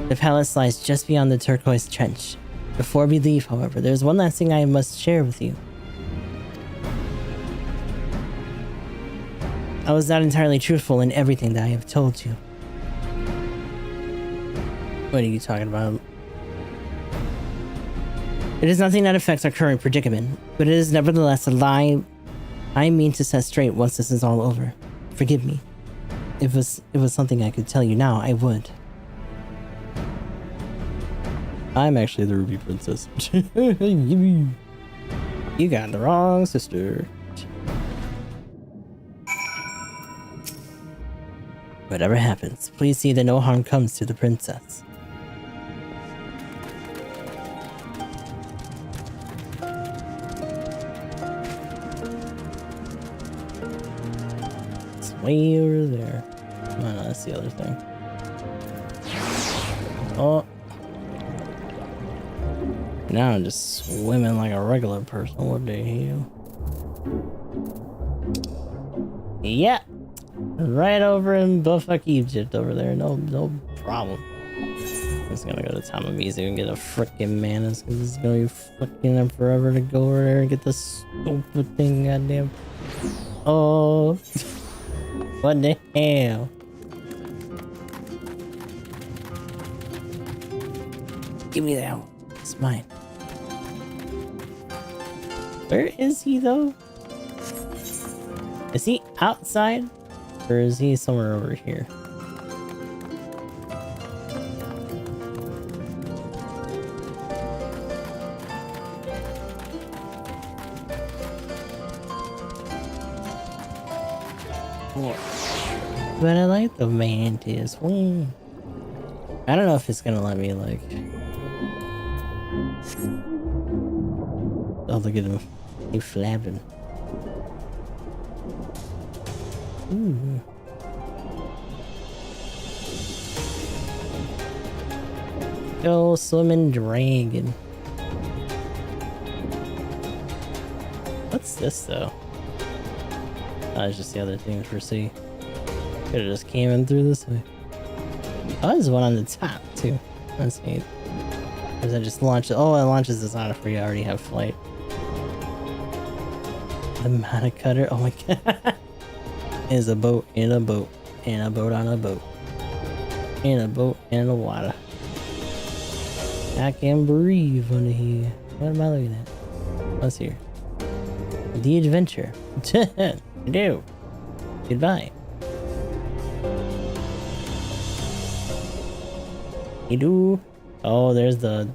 The palace lies just beyond the turquoise trench. Before we leave, however, there's one last thing I must share with you. I was not entirely truthful in everything that I have told you. What are you talking about? It is nothing that affects our current predicament, but it is nevertheless a lie I mean to set straight once this is all over. Forgive me. If it was something I could tell you now, I would. I'm actually the Ruby Princess. You got the wrong sister. Whatever happens, please see that no harm comes to the princess. It's way over there. Oh, no, that's the other thing. Oh. Now I'm just swimming like a regular person. What the hell? Yeah. Right over in Buffuk, Egypt over there. No problem. I'm just gonna go to Tamamizu and get a frickin' manas because it's gonna be fucking forever to go over there and get this stupid thing, goddamn. Oh. What the hell? Give me that one. It's mine. Where is he though? Is he outside? Or is he somewhere over here? But I like the mantis. I don't know if it's gonna let me like... Oh, look at him. He's flapping. Ooh. Go swimming dragon. What's this though? Oh, it's just the other thing for sea. Could've just came in through this way. Oh, there's one on the top too. That's neat. Or does that just launch it? Oh, it launches this on it for you. I already have flight. The mana cutter. Oh my god. Is a boat in a boat, and a boat on a boat, and a boat in the water. I can breathe under here. What am I looking at? What's here? The adventure. No. Goodbye. You do. Oh, there's the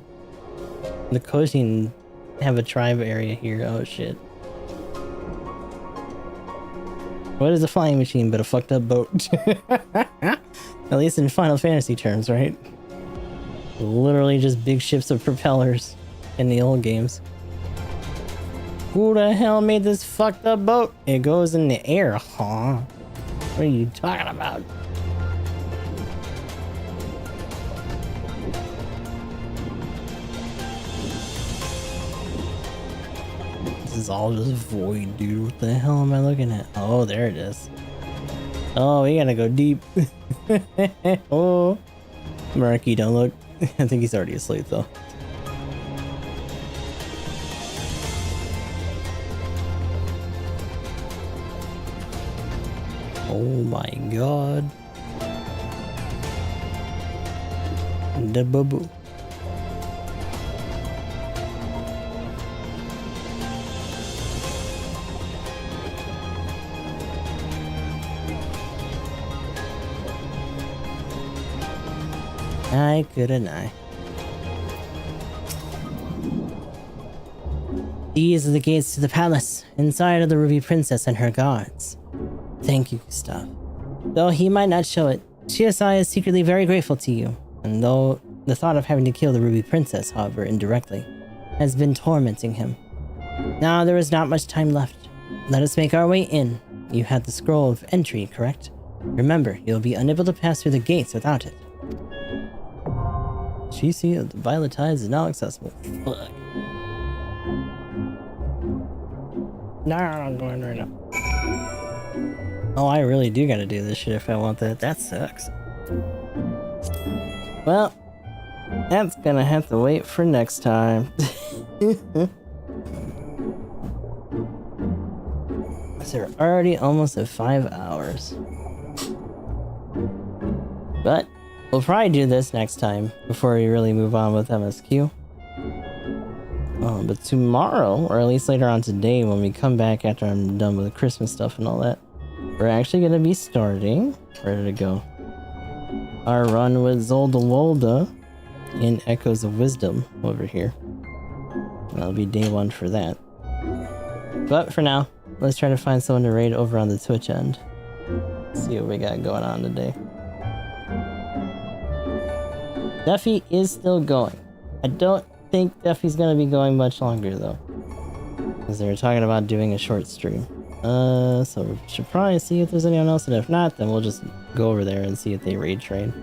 coaching. Have a tribe area here. Oh shit. What is a flying machine but a fucked up boat? At least in Final Fantasy terms, right? Literally just big ships with propellers in the old games. Who the hell made this fucked up boat? It goes in the air, huh? What are you talking about? This is all just void, dude. What the hell am I looking at? Oh, there it is. Oh, we gotta go deep. Oh. Murky, don't look. I think he's already asleep, though. Oh my god. The boo-boo. I couldn't I. These are the gates to the palace, inside of the Ruby Princess and her guards. Thank you, Gustav. Though he might not show it, Shiosai is secretly very grateful to you, and though the thought of having to kill the Ruby Princess, however, indirectly, has been tormenting him. Now there is not much time left. Let us make our way in. You had the scroll of entry, correct? Remember, you'll be unable to pass through the gates without it. GC of the Violet Tides is now accessible. Fuck. No, I'm going right now. Oh, I really do gotta do this shit if I want that. That sucks. Well, That's gonna have to wait for next time. So we're already almost at 5 hours. But we'll probably do this next time before we really move on with MSQ. But tomorrow, or at least later on today, when we come back after I'm done with the Christmas stuff and all that, we're actually going to be starting, ready to go, our run with Zolda Wolda in Echoes of Wisdom over here. That'll be day 1 for that. But for now, let's try to find someone to raid over on the Twitch end. See what we got going on today. Duffy is still going. I don't think Duffy's gonna be going much longer though, because they were talking about doing a short stream. So we should probably see if there's anyone else, and if not, then we'll just go over there and see if they raid train.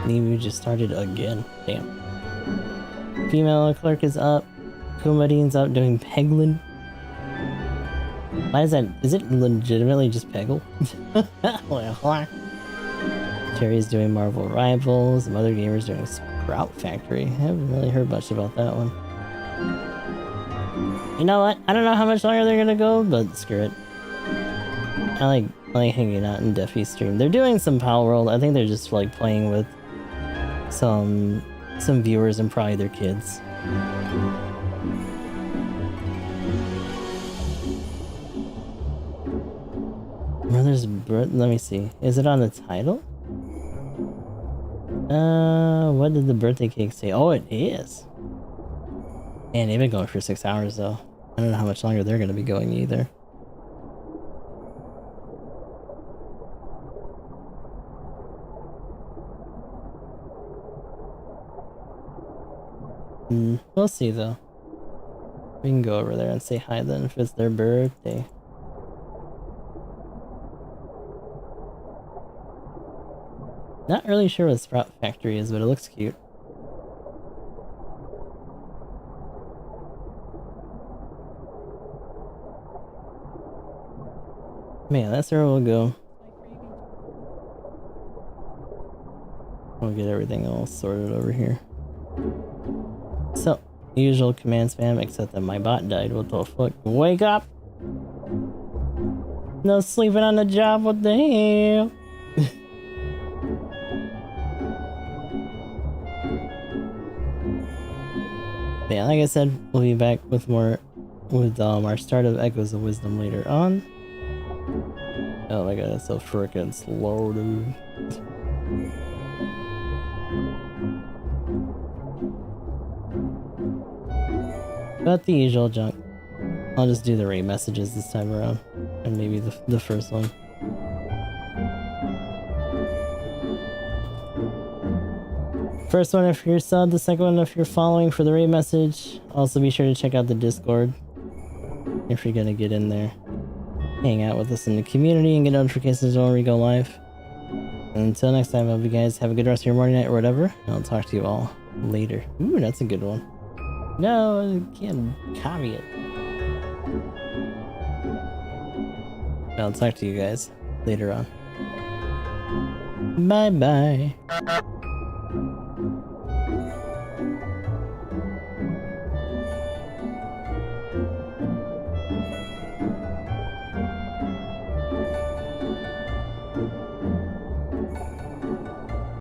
Maybe we just started again. Damn. Female clerk is up. Kumadine's up doing Peglin. Why is that? Is it legitimately just Peggle? Terry's doing Marvel Rivals. Some other gamers doing Sprout Factory. I haven't really heard much about that one. You know what? I don't know how much longer they're gonna go, but screw it. I like hanging out in Duffy's stream. They're doing some Pal World. I think they're just like playing with some viewers and probably their kids. Brother's birth. Let me see. Is it on the title? What did the birthday cake say? Oh, it is. Man, they've been going for 6 hours though. I don't know how much longer they're gonna be going either. We'll see though. We can go over there and say hi then if it's their birthday. Not really sure what Sprout Factory is, but it looks cute. Man, that's where we'll go. We'll get everything all sorted over here. So, usual command spam, except that my bot died. What the fuck? Wake up! No sleeping on the job, what the hell? Yeah, like I said, we'll be back with more with our start of Echoes of Wisdom later on. Oh my god, it's so freaking slow, dude. But the usual junk. I'll just do the raid messages this time around, and maybe the first one. First one if you're sub, the second one if you're following for the raid message. Also be sure to check out the Discord if you're gonna get in there. Hang out with us in the community and get notifications when we go live. And until next time, I hope you guys have a good rest of your morning, night, or whatever. And I'll talk to you all later. Ooh, that's a good one. No, I can't copy it. I'll talk to you guys later on. Bye bye.